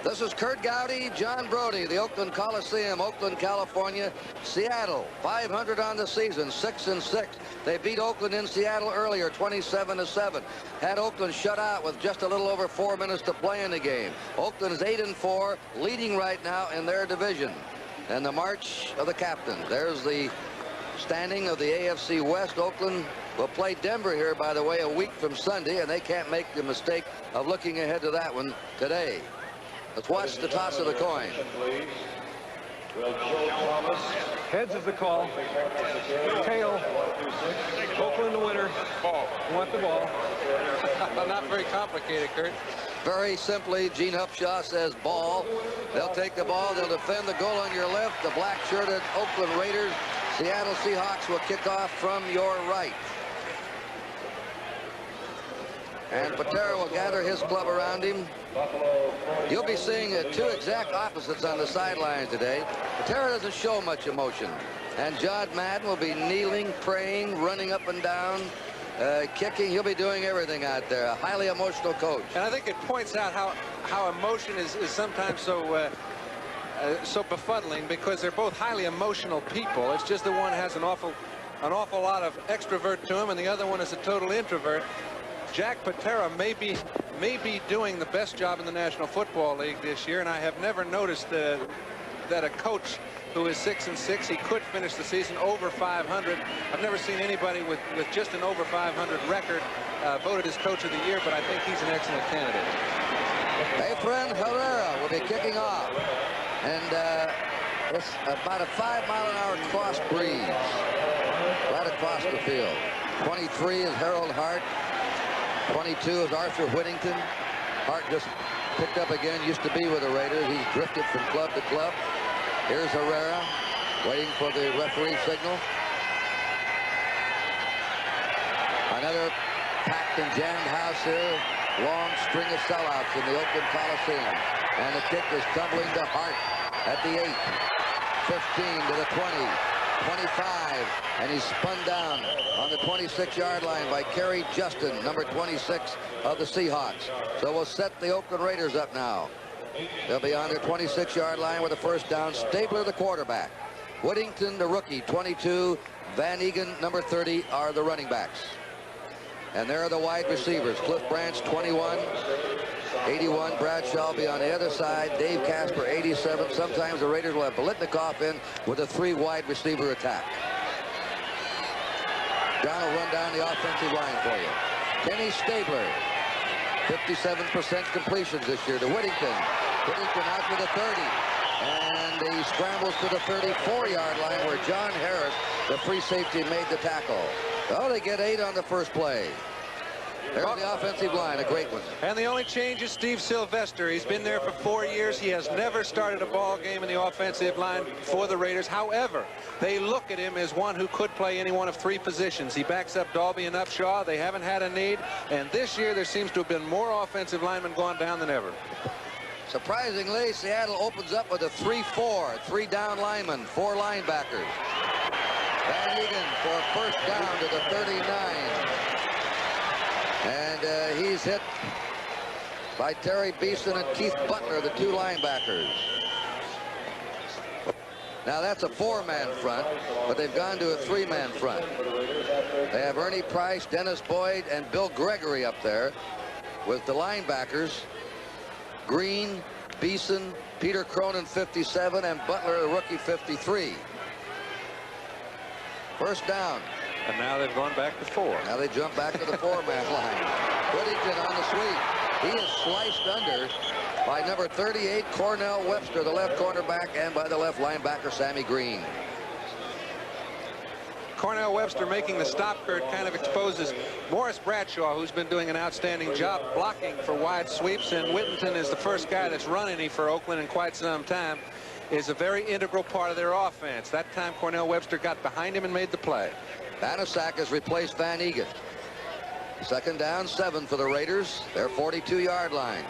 This is Kurt Gowdy, John Brody, the Oakland Coliseum, Oakland, California. Seattle, 500 on the season, 6-6. They beat Oakland in Seattle earlier, 27-7. Had Oakland shut out with just a little over 4 minutes to play in the game. Oakland is 8-4, leading right now in their division. And the march of the captain. There's the standing of the AFC West. Oakland will play Denver here, by the way, a week from Sunday, and they can't make the mistake of looking ahead to that one today. Let's watch the toss of the coin. Heads is the call. Tail. Oakland the winner. Ball. You want the ball. Not very complicated, Kurt. Very simply, Gene Upshaw says ball. They'll take the ball. They'll defend the goal on your left. The black-shirted Oakland Raiders. Seattle Seahawks will kick off from your right. And Patera will gather his club around him. You'll be seeing two exact opposites on the sidelines today. Patera doesn't show much emotion. And John Madden will be kneeling, praying, running up and down, kicking. He'll be doing everything out there. A highly emotional coach. And I think it points out how emotion is sometimes so befuddling, because they're both highly emotional people. It's just the one has an awful lot of extrovert to him, and the other one is a total introvert. Jack Patera may be doing the best job in the National Football League this year, and I have never noticed that a coach who is 6-6, he could finish the season over 500. I've never seen anybody with just an over 500 record voted as coach of the year, but I think he's an excellent candidate. Efren Herrera will be kicking off, and it's about a 5-mile-an-hour cross breeze right across the field. 23 is Harold Hart. 22 is Arthur Whittington. Hart just picked up again, used to be with the Raiders. He's drifted from club to club. Here's Herrera waiting for the referee signal. Another packed and jammed house here. Long string of sellouts in the Oakland Coliseum. And the kick is tumbling to Hart at the 8. 15 to the 20. 25, and he's spun down on the 26-yard line by Kerry Justin, number 26 of the Seahawks. So we'll set the Oakland Raiders up now. They'll be on their 26-yard line with a first down. Stabler, the quarterback. Whittington, the rookie, 22. Van Egan, number 30, are the running backs. And there are the wide receivers. Cliff Branch, 21. 81, Bradshaw will be on the other side. Dave Casper, 87. Sometimes the Raiders will have Bolitnikoff in with a 3-wide receiver attack. John will run down the offensive line for you. Kenny Stabler, 57% completions this year to Whittington. Whittington out to the 30. And he scrambles to the 34-yard line where John Harris, the free safety, made the tackle. Oh, they get 8 on the first play. There's the offensive line, a great one. And the only change is Steve Sylvester. He's been there for 4 years. He has never started a ball game in the offensive line for the Raiders. However, they look at him as one who could play any one of 3 positions. He backs up Dalby and Upshaw. They haven't had a need. And this year, there seems to have been more offensive linemen gone down than ever. Surprisingly, Seattle opens up with a 3-4, 3 down linemen, 4 linebackers. Van Egan for a first down to the 39. And he's hit by Terry Beeson and Keith Butler, the 2 linebackers. Now that's a 4-man front, but they've gone to a 3-man front. They have Ernie Price, Dennis Boyd, and Bill Gregory up there with the linebackers. Green, Beeson, Peter Cronin, 57, and Butler, the rookie, 53. First down. And now they've gone back to 4. Now they jump back to the 4-man line. Whittington on the sweep. He is sliced under by number 38, Cornell Webster, the left cornerback, and by the left linebacker, Sammy Green. Cornell Webster making the stop, Kurt, kind of exposes Morris Bradshaw, who's been doing an outstanding job blocking for wide sweeps, and Whittington is the first guy that's run any for Oakland in quite some time. Is a very integral part of their offense. That time Cornell Webster got behind him and made the play. Banasak has replaced Van Egan. Second down, 7 for the Raiders. Their 42-yard line.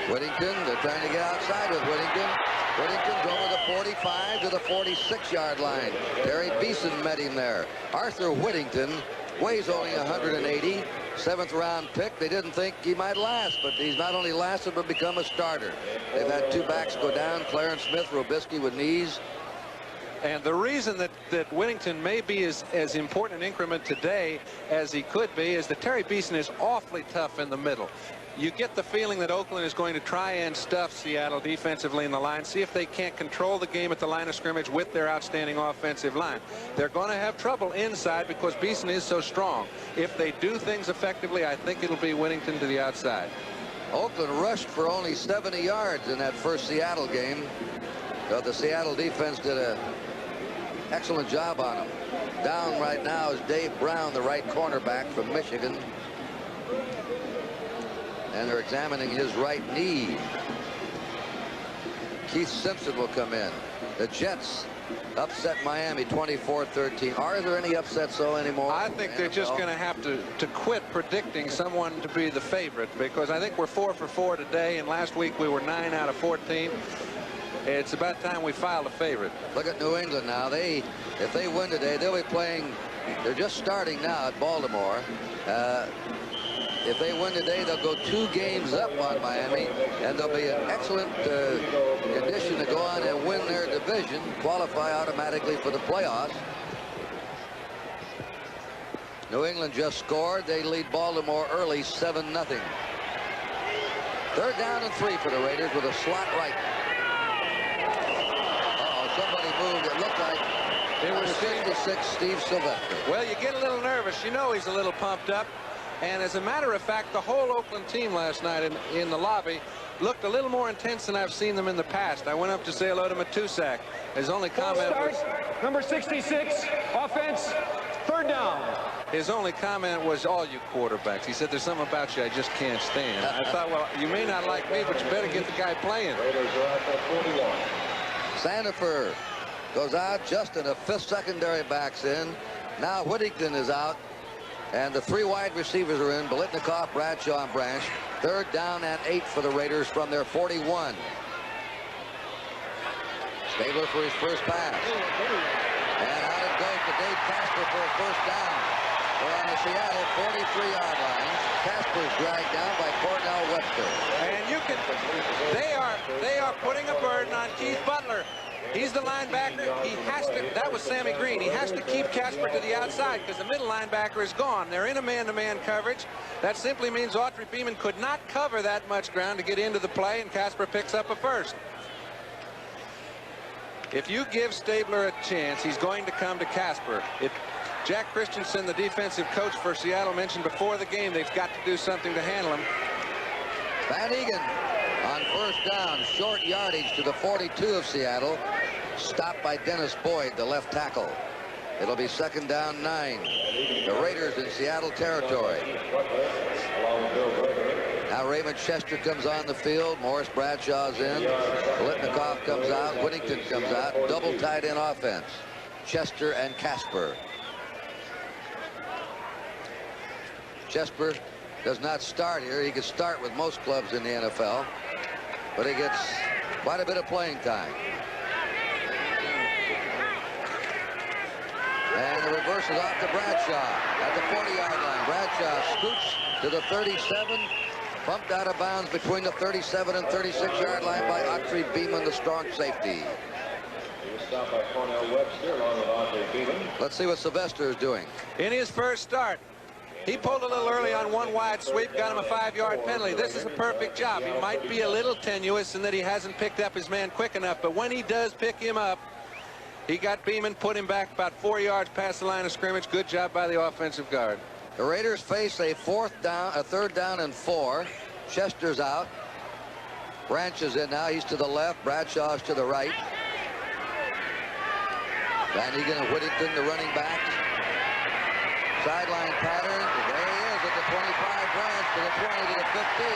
Whittington, they're trying to get outside with Whittington. Whittington's over the 45 to the 46-yard line. Terry Beeson met him there. Arthur Whittington weighs only 180. 7th round pick. They didn't think he might last, but he's not only lasted but become a starter. They've had 2 backs go down, Clarence Smith, Robisky with knees. And the reason that Whittington may be as important an increment today as he could be is that Terry Beeson is awfully tough in the middle. You get the feeling that Oakland is going to try and stuff Seattle defensively in the line, see if they can't control the game at the line of scrimmage with their outstanding offensive line. They're going to have trouble inside because Beeson is so strong. If they do things effectively, I think it'll be Whittington to the outside. Oakland rushed for only 70 yards in that first Seattle game. So the Seattle defense did an excellent job on them. Down right now is Dave Brown, the right cornerback from Michigan. And they're examining his right knee. Keith Simpson will come in. The Jets upset Miami 24-13. Are there any upsets though anymore? I think they're just going to have to quit predicting someone to be the favorite, because I think we're 4 for 4 today, and last week we were 9 out of 14. It's about time we filed a favorite. Look at New England now. If they win today, they'll be playing. They're just starting now at Baltimore. If they win today, they'll go 2 games up on Miami, and they'll be in excellent condition to go on and win their division, qualify automatically for the playoffs. New England just scored. They lead Baltimore early 7-0. 3rd down and 3 for the Raiders with a slot right. Somebody moved. It looked like it was 56, Steve Sylvester. Well, you get a little nervous. You know he's a little pumped up. And as a matter of fact, the whole Oakland team last night in the lobby looked a little more intense than I've seen them in the past. I went up to say hello to Matusak. His only comment was... Number 66, offense, 3rd down. His only comment was, all you quarterbacks. He said, there's something about you I just can't stand. I thought, well, you may not like me, but you better get the guy playing. Sandifer goes out. Just in a 5th secondary backs in. Now Whittington is out. And the 3 wide receivers are in. Biletnikoff, Bradshaw, and Branch. 3rd down and 8 for the Raiders from their 41. Stabler for his first pass. And out it goes to Dave Casper for a 1st down. We're on the Seattle 43-yard line. Casper's dragged down by Cornell Webster. And you can, they are putting a burden on Keith Butler. He's the linebacker. He has to, that was Sammy Green. He has to keep Casper to the outside because the middle linebacker is gone. They're in a man-to-man coverage. That simply means Autry Beeman could not cover that much ground to get into the play, and Casper picks up a 1st. If you give Stabler a chance, he's going to come to Casper. Jack Christensen, the defensive coach for Seattle, mentioned before the game they've got to do something to handle him. Van Egan on 1st down, short yardage to the 42 of Seattle. Stopped by Dennis Boyd, the left tackle. It'll be 2nd down 9. The Raiders in Seattle territory. Now Raymond Chester comes on the field. Morris Bradshaw's in. Biletnikoff comes out. Whittington comes out. Double tight end offense. Chester and Casper. Chester does not start here. He could start with most clubs in the NFL, but he gets quite a bit of playing time. And the reverse is off to Bradshaw at the 40-yard line. Bradshaw scoots to the 37, bumped out of bounds between the 37 and 36-yard line by Autry Beeman, the strong safety. Let's see what Sylvester is doing. In his first start, he pulled a little early on 1 wide sweep, got him a 5-yard penalty. This is a perfect job. He might be a little tenuous in that he hasn't picked up his man quick enough, but when he does pick him up, he got Beeman, put him back about 4 yards past the line of scrimmage. Good job by the offensive guard. The Raiders face a 3rd down and 4. Chester's out. Branch is in now. He's to the left. Bradshaw's to the right. Van Egan and Whittington, the running backs. Sideline pattern. There he is at the 25. Branch to the 20 to the 15.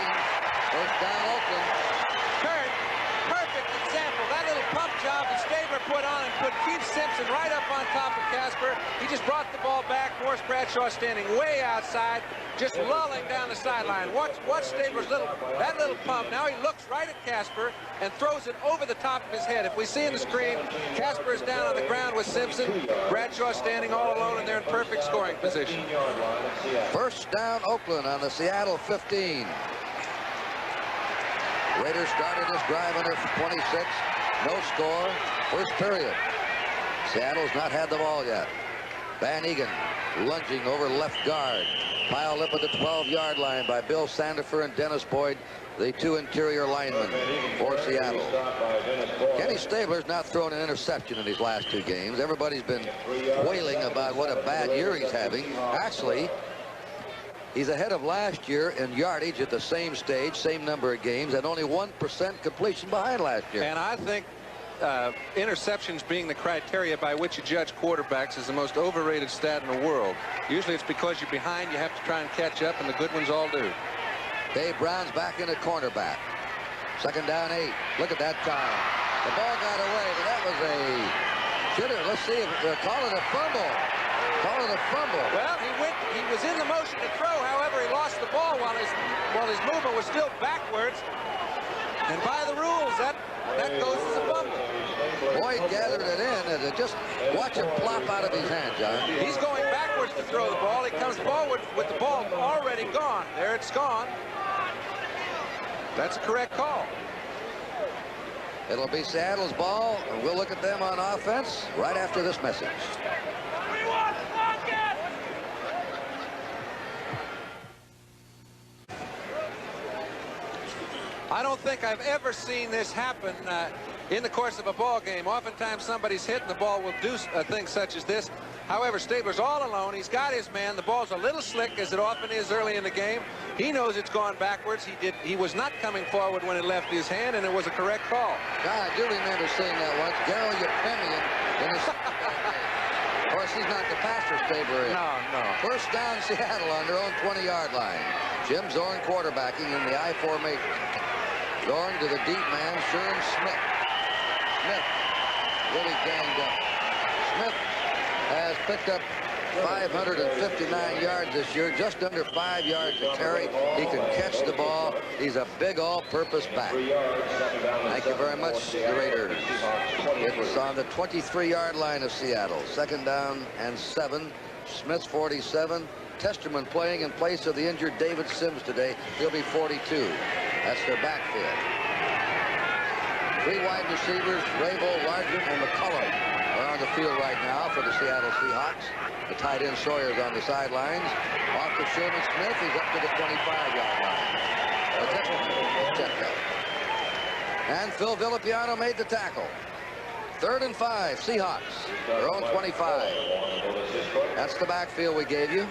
1st down Oakland. Kurt, perfect example, that little pump job that Stabler put on and put Keith Simpson right up on top of Casper. He just brought the ball back. Morris Bradshaw standing way outside, just lulling down the sideline. Watch Stabler's that little pump. Now he looks right at Casper and throws it over the top of his head. If we see in the screen, Casper is down on the ground with Simpson. Bradshaw standing all alone, and they're in perfect scoring position. First down, Oakland on the Seattle 15. Raiders started this drive under 26. No score. First period. Seattle's not had the ball yet. Van Egan lunging over left guard. Piled up at the 12-yard line by Bill Sandifer and Dennis Boyd, the two interior linemen for Seattle. Kenny Stabler's not thrown an interception in these last two games. Everybody's been wailing about what a bad year he's having. Actually, he's ahead of last year in yardage at the same stage, same number of games, and only 1% completion behind last year. And I think interceptions being the criteria by which you judge quarterbacks is the most overrated stat in the world. Usually it's because you're behind, you have to try and catch up, and the good ones all do. Dave Brown's back in at cornerback. Second down 8. Look at that time. The ball got away, but that was let's see if they're calling a fumble. Calling a fumble. Well, he was in the motion to throw. However, he lost the ball while his movement was still backwards. And by the rules, that goes as a fumble. Boyd gathered it in, and just watch it plop out of his hand, John. He's going backwards to throw the ball. He comes forward with the ball already gone. There it's gone. That's a correct call. It'll be Seattle's ball, and we'll look at them on offense right after this message. I don't think I've ever seen this happen in the course of a ball game. Oftentimes somebody's hit and the ball will do things such as this. However, Stabler's all alone. He's got his man. The ball's a little slick, as it often is early in the game. He knows it's gone backwards. He was not coming forward when it left his hand, and it was a correct call. God, I do remember seeing that once. Gerald Yepemian in his... Of course, he's not the passer Stabler is. No. First down, Seattle on their own 20-yard line. Jim Zorn quarterbacking in the I formation. Zorn to the deep man, Sherm Smith. Smith really ganged up. Smith has picked up 559 yards this year, just under 5 yards to carry. He can catch the ball. He's a big all-purpose back. Thank you very much, the Raiders. It was on the 23-yard line of Seattle. Second down and 7. Smith's 47. Testerman playing in place of the injured David Sims today. He'll be 42. That's their backfield. 3 wide receivers, Raybo, Largent, and McCullum are on the field right now for the Seattle Seahawks. The tight end Sawyer's on the sidelines. Off to Sherman Smith. He's up to the 25-yard line. Checked up. And Phil Villapiano made the tackle. 3rd and 5, Seahawks. Their own 25. That's the backfield we gave you.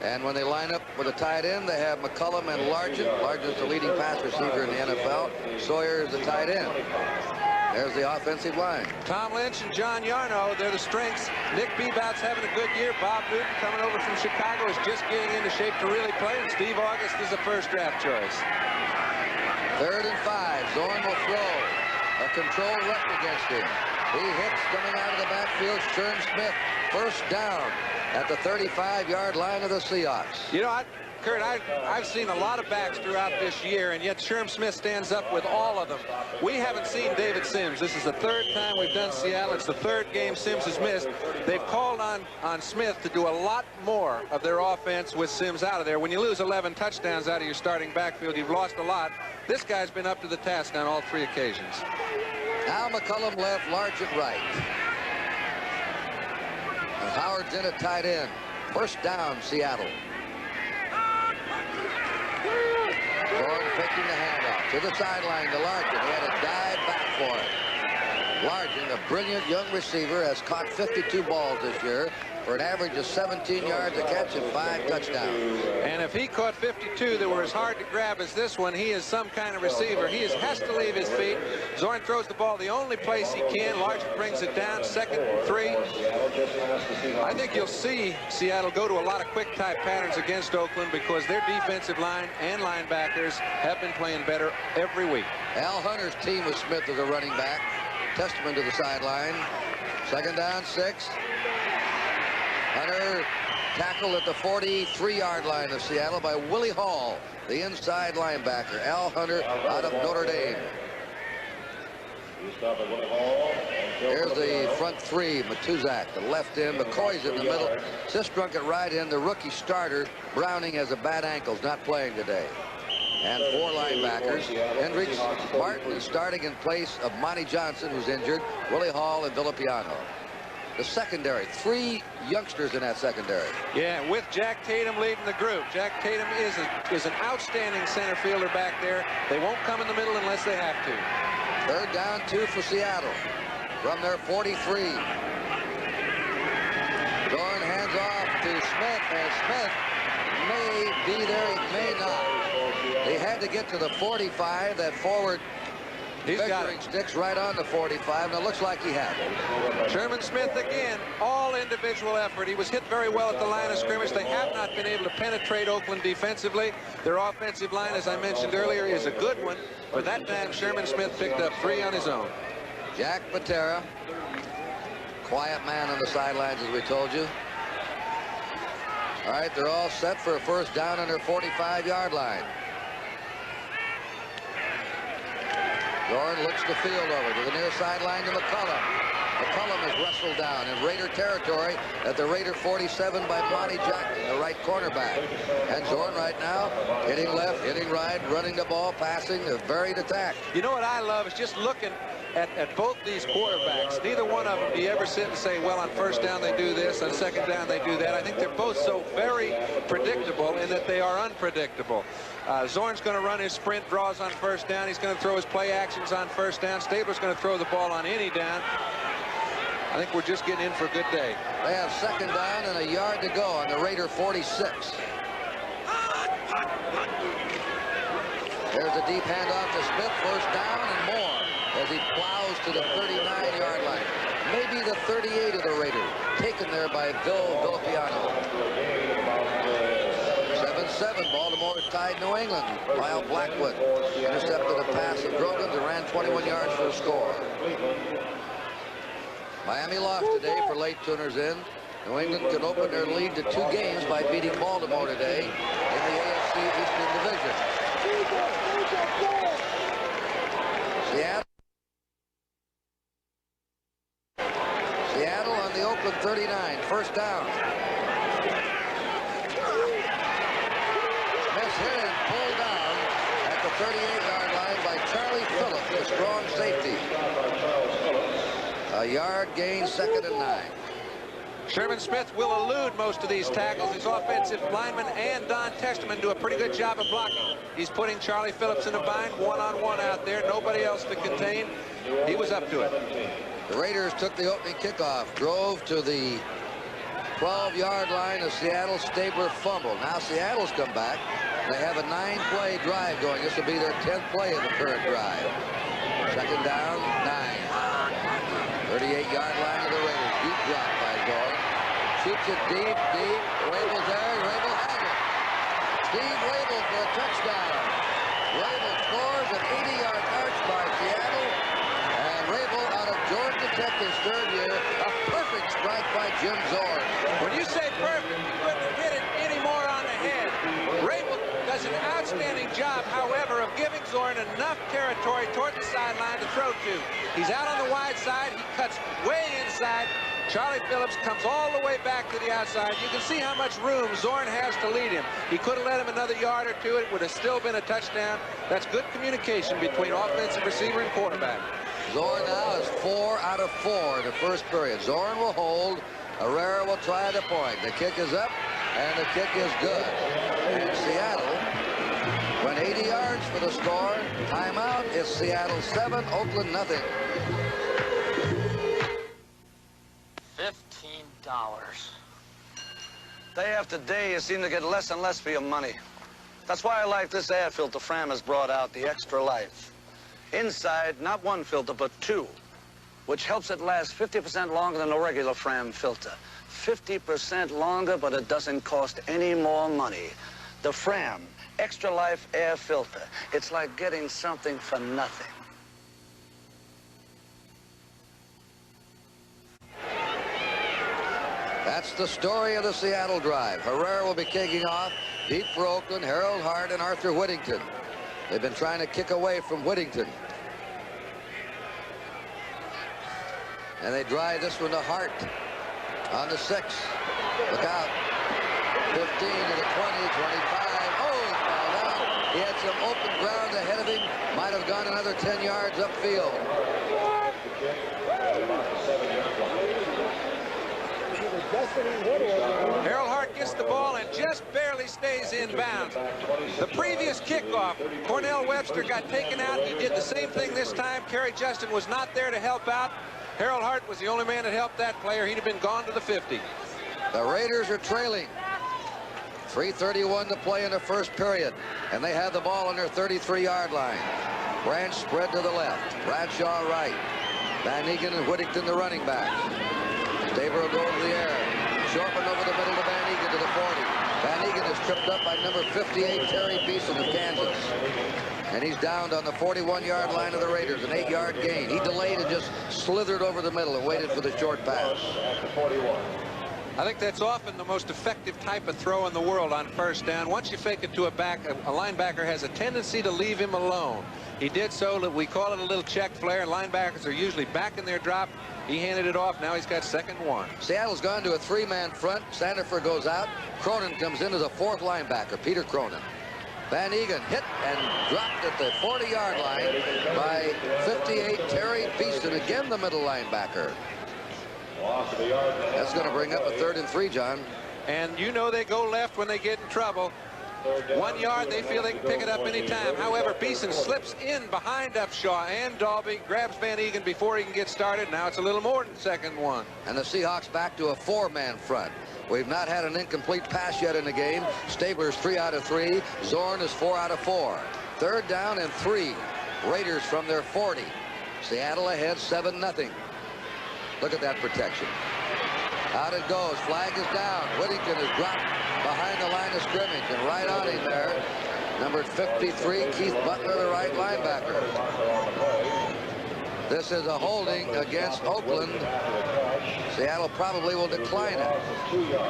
And when they line up with a tight end, they have McCullum and Largent. Largent's the leading pass receiver in the NFL. Sawyer is the tight end. There's the offensive line. Tom Lynch and John Yarno, they're the strengths. Nick Bebout's having a good year. Bob Newton coming over from Chicago is just getting into shape to really play. And Steve August is a first draft choice. 3rd and 5. Zorn will throw. A control rush against him. He hits coming out of the backfield. Sherm Smith, first down at the 35-yard line of the Seahawks. You know, Kurt, I've seen a lot of backs throughout this year, and yet Sherm Smith stands up with all of them. We haven't seen David Sims. This is the 3rd time we've done Seattle. It's the 3rd game Sims has missed. They've called on Smith to do a lot more of their offense with Sims out of there. When you lose 11 touchdowns out of your starting backfield, you've lost a lot. This guy's been up to the task on all 3 occasions. Now McCullum left, Largent right. And Howard's in at tight end. First down, Seattle. Zorn taking the handoff to the sideline to Largent. He had a dive back for it. Largent, a brilliant young receiver, has caught 52 balls this year. for an average of 17 yards a catch and 5 touchdowns. And if he caught 52 that were as hard to grab as this one, he is some kind of receiver. Has to leave his feet. Zorn throws the ball the only place he can. Larson brings it down, 2nd and 3. I think you'll see Seattle go to a lot of quick type patterns against Oakland because their defensive line and linebackers have been playing better every week. Al Hunter's team with Smith as a running back. Testament to the sideline. 2nd down, 6. Hunter tackled at the 43-yard line of Seattle by Willie Hall, the inside linebacker. Al Hunter out of Notre Dame. Here's the front 3. Matuzak, the left end. McCoy's in the middle. Sistrunk at right end. The rookie starter, Browning, has a bad ankle, is not playing today. And 4 linebackers. Hendricks, Martin is starting in place of Monty Johnson, who's injured. Willie Hall and Villapiano. The secondary, 3 youngsters in that secondary. Yeah, with Jack Tatum leading the group. Jack Tatum is an outstanding center fielder back there. They won't come in the middle unless they have to. 3rd down, 2 for Seattle from their 43. Zorn hands off to Smith, and Smith may be there, he may not. They had to get to the 45. That forward measuring sticks right on the 45, and it looks like he had it. Sherman Smith again, all individual effort. He was hit very well at the line of scrimmage. They have not been able to penetrate Oakland defensively. Their offensive line, as I mentioned earlier, is a good one, but that time Sherman Smith picked up 3 on his own. Jack Patera, quiet man on the sidelines, as we told you. All right, they're all set for a 1st down on their 45-yard line. Zorn looks the field over to the near sideline to McCullum. McCullum is wrestled down in Raider territory at the Raider 47 by Monty Jackson, the right cornerback. And Zorn right now hitting left, hitting right, running the ball, passing, a varied attack. You know what I love is just looking at both these quarterbacks. Neither one of them do you ever sit and say, well, on 1st down they do this, on 2nd down they do that. I think they're both so very predictable in that they are unpredictable. Zorn's going to run his sprint draws on 1st down. He's going to throw his play actions on 1st down. Stabler's going to throw the ball on any down. I think we're just getting in for a good day. They have 2nd down and a yard to go on the Raider 46. There's a deep handoff to Smith, 1st down and more as he plows to the 39-yard line. Maybe the 38 of the Raiders, taken there by Villapiano. 7-7, Baltimore tied New England. Lyle Blackwood intercepted a pass of Grogan's and ran 21 yards for a score. Miami lost today for late tuners in. New England could open their lead to 2 games by beating Baltimore today in the AFC Eastern Division. Seattle on the Oakland 39, 1st down. Smith hit and pulled down at the 38-yard line by Charlie Phillips, the strong safety. A yard gain, 2nd and 9. Sherman Smith will elude most of these tackles. His offensive lineman and Don Testerman do a pretty good job of blocking. He's putting Charlie Phillips in a bind, one-on-one out there. Nobody else to contain. He was up to it. The Raiders took the opening kickoff, drove to the 12-yard line of Seattle. Stabler fumbled. Now Seattle's come back. They have a 9-play drive going. This will be their 10th play of the current drive. 2nd down, 9. 38-yard line of the Raiders. Deep drop by Zorn. Shoots it deep. Rabel's there. Rabel has it. Steve Rabel for a touchdown. Rabel scores an 80-yard march by Seattle. And Rabel out of Georgia Tech his 3rd year. A perfect strike by Jim Zorn. When you say perfect, you couldn't hit it any more on the head. Rabel does an outstanding job, however, of giving Zorn enough territory toward the sideline to throw to. He's out on the wide side. He cuts way inside. Charlie Phillips comes all the way back to the outside. You can see how much room Zorn has to lead him. He could have let him another yard or 2. It would have still been a touchdown. That's good communication between offensive receiver and quarterback. Zorn now is 4 out of 4 in the 1st period. Zorn will hold. Herrera will try the point. The kick is up, and the kick is good. And Seattle went 80 yards for the score. Timeout is Seattle 7, Oakland nothing. $15. Day after day, you seem to get less and less for your money. That's why I like this air filter Fram has brought out, the Extra Life. Inside, not one filter, but two, which helps it last 50% longer than a regular Fram filter. 50% longer, but it doesn't cost any more money. The Fram Extra Life air filter. It's like getting something for nothing. That's the story of the Seattle drive. Herrera will be kicking off. Deep for Oakland, Harold Hart and Arthur Whittington. They've been trying to kick away from Whittington. And they drive this one to Hart on the 6. Look out. 15 to the 20, 25. Oh, he fouled out. He had some open ground ahead of him. Might have gone another 10 yards upfield. Harold Hart gets the ball and just barely stays in bounds. The previous kickoff, Cornell Webster got taken out. He did the same thing this time. Kerry Justin was not there to help out. Harold Hart was the only man that helped that player. He'd have been gone to the 50. The Raiders are trailing. 3:31 to play in the first period, and they have the ball on their 33-yard line. Branch spread to the left. Bradshaw right. Van Eegen and Whittington the running backs. Staver will go to the air. Shortman over the middle to Van Eegen to the 40. Van Eegen is tripped up by number 58, Terry Beeson of Kansas. And he's downed on the 41-yard line of the Raiders, an 8-yard gain. He delayed and just slithered over the middle and waited for the short pass. I think that's often the most effective type of throw in the world on first down. Once you fake it to a linebacker has a tendency to leave him alone. He did so. We call it a little check flare. Linebackers are usually back in their drop. He handed it off. Now he's got 2nd and 1. Seattle's gone to a 3-man front. Sandifer goes out. Cronin comes in as a 4th linebacker, Peter Cronin. Van Eegen hit and dropped at the 40-yard line by 58, Terry Beeson, again the middle linebacker. That's going to bring up a 3rd and 3, John. And you know they go left when they get in trouble. 1 yard, they feel they can pick it up anytime. However, Beeson slips in behind Upshaw and Dalby, grabs Van Eegen before he can get started. Now it's a little more than 2nd and 1. And the Seahawks back to a 4-man front. We've not had an incomplete pass yet in the game. Stabler's 3 out of 3. Zorn is 4 out of 4. 3rd down and 3. Raiders from their 40. Seattle ahead 7-0. Look at that protection. Out it goes. Flag is down. Whittington is dropped behind the line of scrimmage, and right on him there, number 53, Keith Butler, the right linebacker. This is a holding against Oakland. Seattle probably will decline it.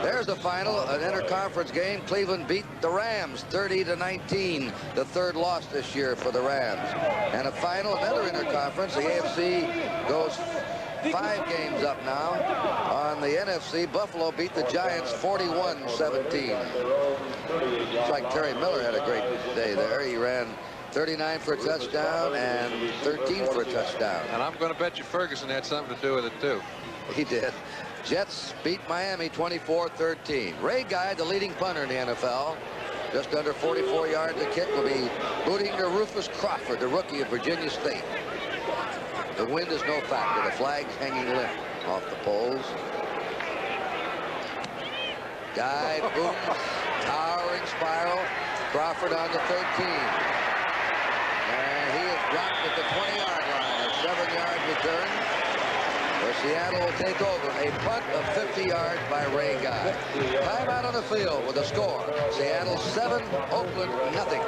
There's the final, an interconference game. Cleveland beat the Rams 30-19, the 3rd loss this year for the Rams. And a final, another interconference. The AFC goes 5 games up now. On the NFC, Buffalo beat the Giants 41-17. Looks like Terry Miller had a great day there. He ran 39 for a touchdown and 13 for a touchdown. And I'm going to bet you Ferguson had something to do with it, too. He did. Jets beat Miami 24-13. Ray Guy, the leading punter in the NFL, just under 44 yards a kick, will be booting to Rufus Crawford, the rookie of Virginia State. The wind is no factor. The flag's hanging limp off the poles. Guy booms, towering spiral. Crawford on the 13. And he is dropped at the 20-yard line. A 7-yard return. Where Seattle will take over. A punt of 50 yards by Ray Guy. Timeout on the field with a score. Seattle 7, Oakland nothing.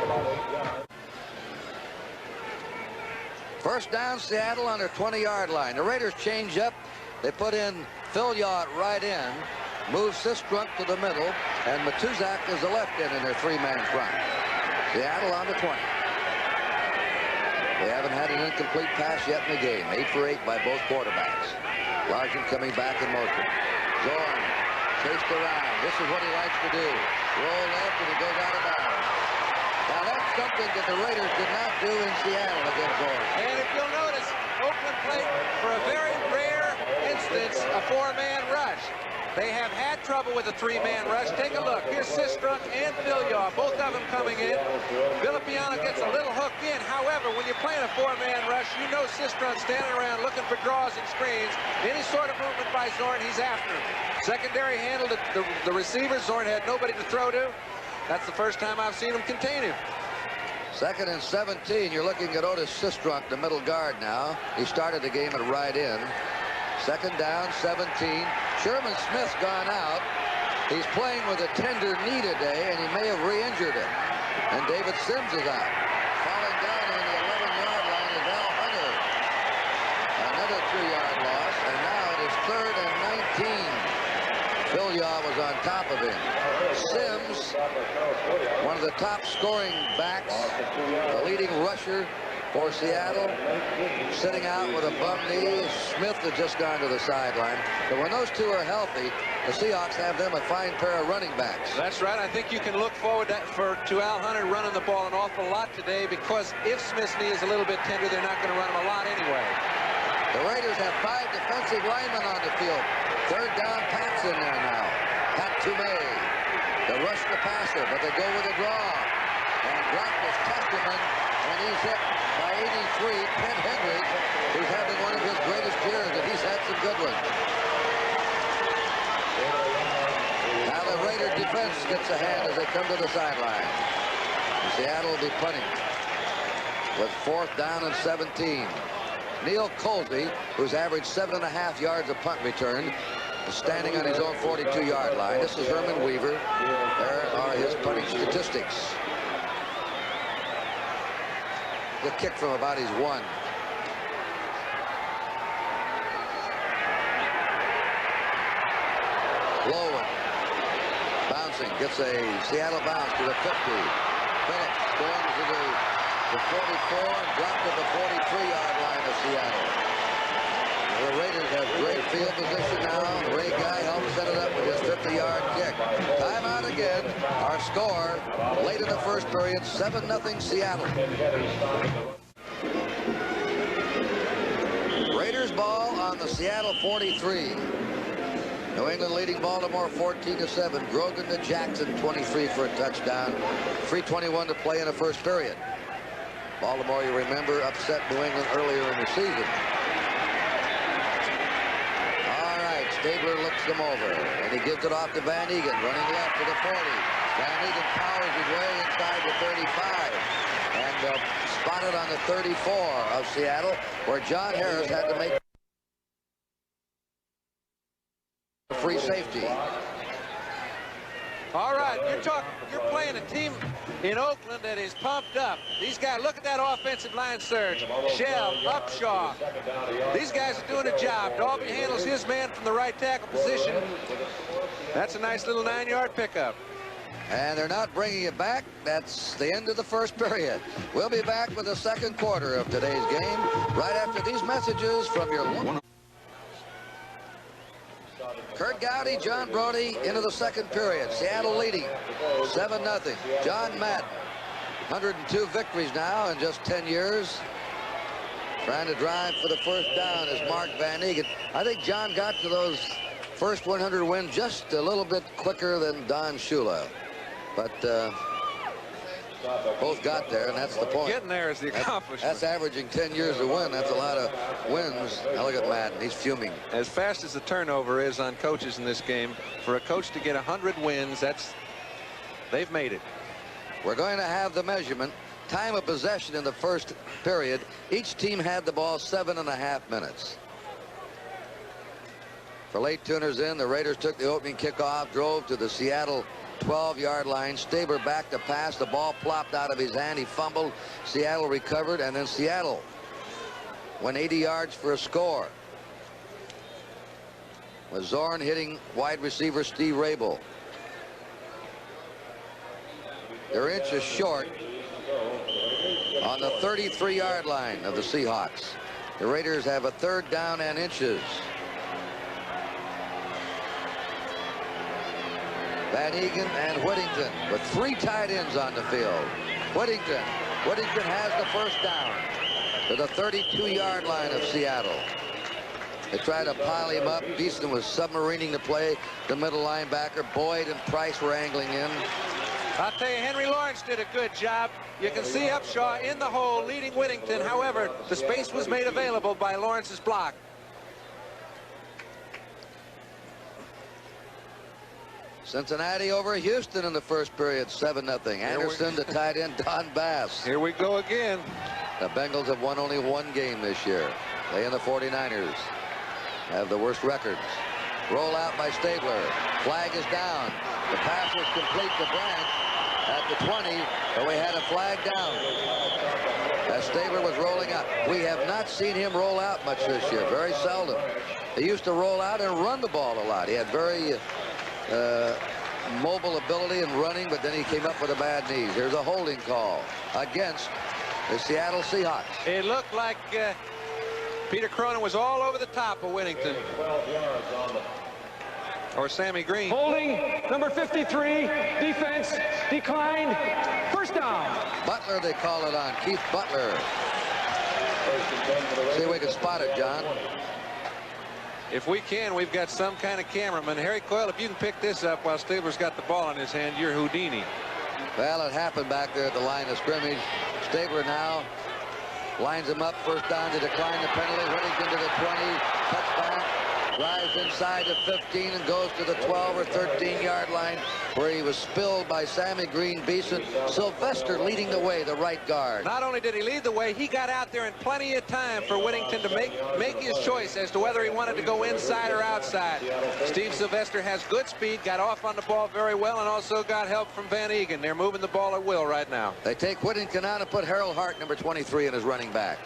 First down, Seattle on their 20-yard line. The Raiders change up. They put in Phil Yacht right in, move Sistrunk to the middle, and Matuzak is the left end in their 3-man front. Seattle on the 20. They haven't had an incomplete pass yet in the game. 8 for 8 by both quarterbacks. Larson coming back in motion. Zorn chased around. This is what he likes to do. Roll left and he goes out of bounds. Now that's something that the Raiders did not do in Seattle against Oakland. And if you'll notice, Oakland played for a very rare instance a 4-man rush. They have had trouble with a three-man rush. Take a look. Here's Sistrunk and Filyaw, both of them coming in. Villapiano gets a little hooked in. However, when you're playing a four-man rush, you know Sistrunk standing around looking for draws and screens. Any sort of movement by Zorn, he's after him. Secondary handled the receiver. Zorn had nobody to throw to. That's the first time I've seen him contain him. 2nd and 17. You're looking at Otis Sistrunk, the middle guard now. He started the game at right end. 2nd down, 17. Sherman Smith's gone out. He's playing with a tender knee today, and he may have re-injured it. And David Sims is out. Falling down on the 11-yard line is Al Hunter. Another 3-yard loss, and now it is 3rd and 19. Filyaw was on top of him. Sims, one of the top scoring backs, the leading rusher for Seattle, sitting out with a bum knee. Smith has just gone to the sideline. But when those two are healthy, the Seahawks have them a fine pair of running backs. That's right. I think you can look forward to Al Hunter running the ball an awful lot today, because if Smith's knee is a little bit tender, they're not going to run him a lot anyway. The Raiders have 5 defensive linemen on the field. 3rd down, Pat's in there now. Pat Toomey. They rush the passer, but they go with a draw. And Brock is Testament, and he's hit by 83. Ken Henry, who's having one of his greatest years, and he's had some good ones. Now the Raider defense gets a hand as they come to the sideline. Seattle will be punting with 4th down and 17. Neil Colby, who's averaged 7.5 yards a punt return, is standing on his own 42-yard line. This is Herman Weaver. There are his punting statistics. The kick from about his 1. Lowen bouncing, gets a Seattle bounce to the 50. Phillips going to the 44 and dropped to the 43-yard line of Seattle. The Raiders have great field position now. Ray Guy helps set it up with his 50-yard kick. Timeout again. Our score late in the first period, 7-0 Seattle. Raiders ball on the Seattle 43. New England leading Baltimore 14-7. Grogan to Jackson, 23 for a touchdown. 3:21 to play in the first period. Baltimore, you remember, upset New England earlier in the season. All right, Stabler looks them over, and he gives it off to Van Egan, running left to the 40. Van Egan powers his way inside the 35, and spotted on the 34 of Seattle, where John Harris had to make a free safety. All right, you're playing a team in Oakland that is pumped up. These guys, look at that offensive line surge. Shell, Upshaw. These guys are doing a job. Dalby handles his man from the right tackle position. That's a nice little 9-yard pickup. And they're not bringing it back. That's the end of the first period. We'll be back with the second quarter of today's game right after these messages from your one. Kurt Gowdy, John Brody into the second period. Seattle leading 7-0. John Madden, 102 victories now in just 10 years. Trying to drive for the first down is Mark Van Egan. I think John got to those first 100 wins just a little bit quicker than Don Shula. But both got there, and that's the point. Getting there is the accomplishment. That's averaging 10 years to win. That's a lot of wins. Now look at Madden. He's fuming. As fast as the turnover is on coaches in this game, for a coach to get 100 wins, they've made it. We're going to have the measurement. Time of possession in the first period. Each team had the ball 7.5 minutes. For late tuners in, the Raiders took the opening kickoff, drove to the Seattle 12-yard line. Stabler back to pass. The ball plopped out of his hand. He fumbled. Seattle recovered, and then Seattle went 80 yards for a score, with Zorn hitting wide receiver Steve Rabel. They're inches short on the 33-yard line of the Seahawks. The Raiders have a 3rd down and inches. Van Egan and Whittington with 3 tight ends on the field. Whittington has the first down to the 32-yard line of Seattle. They tried to pile him up. Beeson was submarining the play. The middle linebacker, Boyd and Price were angling in. I'll tell you, Henry Lawrence did a good job. You can see Upshaw in the hole leading Whittington. However, the space was made available by Lawrence's block. Cincinnati over Houston in the first period, 7-0. Anderson, the tight end, Don Bass. Here we go again. The Bengals have won only one game this year. They and the 49ers have the worst records. Roll out by Stabler. Flag is down. The pass was complete to Branch at the 20, but we had a flag down as Stabler was rolling out. We have not seen him roll out much this year, very seldom. He used to roll out and run the ball a lot. He had very mobile ability in running, but then he came up with a bad knee. Here's a holding call against the Seattle Seahawks. It looked like Peter Cronin was all over the top of Whittington. Or Sammy Green. Holding, number 53, defense, declined, first down. Butler, they call it on. Keith Butler. See if we can spot it, John. If we can, we've got some kind of cameraman. Harry Coyle, if you can pick this up while Stabler's got the ball in his hand, you're Houdini. Well, it happened back there at the line of scrimmage. Stabler now lines him up, first down to decline the penalty. Whittington to the 20, touchdown. Drives inside the 15 and goes to the 12 or 13-yard line where he was spilled by Sammy Green, Beeson. Sylvester leading the way, the right guard. Not only did he lead the way, he got out there in plenty of time for Whittington to make his choice as to whether he wanted to go inside or outside. Steve Sylvester has good speed, got off on the ball very well, and also got help from Van Egan. They're moving the ball at will right now. They take Whittington out and put Harold Hart, number 23, in as running back.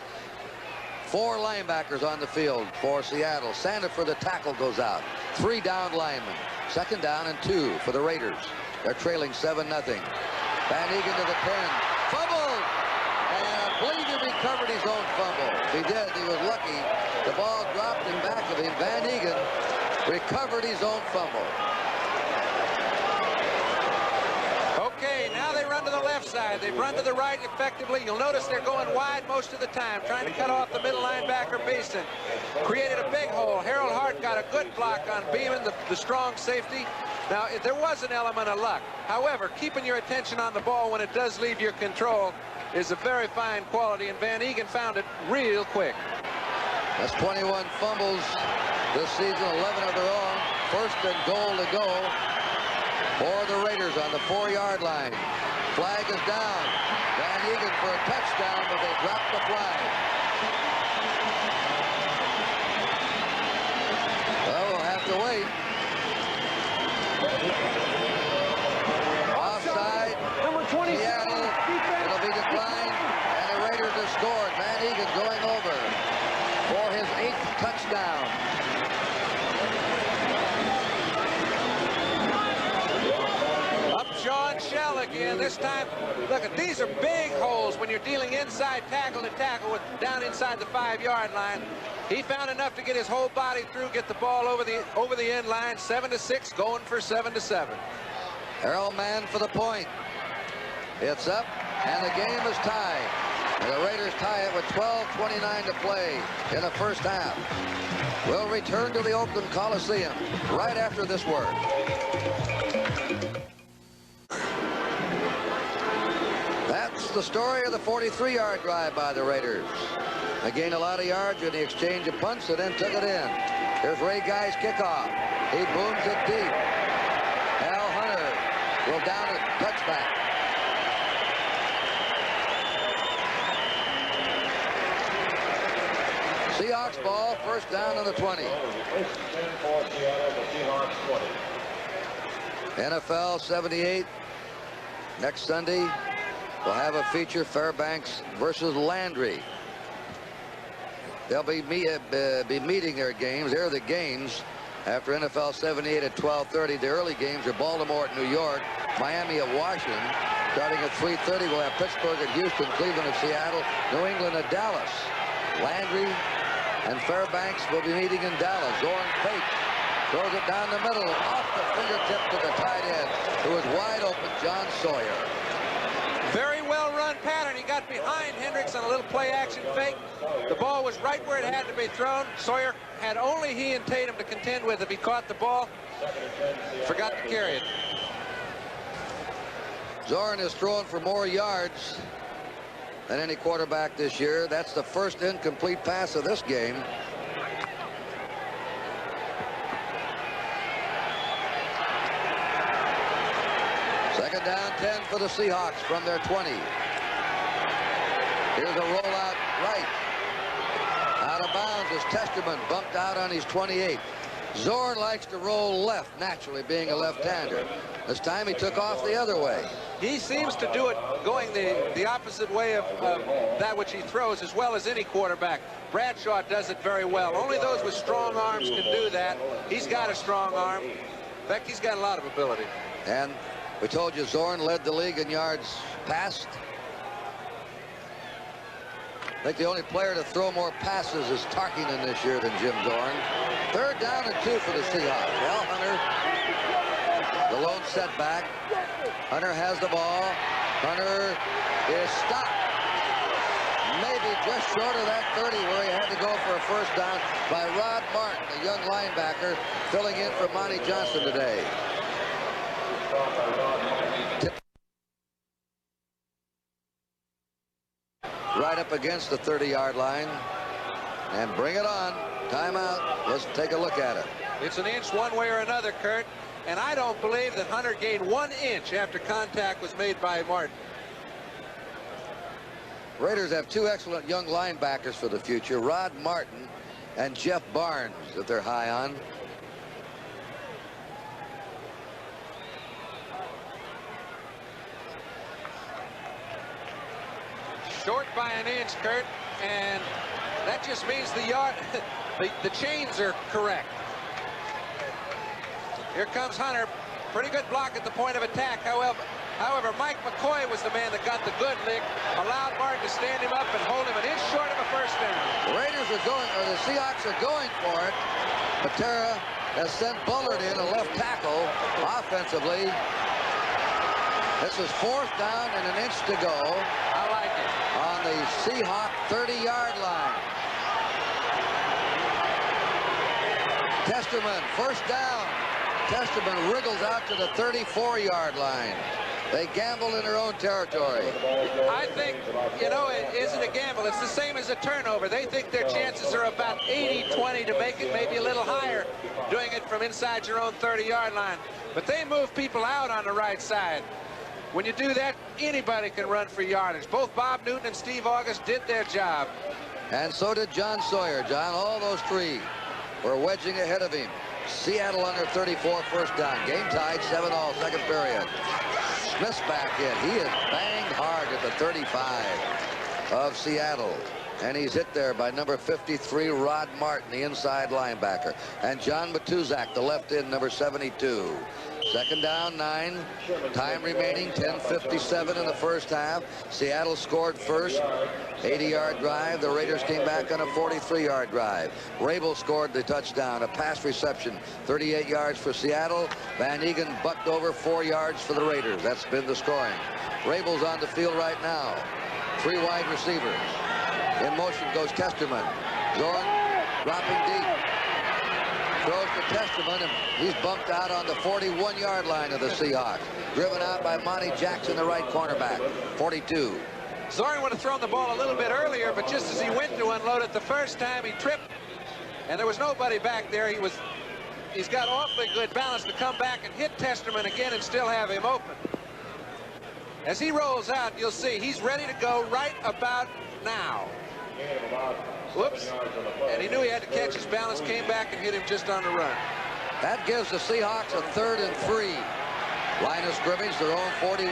4 linebackers on the field for Seattle. Sander for the tackle goes out. 3 down linemen. Second down and 2 for the Raiders. They're trailing 7-0. Van Egan to the 10. Fumble! And I believe he recovered his own fumble. If he did, he was lucky. The ball dropped in back of him. Van Egan recovered his own fumble. Okay, now they run to the left side. They've run to the right effectively. You'll notice they're going wide most of the time, trying to cut off the middle linebacker, Beeson. Created a big hole. Harold Hart got a good block on Beeman, the strong safety. Now, there was an element of luck. However, keeping your attention on the ball when it does leave your control is a very fine quality, and Van Egan found it real quick. That's 21 fumbles this season, 11 of their own. First and goal to go for the Raiders on the 4-yard line. Flag is down. Van Egan for a touchdown, but they dropped the flag. Well, we'll have to wait. Offside. Number 20. Seattle. It'll be declined, and the Raiders have scored. Van Egan going over for his 8th touchdown. Upshaw shell again. This time, look, these are big holes when you're dealing inside tackle to tackle with down inside the 5-yard line. He found enough to get his whole body through, get the ball over the end line. 7-6, going for 7-7. Harold Mann for the point. It's up, and the game is tied. And the Raiders tie it with 12:29 to play in the first half. We'll return to the Oakland Coliseum right after this word. That's the story of the 43-yard drive by the Raiders. They gained a lot of yards in the exchange of punts and then took it in. Here's Ray Guy's kickoff. He booms it deep. Al Hunter will down it, touchback. Seahawks ball, first down on the 20. NFL 78. Next Sunday, we'll have a feature, Fairbanks versus Landry. They'll be meeting their games. They're the games after NFL 78 at 12:30. The early games are Baltimore at New York, Miami at Washington. Starting at 3:30, we'll have Pittsburgh at Houston, Cleveland at Seattle, New England at Dallas. Landry and Fairbanks will be meeting in Dallas. Zoran Pate throws it down the middle, off the fingertip to the tight end, who is wide open, John Sawyer. Very well run pattern. He got behind Hendricks on a little play action fake. The ball was right where it had to be thrown. Sawyer had only he and Tatum to contend with if he caught the ball. Forgot to carry it. Zorn is throwing for more yards than any quarterback this year. That's the first incomplete pass of this game. Second down, 10 for the Seahawks from their 20. Here's a rollout right. Out of bounds as Testerman bumped out on his 28. Zorn likes to roll left, naturally being a left-hander. This time he took off the other way. He seems to do it going the opposite way of that which he throws as well as any quarterback. Bradshaw does it very well. Only those with strong arms can do that. He's got a strong arm. In fact, he's got a lot of ability. And we told you Zorn led the league in yards passed. I think the only player to throw more passes is Tarkington this year than Jim Zorn. Third down and 2 for the Seahawks. Well, Hunter, the lone setback. Hunter has the ball. Hunter is stopped. Maybe just short of that 30 where he had to go for a first down by Rod Martin, a young linebacker, filling in for Monty Johnson today. Right up against the 30-yard line. And bring it on. Timeout. Let's take a look at it. It's an inch one way or another, Kurt. And I don't believe that Hunter gained 1 inch after contact was made by Martin. Raiders have 2 excellent young linebackers for the future, Rod Martin and Jeff Barnes, that they're high on. Short by an inch, Kurt, and that just means the chains are correct. Here comes Hunter. Pretty good block at the point of attack. However, Mike McCoy was the man that got the good lick, allowed Martin to stand him up and hold him an inch short of a first down. The Raiders are going, or the Seahawks are going for it. Patera has sent Bullard in, a left tackle, offensively. This is 4th down and an inch to go. I like it. On the Seahawk 30-yard line. Testerman, first down. Testerman wriggles out to the 34-yard line. They gamble in their own territory. I think, you know, it isn't a gamble. It's the same as a turnover. They think their chances are about 80-20 to make it, maybe a little higher, doing it from inside your own 30-yard line. But they move people out on the right side. When you do that, anybody can run for yardage. Both Bob Newton and Steve August did their job. And so did John Sawyer. John, all those 3 were wedging ahead of him. Seattle under 34, first down. Game tied, 7-all, second period. Smith's back in. He is banged hard at the 35 of Seattle. And he's hit there by number 53, Rod Martin, the inside linebacker. And John Matuzak, the left end, number 72. Second down, 9. Time remaining, 10:57 in the first half. Seattle scored first. 80-yard drive. The Raiders came back on a 43-yard drive. Rabel scored the touchdown, a pass reception, 38 yards for Seattle. Van Egan bucked over 4 yards for the Raiders. That's been the scoring. Rabel's on the field right now. 3 wide receivers. In motion goes Testerman. Zorn dropping deep. Throws to Testerman, and he's bumped out on the 41-yard line of the Seahawks. Driven out by Monty Jackson, the right cornerback, 42. Zorn would have thrown the ball a little bit earlier, but just as he went to unload it the first time, he tripped, and there was nobody back there. He's got awfully good balance to come back and hit Testerman again and still have him open. As he rolls out, you'll see he's ready to go right about now. Whoops. And he knew he had to catch his balance, came back and hit him just on the run. That gives the Seahawks a 3rd and 3. Line of scrimmage, their own 41.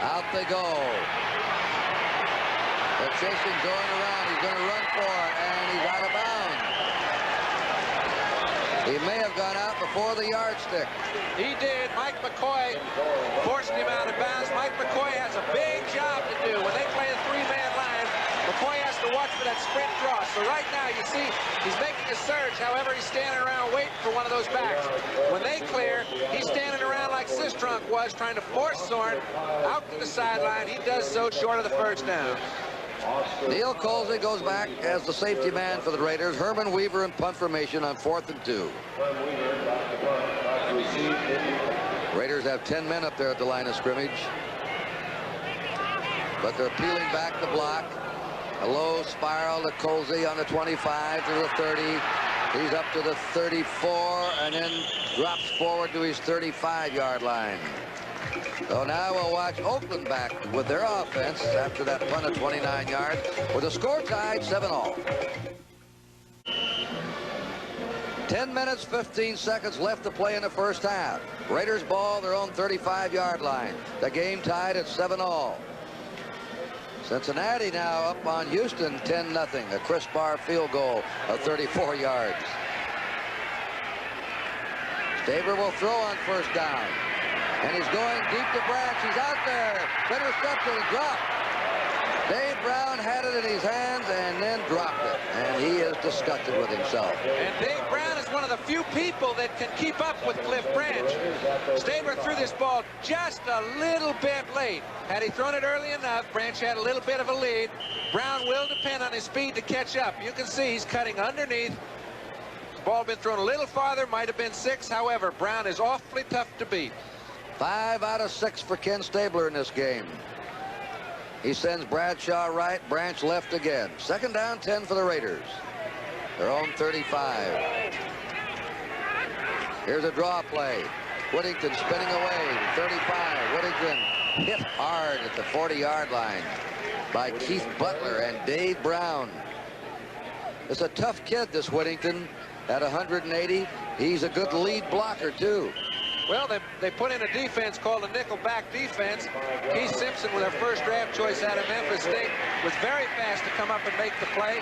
Out they go. They're chasing Zorn around. He's going to run for it, and he's out of bounds. He may have gone out before the yardstick. He did. Mike McCoy forced him out of bounds. Mike McCoy has a big job to do. When they play a 3-man line, McCoy has to to watch for that sprint draw. So right now, you see, he's making a surge. However, he's standing around waiting for one of those backs. When they clear, he's standing around like Sistrunk was, trying to force Soren out to the sideline. He does so short of the first down. Neil Colsey goes back as the safety man for the Raiders. Herman Weaver in punt formation on 4th and 2. Raiders have 10 men up there at the line of scrimmage. But they're peeling back the block. A low spiral to Colsey on the 25 to the 30. He's up to the 34 and then drops forward to his 35-yard line. So now we'll watch Oakland back with their offense after that punt of 29 yards with a score tied 7-all. 10 minutes, 15 seconds left to play in the first half. Raiders ball their own 35-yard line. The game tied at 7-all. Cincinnati now up on Houston 10-0. A Chris Barr field goal of 34 yards. Stabler will throw on first down. And he's going deep to Branch. He's out there. Intercepted and dropped. Dave Brown had it in his hands and then dropped it. And he is disgusted with himself. And Dave Brown is one of the few people that can keep up with Cliff Branch. Stabler threw this ball just a little bit late. Had he thrown it early enough, Branch had a little bit of a lead. Brown will depend on his speed to catch up. You can see he's cutting underneath. Ball been thrown a little farther, might have been 6. However, Brown is awfully tough to beat. 5 out of 6 for Ken Stabler in this game. He sends Bradshaw right, Branch left again. 2nd down, 10 for the Raiders. Their own 35. Here's a draw play. Whittington spinning away, 35. Whittington hit hard at the 40-yard line by Keith Butler and Dave Brown. It's a tough kid, this Whittington, at 180. He's a good lead blocker, too. Well, they put in a defense called a nickelback defense. Keith Simpson, with their first draft choice out of Memphis State, was very fast to come up and make the play.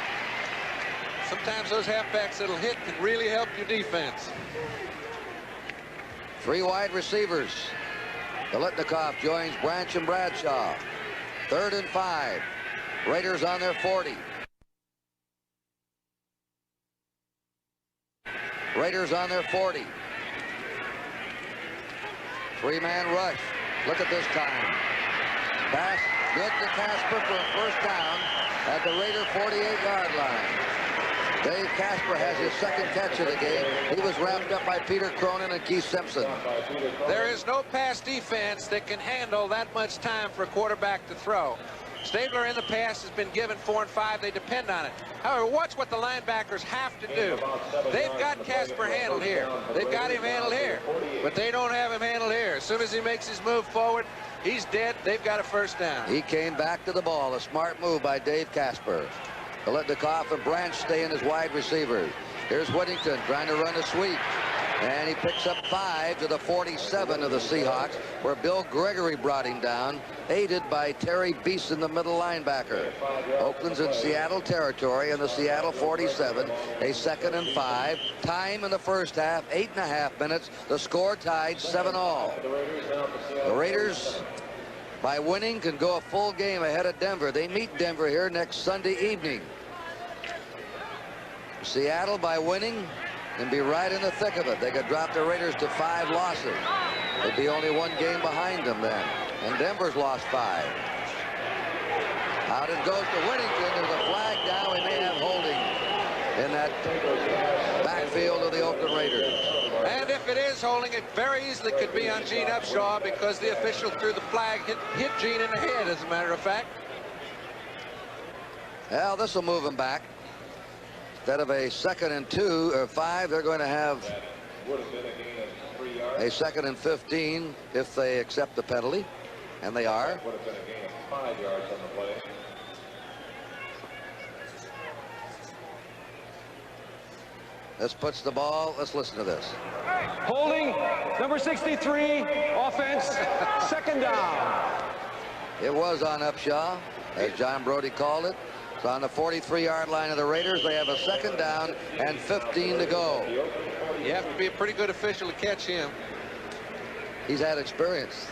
Sometimes those halfbacks that'll hit can really help your defense. 3 wide receivers. Biletnikoff joins Branch and Bradshaw. 3rd and 5. Raiders on their 40. Raiders on their 40. 3-man rush. Look at this time. Pass good to Casper for a first down at the Raider 48-yard line. Dave Casper has his 2nd catch of the game. He was wrapped up by Peter Cronin and Keith Simpson. There is no pass defense that can handle that much time for a quarterback to throw. Stabler in the past has been given 4 and 5. They depend on it. However, watch what the linebackers have to do. They've got Casper handled here. They've got him handled here. But they don't have him handled here. As soon as he makes his move forward, he's dead. They've got a first down. He came back to the ball. A smart move by Dave Casper. Biletnikoff and Branch stay in as wide receivers. Here's Whittington trying to run a sweep. And he picks up 5 to the 47 of the Seahawks, where Bill Gregory brought him down, aided by Terry Beeson, the middle linebacker. Oakland's in Seattle territory in the Seattle 47, a 2nd and 5. Time in the first half, 8.5 minutes. The score tied 7-all. The Raiders, by winning, can go a full game ahead of Denver. They meet Denver here next Sunday evening. Seattle, by winning, and be right in the thick of it. They could drop the Raiders to 5 losses. They'd be only 1 game behind them then. And Denver's lost 5. Out it goes to Whittington. There's a flag down. We may have holding in that backfield of the Oakland Raiders. And if it is holding, it very easily could be on Gene Upshaw, because the official threw the flag, hit Gene in the head, as a matter of fact. Well, this will move him back. Instead of a 2nd and 2 or 5, they're going to have a 2nd and 15 if they accept the penalty, and they are. Would have been a gain of 5 yards on the play. This puts the ball. Let's listen to this. Holding, number 63, offense, 2nd down. It was on Upshaw, as John Brody called it. It's on the 43-yard line of the Raiders. They have a 2nd down and 15 to go. You have to be a pretty good official to catch him. He's had experience.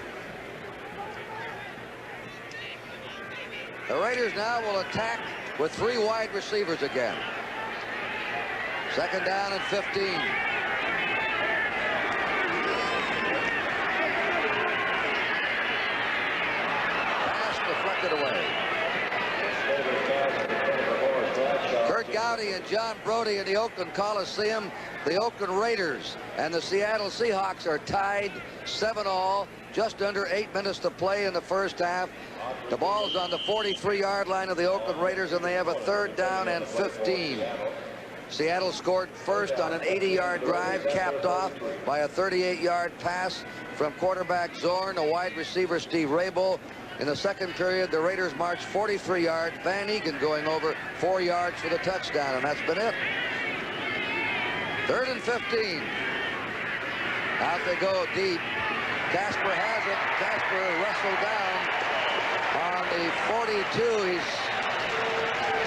The Raiders now will attack with 3 wide receivers again. Second down and 15. Pass deflected away. Kurt Gowdy and John Brody in the Oakland Coliseum. The Oakland Raiders and the Seattle Seahawks are tied 7-all. Just under 8 minutes to play in the first half. The ball's on the 43-yard line of the Oakland Raiders, and they have a third down and 15. Seattle scored first on an 80-yard drive, capped off by a 38-yard pass from quarterback Zorn to wide receiver Steve Rabel. In the second period, the Raiders marched 43 yards. Van Egan going over 4 yards for the touchdown, and that's been it. Third and 15. Out they go deep. Casper has it. Casper wrestled down on the 42. He's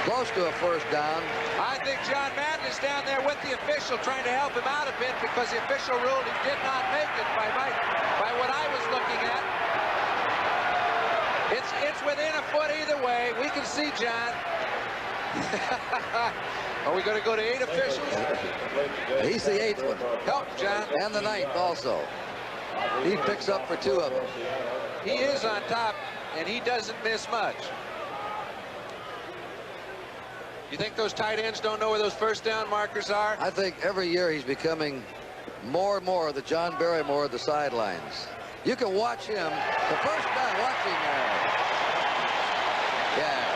close to a first down. I think John Madden is down there with the official trying to help him out a bit because the official ruled he did not make it by what I was looking at. It's within a foot either way. We can see John. Are we going to go to 8 officials? He's the 8th one. Help, John. And the 9th also. He picks up for 2 of them. He is on top, and he doesn't miss much. You think those tight ends don't know where those first down markers are? I think every year he's becoming more and more the John Barrymore of the sidelines. You can watch him. The first down, watch him there. Yeah.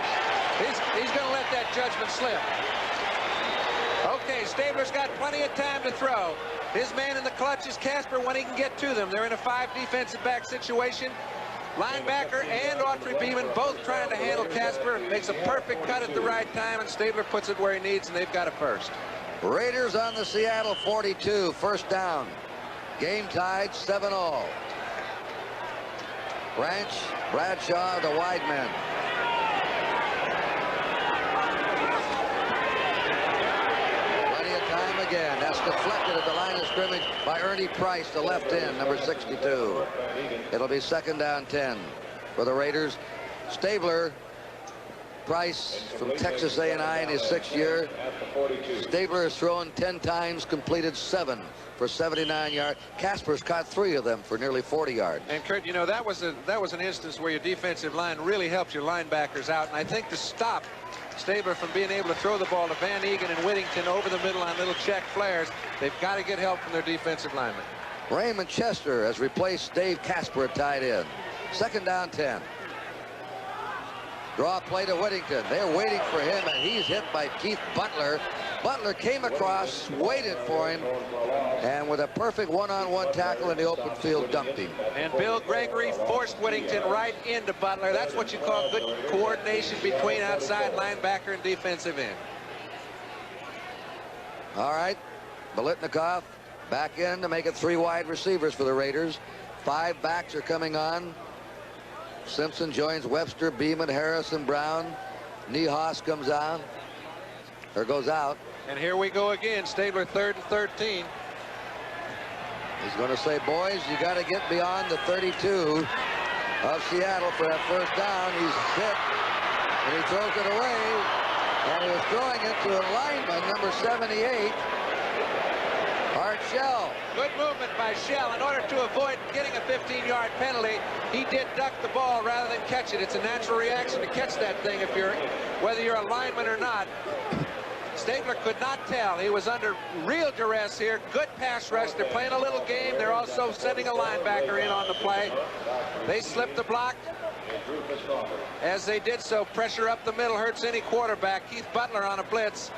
He's going to let that judgment slip. Okay, Stabler's got plenty of time to throw. His man in the clutch is Casper when he can get to them. They're in a 5 defensive back situation. Linebacker and Autry Beeman both trying to handle Casper. Makes a perfect cut at the right time, and Stabler puts it where he needs, and they've got a first. Raiders on the Seattle 42, first down. Game tied 7-all. Branch, Bradshaw, the wide men. Plenty of time again. That's deflected at the line of scrimmage by Ernie Price, the left end, number 62. It'll be second down 10 for the Raiders. Stabler, Price from Texas A&I in his 6th year. Stabler has thrown 10 times, completed 7 for 79 yards. Casper's caught 3 of them for nearly 40 yards. And Kurt, you know, that was an instance where your defensive line really helped your linebackers out. And I think to stop Stabler from being able to throw the ball to Van Egan and Whittington over the middle on little check flares, they've got to get help from their defensive linemen. Raymond Chester has replaced Dave Casper at tight end. Second down 10. Draw play to Whittington. They're waiting for him, and he's hit by Keith Butler. Butler came across, waited for him, and with a perfect one-on-one tackle in the open field, dumped him. And Bill Gregory forced Whittington right into Butler. That's what you call good coordination between outside linebacker and defensive end. All right, Biletnikoff back in to make it 3 wide receivers for the Raiders. 5 backs are coming on. Simpson joins Webster, Beeman, Harris, and Brown. Niehaus comes out, or goes out. And here we go again. Stabler 3rd and 13. He's going to say, boys, you got to get beyond the 32 of Seattle for that first down. He's hit, and he throws it away. And he was throwing it to a lineman, number 78, Art Shell. Good movement by Shell. In order to avoid getting a 15-yard penalty, he did duck the ball rather than catch it. It's a natural reaction to catch that thing whether you're a lineman or not. Stabler could not tell. He was under real duress here. Good pass rush. They're playing a little game. They're also sending a linebacker in on the play. They slipped the block. As they did so, pressure up the middle hurts any quarterback. Keith Butler on a blitz.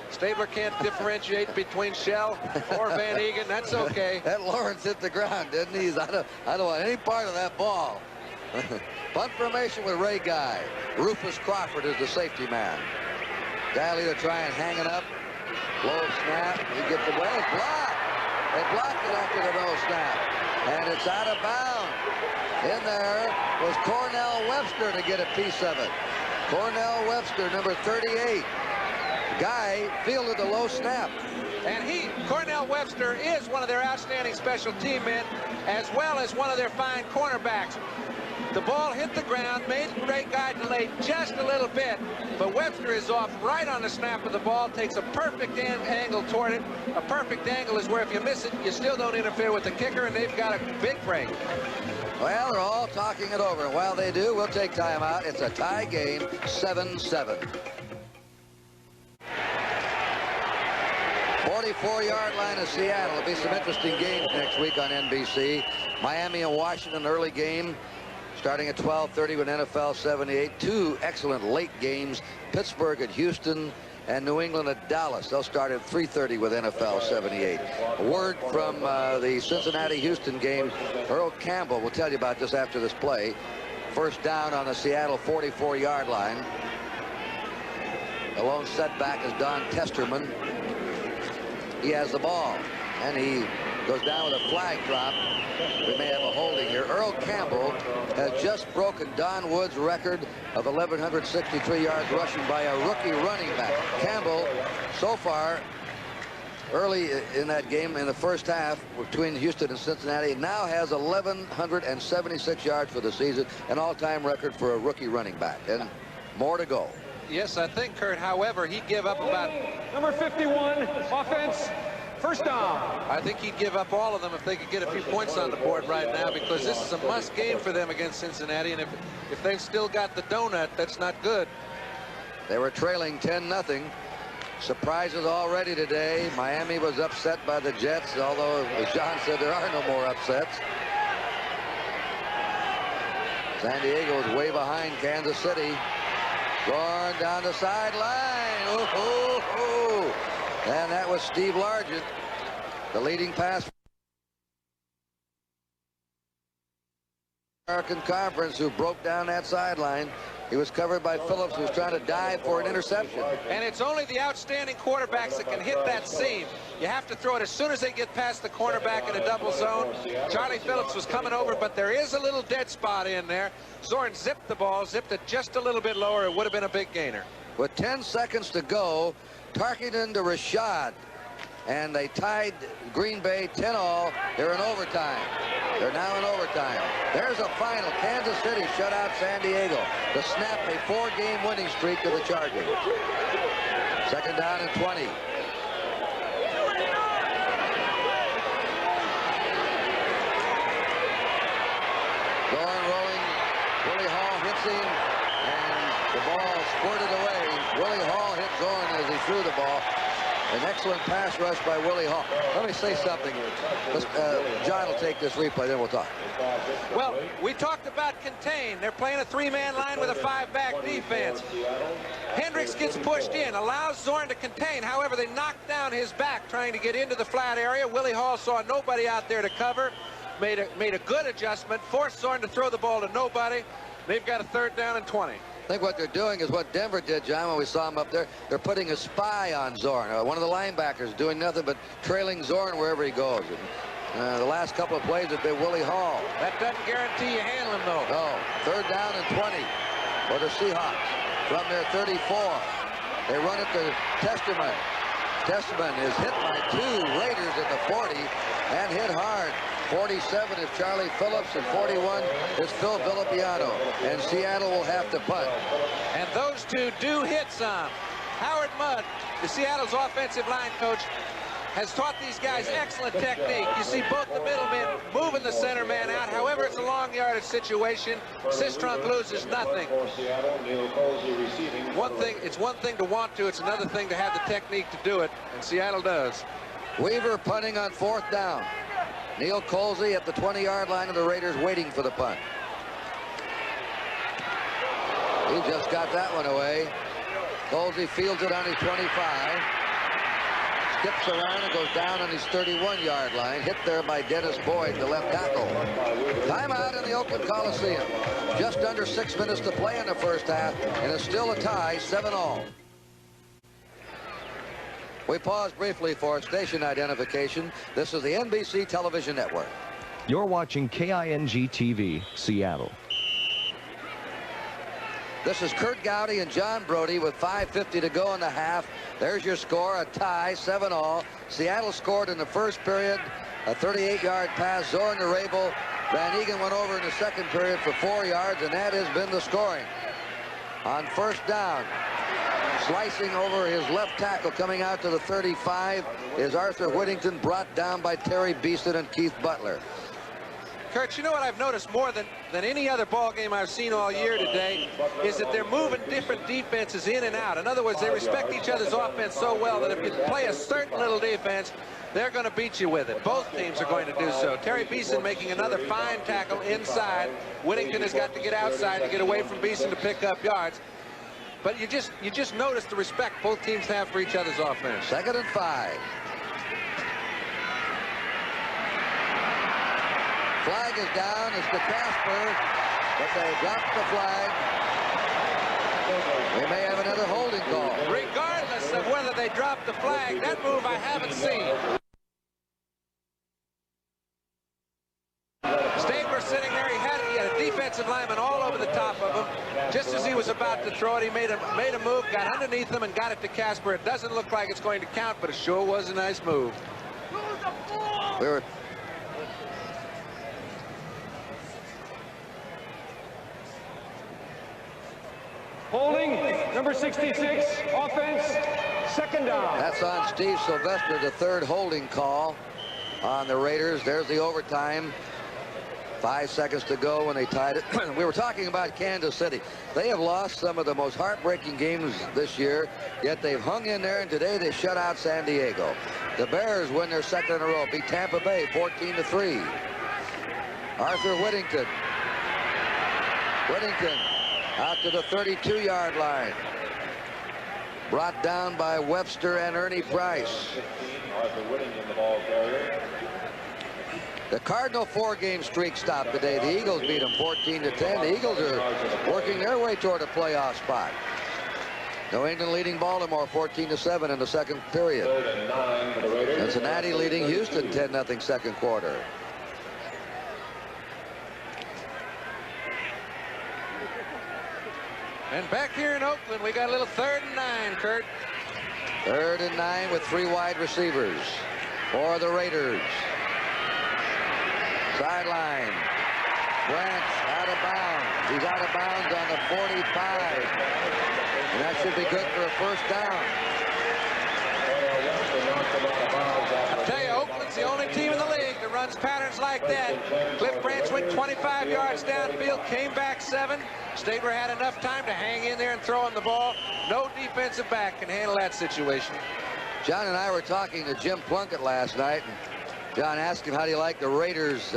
Stabler can't differentiate between Shell or Van Egan. That's okay. That Lawrence hit the ground, didn't he? I don't want any part of that ball. Punt formation with Ray Guy. Rufus Crawford is the safety man. Daly to try and hang it up. Low snap. He gets away. It's blocked. They blocked it after the low snap. And it's out of bounds. In there was Cornell Webster to get a piece of it. Cornell Webster, number 38. Guy fielded the low snap. And Cornell Webster, is one of their outstanding special team men, as well as one of their fine cornerbacks. The ball hit the ground, made Ray Guy delay just a little bit, but Webster is off right on the snap of the ball, takes a perfect angle toward it. A perfect angle is where if you miss it, you still don't interfere with the kicker, and they've got a big break. Well, they're all talking it over, and while they do, we'll take time out. It's a tie game, 7-7. 44-yard line of Seattle. There'll be some interesting games next week on NBC. Miami and Washington, early game, starting at 12:30 with NFL 78. Two excellent late games, Pittsburgh at Houston and New England at Dallas. They'll start at 3:30 with NFL 78. A word from the Cincinnati-Houston game. Earl Campbell will tell you about this after this play. First down on the Seattle 44-yard line. The lone setback is Don Testerman. He has the ball, and he goes down with a flag drop. We may have a holding here. Earl Campbell has just broken Don Wood's record of 1,163 yards rushing by a rookie running back. Campbell, so far, early in that game, in the first half between Houston and Cincinnati, now has 1,176 yards for the season, an all-time record for a rookie running back, and more to go. Yes, I think, Kurt, however, he'd give up about... Number 51, offense, first down. I think he'd give up all of them if they could get a few points on the board right now, because this is a must game for them against Cincinnati, and if they've still got the donut, that's not good. They were trailing 10-0. Surprises already today. Miami was upset by the Jets, although, as John said, there are no more upsets. San Diego is way behind Kansas City. Going down the sideline. Ooh, ooh, ooh. And that was Steve Largent, the leading pass American Conference, who broke down that sideline. He was covered by Phillips, who was trying to dive for an interception. And it's only the outstanding quarterbacks that can hit that seam. You have to throw it as soon as they get past the cornerback in a double zone. Charlie Phillips was coming over, but there is a little dead spot in there. Zorn zipped the ball, zipped it just a little bit lower. It would have been a big gainer. With 10 seconds to go, Tarkenton to Rashad. And they tied Green Bay 10-all. They're in overtime. They're now in overtime. There's a final. Kansas City shut out San Diego to snap a 4-game winning streak to the Chargers. Second down and 20. Zorn rolling. Willie Hall hits him, and the ball squirted away. Willie Hall hit Zorn as he threw the ball. An excellent pass rush by Willie Hall. Let me say something. John will take this replay, then we'll talk. Well, we talked about contain. They're playing a 3-man line with a 5-back defense. Hendricks gets pushed in, allows Zorn to contain. However, they knocked down his back trying to get into the flat area. Willie Hall saw nobody out there to cover, made a good adjustment, forced Zorn to throw the ball to nobody. They've got a third down and 20. I think what they're doing is what Denver did, John, when we saw him up there. They're putting a spy on Zorn. One of the linebackers doing nothing but trailing Zorn wherever he goes. And, the last couple of plays have been Willie Hall. That doesn't guarantee you handle him, though. No. Third down and 20 for the Seahawks. From their 34. They run it to Testerman. Testerman is hit by 2 Raiders at the 40 and hit hard. 47 is Charlie Phillips, and 41 is Phil Villapiano. And Seattle will have to punt. And those two do hit some. Howard Mudd, the Seattle's offensive line coach, has taught these guys excellent technique. You see both the middlemen moving the center man out. However, it's a long yardage situation. Sistrunk loses nothing. It's one thing to want to, it's another thing to have the technique to do it, and Seattle does. Weaver punting on 4th down. Neil Colsey at the 20-yard line of the Raiders waiting for the punt. He just got that one away. Colsey fields it on his 25. Skips around and goes down on his 31-yard line. Hit there by Dennis Boyd, the left tackle. Timeout in the Oakland Coliseum. Just under 6 minutes to play in the first half, and it's still a tie, 7-all. We pause briefly for station identification. This is the NBC Television Network. You're watching KING-TV, Seattle. This is Kurt Gowdy and John Brody with 5:50 to go in the half. There's your score, a tie, 7-all. Seattle scored in the first period, a 38-yard pass. Zorn to Rabel Van Egan went over in the second period for 4 yards, and that has been the scoring. On first down, slicing over his left tackle coming out to the 35 is Arthur Whittington, brought down by Terry Beeson and Keith Butler. Kurt, you know what I've noticed more than any other ball game I've seen all year today is that they're moving different defenses in and out. In other words, they respect each other's offense so well that if you play a certain little defense, they're going to beat you with it. Both teams are going to do so. Terry Beeson making another fine tackle inside. Whittington has got to get outside to get away from Beeson to pick up yards. But you just notice the respect both teams have for each other's offense. 2nd and 5. Flag is down. It's to Casper, but they dropped the flag. They may have another holding call. Regardless of whether they drop the flag, that move I haven't seen. Stabler sitting there. He had a defensive lineman all over the top of him. Just as he was about to throw it, he made a move, got underneath him, and got it to Casper. It doesn't look like it's going to count, but it sure was a nice move. We were Holding, number 66, offense, 2nd down. That's on Steve Sylvester, the 3rd holding call on the Raiders. There's the overtime. 5 seconds to go when they tied it. We were talking about Kansas City. They have lost some of the most heartbreaking games this year, yet they've hung in there, and today they shut out San Diego. The Bears win their 2nd in a row, beat Tampa Bay 14-3. Arthur Whittington. Whittington out to the 32-yard line. Brought down by Webster and Ernie Price. Arthur Whittington, the ball carrier. The Cardinal 4-game streak stopped today. The Eagles beat them 14-10. The Eagles are working their way toward a playoff spot. New England leading Baltimore 14-7 in the second period. 3rd and 9 for the Raiders. Cincinnati leading Houston 10-0 second quarter. And back here in Oakland, we got a little 3rd and 9, Kurt. 3rd and 9 with 3 wide receivers for the Raiders. Sideline. Branch out of bounds. He's out of bounds on the 45. And that should be good for a first down. I tell you, Oakland's the only team in the league that runs patterns like that. Cliff Branch went 25 yards downfield, came back 7. Stabler had enough time to hang in there and throw him the ball. No defensive back can handle that situation. John and I were talking to Jim Plunkett last night, and John asked him, how do you like the Raiders'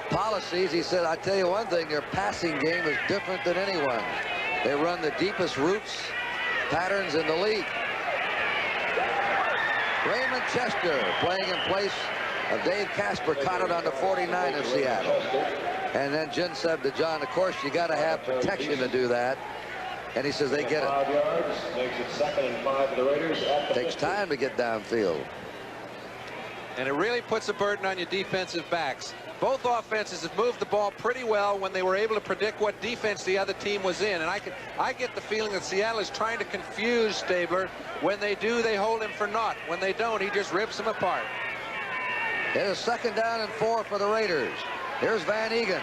policies? He said, I tell you one thing, their passing game is different than anyone. They run the deepest routes patterns in the league. Raymond Chester playing in place of Dave Casper, caught it on the 49 of Seattle. And then Jim said to John, of course, you got to have protection to do that. And he says they get it. 5 yards, makes it 2nd and 5 for the Raiders. Takes time to get downfield. And it really puts a burden on your defensive backs. Both offenses have moved the ball pretty well when they were able to predict what defense the other team was in. And I get the feeling that Seattle is trying to confuse Stabler. When they do, they hold him for naught. When they don't, he just rips them apart. It is 2nd down and 4 for the Raiders. Here's Van Egan.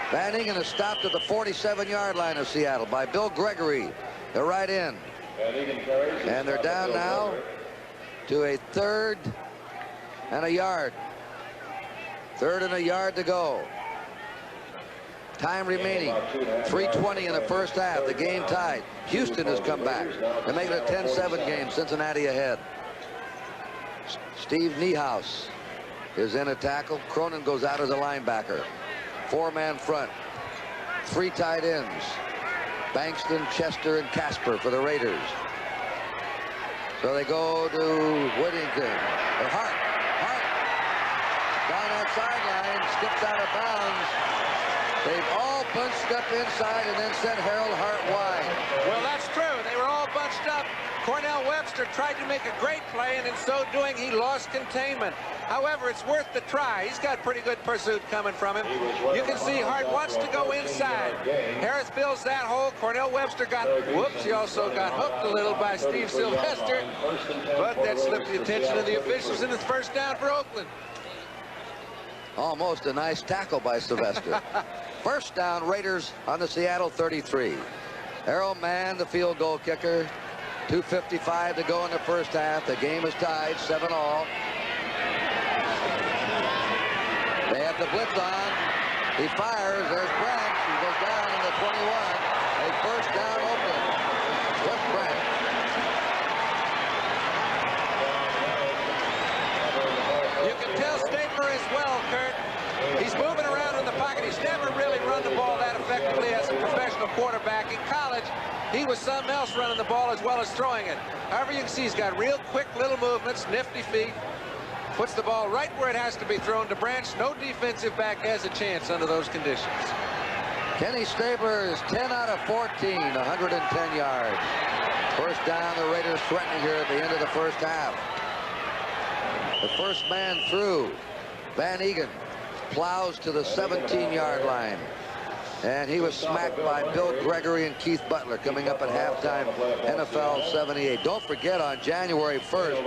Van Egan is stopped at the 47-yard line of Seattle by Bill Gregory, the right end. And they're down now to a 3rd and a yard. 3rd and a yard to go. Time remaining. 3:20 in the first half. The game tied. Houston has come back. They're making it a 10-7 game. Cincinnati ahead. Steve Niehaus is in a tackle. Cronin goes out as a linebacker. 4-man front. 3 tight ends. Bankston, Chester, and Casper for the Raiders. So they go to Whittington. Or Hart. Down that sideline, skips out of bounds. They've all bunched up inside and then sent Harold Hart wide. Well, that's true. They were all bunched up. Cornell Webster tried to make a great play, and in so doing, he lost containment. However, it's worth the try. He's got pretty good pursuit coming from him. You can see Hart wants to go inside. Harris fills that hole. Cornell Webster got, whoops, he also got hooked a little by Steve Sylvester. But that slipped the attention of the officials, and it's first down for Oakland. Almost a nice tackle by Sylvester. First down, Raiders on the Seattle 33. Errol Mann, the field goal kicker. 2:55 to go in the first half. The game is tied, 7-all. They have the blitz on. He fires. There's Branch. He goes down in the 21. A first down, Oakland. Just Branch. You can tell Stabler as well, Kurt. He's moving around in the pocket. He's never really run the ball that effectively as a professional quarterback. In college, he was something else running the ball as well as throwing it. However, you can see he's got real quick little movements, nifty feet. Puts the ball right where it has to be thrown to Branch. No defensive back has a chance under those conditions. Kenny Stabler is 10 out of 14, 110 yards. First down, the Raiders threatening here at the end of the first half. The first man through. Van Egan plows to the 17-yard line. And he was smacked by Bill Gregory and Keith Butler coming up at halftime, NFL 78. Don't forget, on January 1st,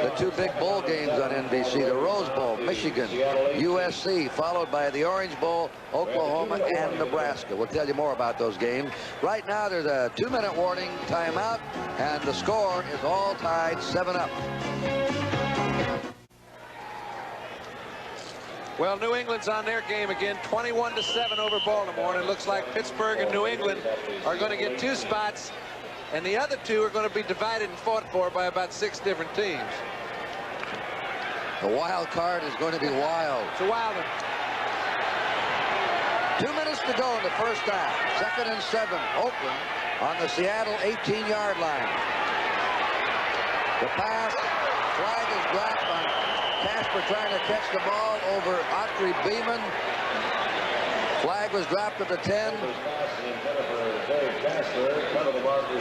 the two big bowl games on NBC, the Rose Bowl, Michigan, USC, followed by the Orange Bowl, Oklahoma, and Nebraska. We'll tell you more about those games. Right now, there's a 2-minute warning, timeout, and the score is all tied 7-up. Well, New England's on their game again, 21-7 over Baltimore, and it looks like Pittsburgh and New England are going to get 2 spots, and the other 2 are going to be divided and fought for by about 6 different teams. The wild card is going to be wild. It's a wild one. 2 minutes to go in the first half. 2nd and 7, Oakland on the Seattle 18-yard line. The pass, flag is dropped on Casper trying to catch the ball over Autry Beeman. Flag was dropped at the 10.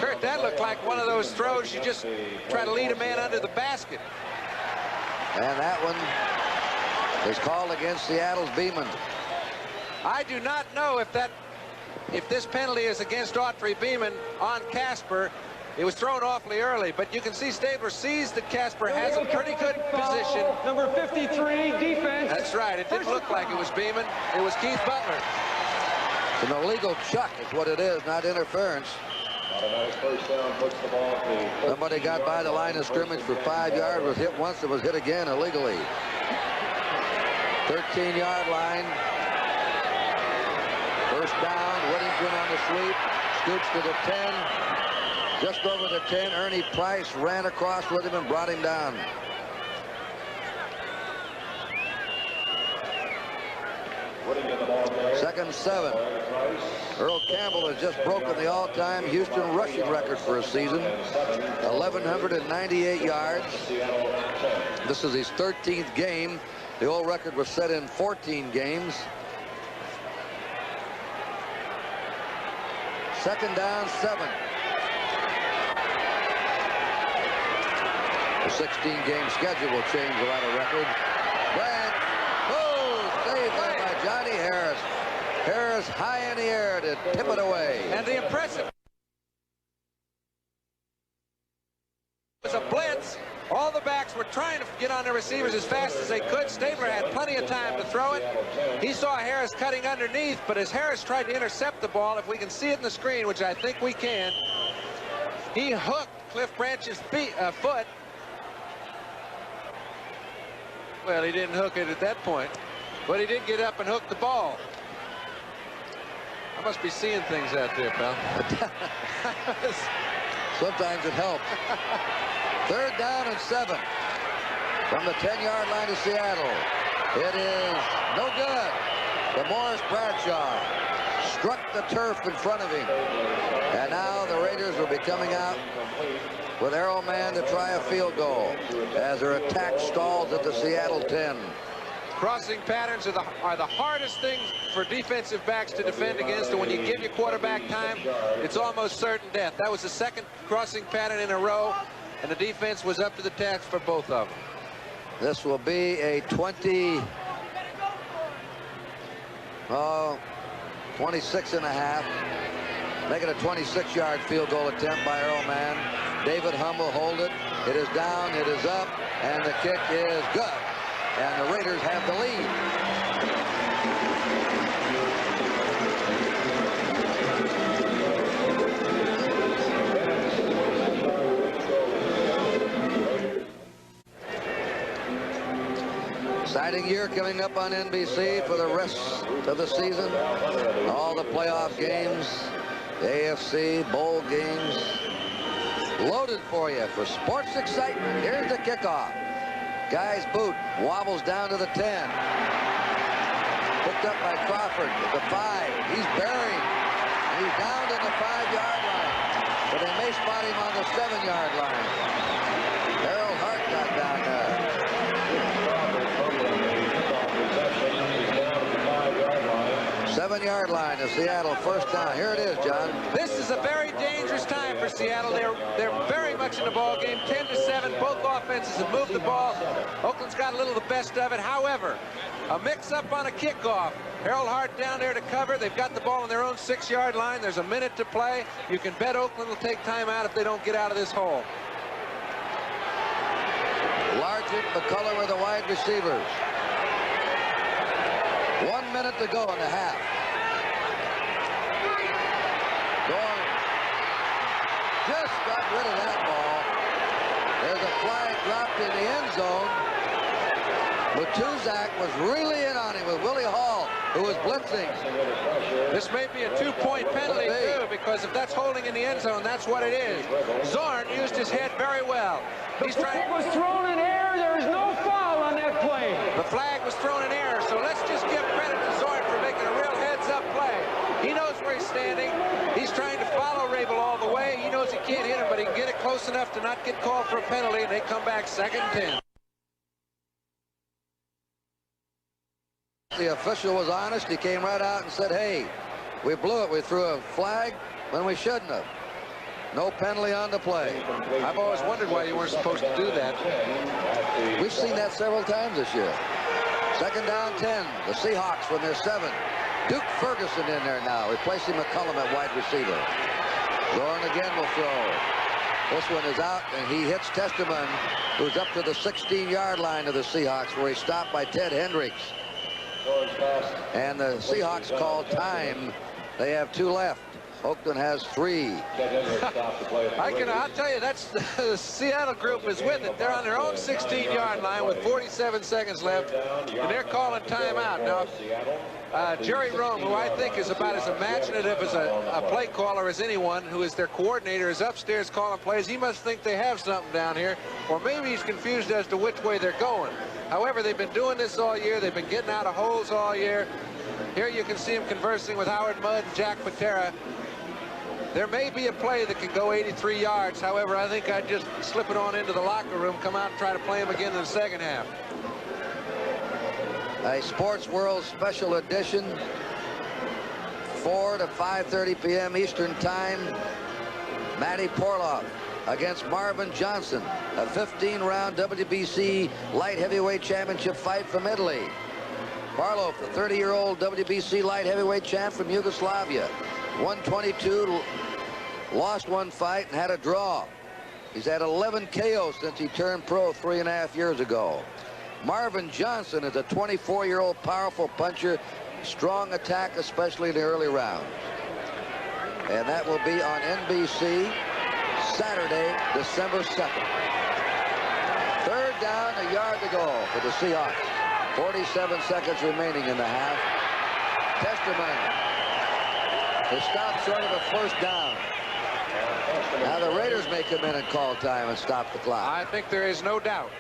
Kurt, that looked like one of those throws you just try to lead a man under the basket. And that one is called against Seattle's Beeman. I do not know if this penalty is against Autry Beeman on Casper. It was thrown awfully early, but you can see Stabler sees that Casper has a pretty good position. Number 53, defense. That's right. It didn't look like it was Beeman. It was Keith Butler. It's an illegal chuck is what it is, not interference. Somebody got by the line of scrimmage for 5 yards, was hit once, and was hit again illegally. 13-yard line. First down, Whittington on the sweep, scoots to the 10. Just over the 10, Ernie Price ran across with him and brought him down. Second 7. Earl Campbell has just broken the all-time Houston rushing record for a season. 1,198 yards. This is his 13th game. The old record was set in 14 games. Second down, 7. The 16-game schedule will change without a record. Branch, saved there by Johnny Harris. Harris high in the air to tip it away. And the impressive was a blitz. All the backs were trying to get on the receivers as fast as they could. Stabler had plenty of time to throw it. He saw Harris cutting underneath, but as Harris tried to intercept the ball, if we can see it in the screen, which I think we can, he hooked Cliff Branch's foot. Well, he didn't hook it at that point, but he did get up and hook the ball. I must be seeing things out there, pal. Sometimes it helps. Third down and 7 from the 10-yard line of Seattle. It is no good. DeMorris Bradshaw struck the turf in front of him. And now the Raiders will be coming out with Errol Mann to try a field goal as their attack stalls at the Seattle 10. Crossing patterns are the hardest things for defensive backs to defend against, and when you give your quarterback time, it's almost certain death. That was the second crossing pattern in a row, and the defense was up to the task for both of them. This will be a 26 and a half, making a 26-yard field goal attempt by Earl Mann. David Humm will hold it. It is down, it is up, and the kick is good. And the Raiders have the lead. Exciting year coming up on NBC for the rest of the season. All the playoff games, the AFC, bowl games, loaded for you for sports excitement. Here's the kickoff. Guy's boot wobbles down to the 10. Picked up by Crawford at the 5. He's buried. He's down to the 5-yard line. But they may spot him on the 7-yard line. Harold Hart got down there. 7-yard line to Seattle, first down. Here it is, John. This is a very dangerous time for Seattle. They're very much in the ball game. 10-7. Both offenses have moved the ball. Oakland's got a little the best of it. However, a mix-up on a kickoff. Harold Hart down there to cover. They've got the ball on their own 6-yard line. There's a minute to play. You can bet Oakland will take time out if they don't get out of this hole. Largent, McCullough are the wide receivers. 1 minute to go in the half. Dorn just got rid of that ball. There's a flag dropped in the end zone. Matuzak was really in on him with Willie Hall, who was blitzing. This may be a 2-point penalty, too, because if that's holding in the end zone, that's what it is. Zorn used his head very well. He's trying. It was thrown in air. There is no foul on that play. The flag was thrown in air, so let's just give credit to Zorn for making a real heads-up play. He knows where he's standing. He's trying to follow Rabel all the way. He knows he can't hit him, but he can get it close enough to not get called for a penalty, and they come back 2nd and 10. The official was honest. He came right out and said, hey, we blew it. We threw a flag when we shouldn't have. No penalty on the play. I've always wondered why you weren't supposed to do that. We've seen that several times this year. 2nd down 10. The Seahawks from their 7. Duke Ferguson in there now, replacing McCullum at wide receiver. Zorn again will throw. This one is out, and he hits Testerman, who's up to the 16-yard line of the Seahawks, where he's stopped by Ted Hendricks. And the Seahawks call time. They have 2 left. Oakland has 3. I'll tell you, that's the Seattle group is with it. They're on their own 16-yard line with 47 seconds left, and they're calling timeout. Now, Jerry Rome, who I think is about as imaginative as a play caller as anyone, who is their coordinator, is upstairs calling plays. He must think they have something down here, or maybe he's confused as to which way they're going. However, they've been doing this all year. They've been getting out of holes all year. Here you can see him conversing with Howard Mudd and Jack Patera. There may be a play that can go 83 yards. However, I think I'd just slip it on into the locker room, come out and try to play him again in the 2nd half. A Sports World special edition, 4 to 5:30 p.m. Eastern Time. Matty Porloff against Marvin Johnson, a 15-round WBC light heavyweight championship fight from Italy. Porloff, the 30-year-old WBC light heavyweight champ from Yugoslavia. 122, lost 1 fight and had a draw. He's had 11 KOs since he turned pro 3.5 years ago. Marvin Johnson is a 24-year-old powerful puncher, strong attack, especially in the early rounds. And that will be on NBC Saturday, December 2nd. 3rd down, a yard to go for the Seahawks. 47 seconds remaining in the half. Testerman to stop short of a 1st down. Now the Raiders may come in and call time and stop the clock. I think there is no doubt.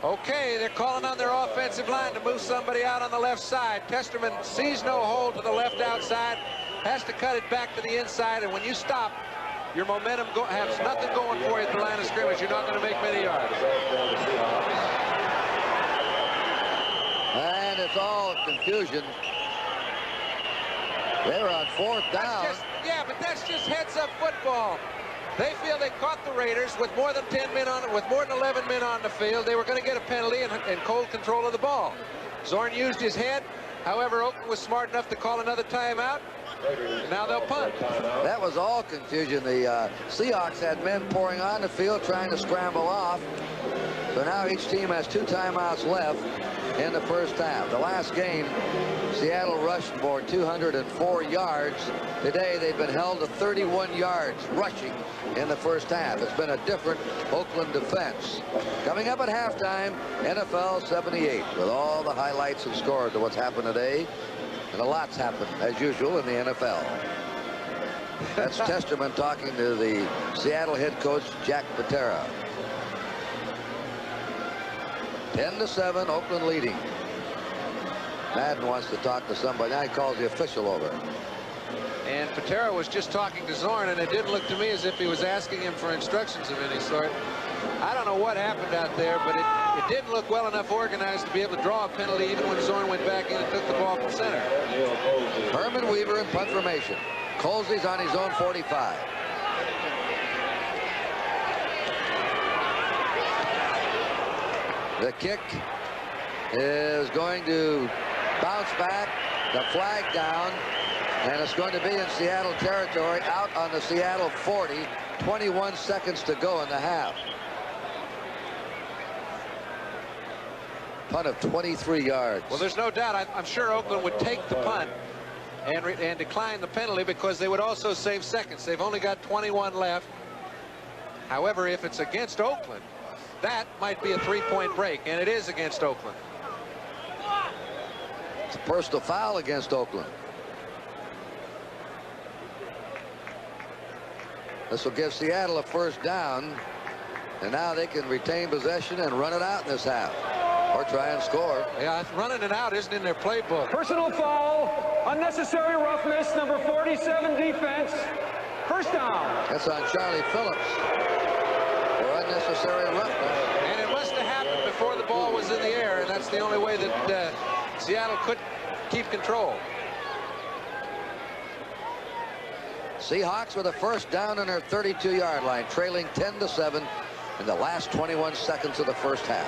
Okay, they're calling on their offensive line to move somebody out on the left side. Testerman sees no hole to the left outside, has to cut it back to the inside, and when you stop, your momentum has nothing going for you at the line of scrimmage. You're not going to make many yards. And it's all confusion. They're on 4th down. Yeah, but that's just heads-up football. They feel they caught the Raiders with more than 10 men on it, with more than 11 men on the field. They were going to get a penalty and cold control of the ball. Zorn used his head. However, Oakland was smart enough to call another timeout. And now they'll punt. That was all confusion. The Seahawks had men pouring on the field trying to scramble off. So now each team has 2 timeouts left. in the first half. The last game, Seattle rushed for 204 yards. Today, they've been held to 31 yards rushing in the first half. It's been a different Oakland defense. Coming up at halftime, NFL 78, with all the highlights and scores of what's happened today. And a lot's happened, as usual, in the NFL. That's Testerman talking to the Seattle head coach, Jack Patera. 10-7, Oakland leading. Madden wants to talk to somebody. Now he calls the official over. And Patera was just talking to Zorn, and it didn't look to me as if he was asking him for instructions of any sort. I don't know what happened out there, but it didn't look well enough organized to be able to draw a penalty even when Zorn went back in and took the ball from center. Herman Weaver in punt formation. Colsey's on his own 45. The kick is going to bounce back. The flag down. And it's going to be in Seattle territory, out on the Seattle 40. 21 seconds to go in the half. Punt of 23 yards. Well, there's no doubt. I'm sure Oakland would take the punt and decline the penalty because they would also save seconds. They've only got 21 left. However, if it's against Oakland, that might be a three-point break, and it is against Oakland. It's a personal foul against Oakland. This will give Seattle a first down, and now they can retain possession and run it out in this half, or try and score. Yeah, running it out isn't in their playbook. Personal foul, unnecessary roughness, number 47 defense. First down. That's on Charlie Phillips for unnecessary roughness. And it must have happened before the ball was in the air, and that's the only way that Seattle could keep control. Seahawks with a first down on their 32-yard line, trailing 10-7 in the last 21 seconds of the first half.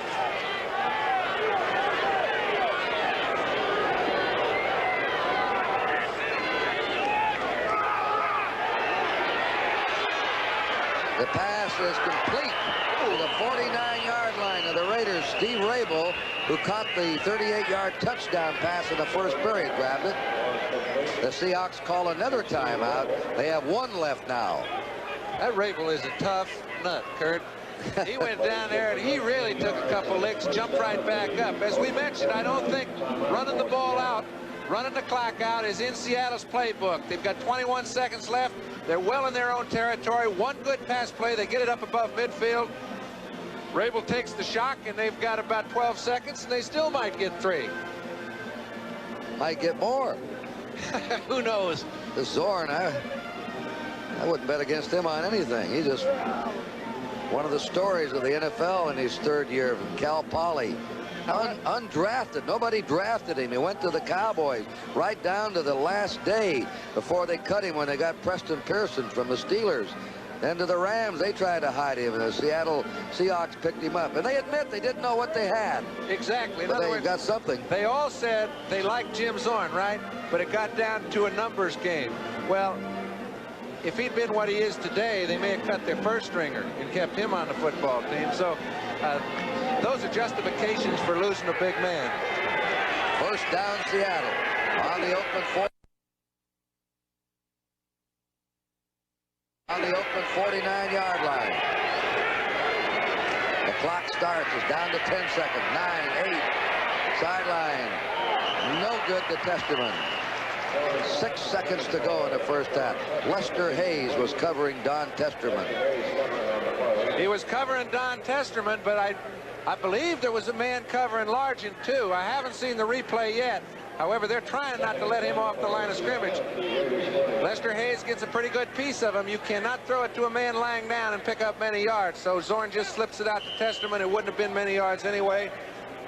The pass is complete to the 49-yard line of the Raiders. Steve Rabel, who caught the 38-yard touchdown pass in the first period, grabbed it. The Seahawks call another timeout. They have one left now. That Rabel is a tough nut, Kurt. He went down there and he really took a couple licks, jumped right back up. As we mentioned, I don't think running the ball out, running the clock out is in Seattle's playbook. They've got 21 seconds left. They're well in their own territory. One good pass play, they get it up above midfield. Rabel takes the shock, and they've got about 12 seconds, and they still might get 3. Might get more. Who knows? The Zorn, I wouldn't bet against him on anything. He's just one of the stories of the NFL in his third year from Cal Poly. Undrafted. Nobody drafted him. He went to the Cowboys right down to the last day before they cut him when they got Preston Pearson from the Steelers. Then to the Rams, they tried to hide him, and the Seattle Seahawks picked him up. And they admit they didn't know what they had. Exactly. In But other they words, got something. they all said they liked Jim Zorn, right? But it got down to a numbers game. Well, if he'd been what he is today, they may have cut their first stringer and kept him on the football team. So those are justifications for losing a big man. First down, Seattle on the Oakland 40. On the Oakland 49-yard line. The clock starts. It's down to 10 seconds. 9, 8. Sideline. No good to Testerman. 6 seconds to go in the first half. Lester Hayes was covering Don Testerman. He was covering Don Testerman, but I believe there was a man covering Largent too. I haven't seen the replay yet. However, they're trying not to let him off the line of scrimmage. Lester Hayes gets a pretty good piece of him. You cannot throw it to a man lying down and pick up many yards. So Zorn just slips it out to Testerman. It wouldn't have been many yards anyway.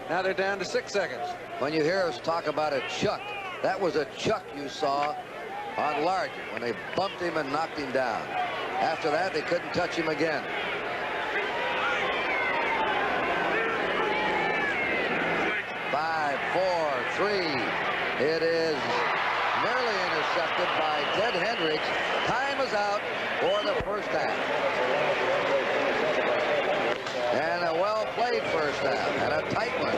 Now they're down to 6 seconds. When you hear us talk about a chuck, that was a chuck you saw on Largent when they bumped him and knocked him down. After that, they couldn't touch him again. 5, 4, 3. It is nearly intercepted by Ted Hendricks. Time is out for the first half. And a well-played first touchdown, and a tight one.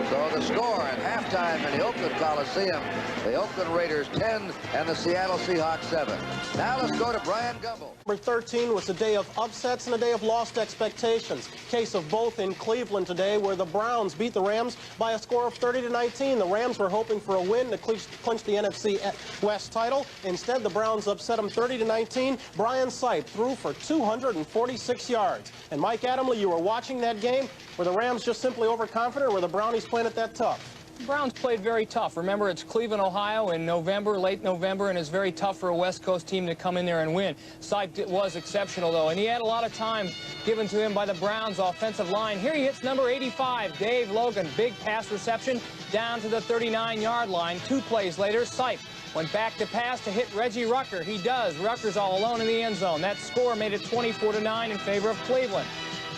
So the score at halftime in the Oakland Coliseum, the Oakland Raiders 10 and the Seattle Seahawks 7. Now let's go to Brian Gumbel. Number 13 was a day of upsets and a day of lost expectations. Case of both in Cleveland today, where the Browns beat the Rams by a score of 30-19. The Rams were hoping for a win to clinch the NFC West title. Instead, the Browns upset them 30-19. Brian Sipe threw for 246 yards. And Mike Adamle, you were watching that game. Were the Rams just simply overconfident, or were the Brownies playing it that tough? The Browns played very tough. Remember, it's Cleveland, Ohio in November, late November, and it's very tough for a West Coast team to come in there and win. Sipe was exceptional, though, and he had a lot of time given to him by the Browns' offensive line. Here he hits number 85, Dave Logan. Big pass reception down to the 39-yard line. 2 plays later, Sipe went back to pass to hit Reggie Rucker. He does. Rucker's all alone in the end zone. That score made it 24-9 in favor of Cleveland.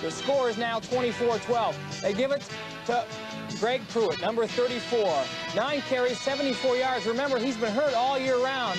The score is now 24-12. They give it to Greg Pruitt, number 34. 9 carries, 74 yards. Remember, he's been hurt all year long.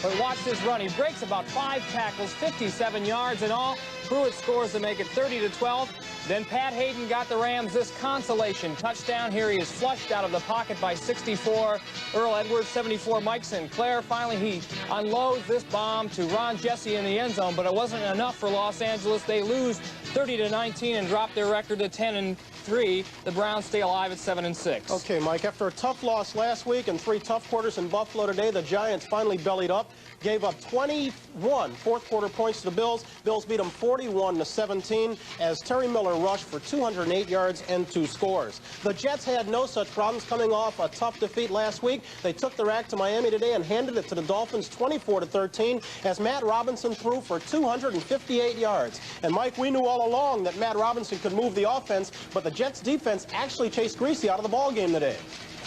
But watch this run. He breaks about 5 tackles, 57 yards in all. Pruitt scores to make it 30-12. Then Pat Hayden got the Rams this consolation touchdown. Here he is flushed out of the pocket by 64 Earl Edwards, 74 Mike Sinclair. Finally, he unloads this bomb to Ron Jesse in the end zone, but it wasn't enough for Los Angeles. They lose 30-19 and drop their record to 10-3. The Browns stay alive at 7-6. Okay, Mike, after a tough loss last week and 3 tough quarters in Buffalo today, the Giants finally bellied up, gave up 21 fourth-quarter points to the Bills. Bills beat them 41-17 as Terry Miller rushed for 208 yards and 2 scores. The Jets had no such problems coming off a tough defeat last week. They took their act to Miami today and handed it to the Dolphins 24-13 as Matt Robinson threw for 258 yards. And Mike, we knew all along that Matt Robinson could move the offense, but the Jets defense actually chased Greasy out of the ball game today.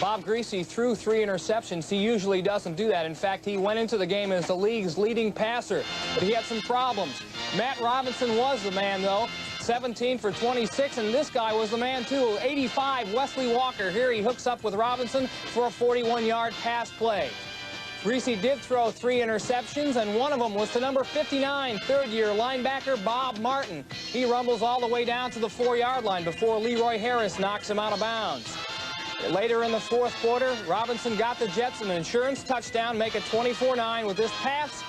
Bob Greasy threw 3 interceptions. He usually doesn't do that. In fact, he went into the game as the league's leading passer, but he had some problems. Matt Robinson was the man, though. 17 for 26, and this guy was the man, too. 85, Wesley Walker. Here he hooks up with Robinson for a 41-yard pass play. Greasy did throw 3 interceptions, and one of them was to number 59, third-year linebacker Bob Martin. He rumbles all the way down to the 4-yard line before Leroy Harris knocks him out of bounds. Later in the fourth quarter, Robinson got the Jets an insurance touchdown, make it 24-9 with this pass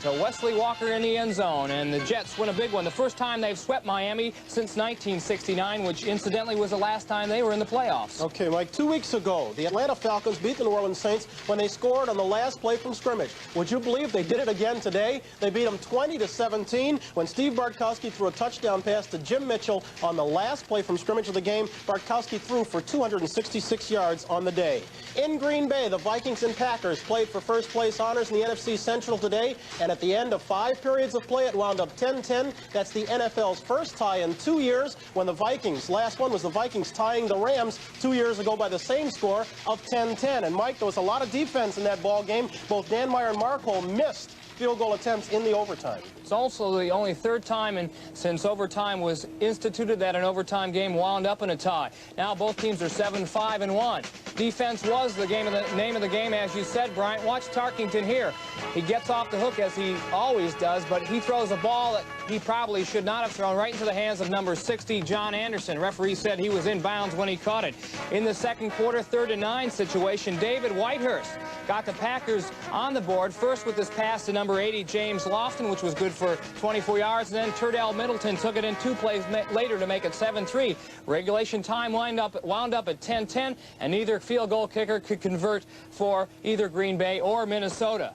to Wesley Walker in the end zone, and the Jets win a big one. The first time they've swept Miami since 1969, which incidentally was the last time they were in the playoffs. Okay, Mike, 2 weeks ago, the Atlanta Falcons beat the New Orleans Saints when they scored on the last play from scrimmage. Would you believe they did it again today? They beat them 20-17 when Steve Bartkowski threw a touchdown pass to Jim Mitchell on the last play from scrimmage of the game. Bartkowski threw for 266 yards on the day. In Green Bay, the Vikings and Packers played for first place honors in the NFC Central today, and at the end of 5 periods of play, it wound up 10-10. That's the NFL's first tie in 2 years, when the Vikings, last one was the Vikings tying the Rams 2 years ago by the same score of 10-10. And Mike, there was a lot of defense in that ball game. Both Dan Meyer and Mark Holm missed field goal attempts in the overtime. It's also the only 3rd time since overtime was instituted that an overtime game wound up in a tie. Now both teams are 7-5-1. Defense was the name of the game, as you said, Bryant. Watch Tarkington here. He gets off the hook as he always does, but he throws a ball that he probably should not have thrown right into the hands of number 60, John Anderson. Referee said he was in bounds when he caught it. In the second quarter, 3rd and 9 situation, David Whitehurst got the Packers on the board, first with this pass to number 80, James Lofton, which was good for 24 yards, and then Turdell Middleton took it in 2 plays later to make it 7-3. Regulation time wound up at 10-10, and neither field goal kicker could convert for either Green Bay or Minnesota.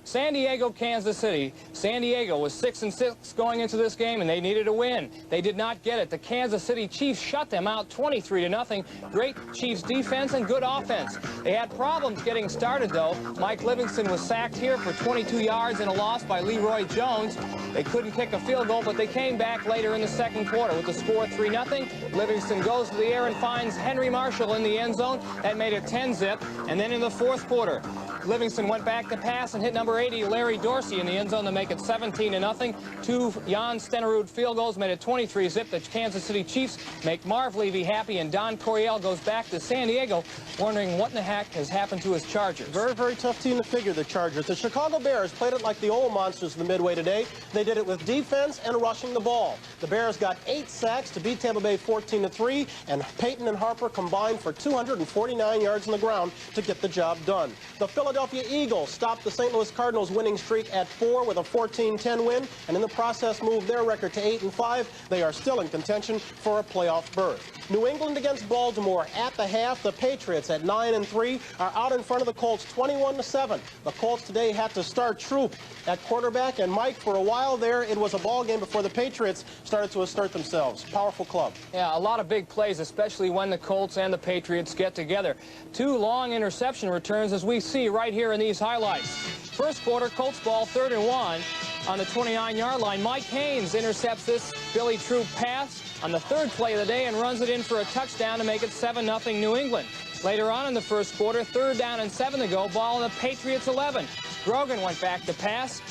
San Diego, Kansas City. San Diego was 6-6 going into this game, and they needed a win. They did not get it. The Kansas City Chiefs shut them out 23-0. Great Chiefs defense and good offense. They had problems getting started, though. Mike Livingston was sacked here for 22 yards in a loss by Leroy Jones. They couldn't kick a field goal, but they came back later in the second quarter with the score 3-0. Livingston goes to the air and finds Henry Marshall in the end zone. That made it 10-zip. And then in the fourth quarter, Livingston went back to pass and hit number 80, Larry Dorsey, in the end zone to make it 17-0. 2 Jan Stenerud field goals made it 23-zip. The Kansas City Chiefs make Marv Levy happy, and Don Coryell goes back to San Diego, wondering what in the heck has happened to his Chargers. Very, very tough team to figure, the Chargers. The Chicago Bears played it like the old monsters of the Midway today. They did it with defense and rushing the ball. The Bears got 8 sacks to beat Tampa Bay 14-3, and Peyton and Harper combined for 249 yards on the ground to get the job done. The Philadelphia Eagles stopped the St. Louis Cardinals winning streak at 4 with a 14-10 win, and in the process moved their record to 8-5. They are still in contention for a playoff berth. New England against Baltimore at the half. The Patriots at 9-3 are out in front of the Colts 21-7. The Colts today had to start Troop at quarterback, and Mike, for a while there, it was a ball game before the Patriots started to assert themselves. Powerful club. Yeah, a lot of big plays, especially when the Colts and the Patriots get together. 2 long interception returns, as we see right here in these highlights. First quarter, Colts ball, 3rd and 1 on the 29-yard line. Mike Haynes intercepts this Billy Troop pass on the 3rd play of the day and runs it in for a touchdown to make it 7-0 New England. Later on in the first quarter, 3rd down and 7 to go, ball on the Patriots 11. Grogan went back to pass.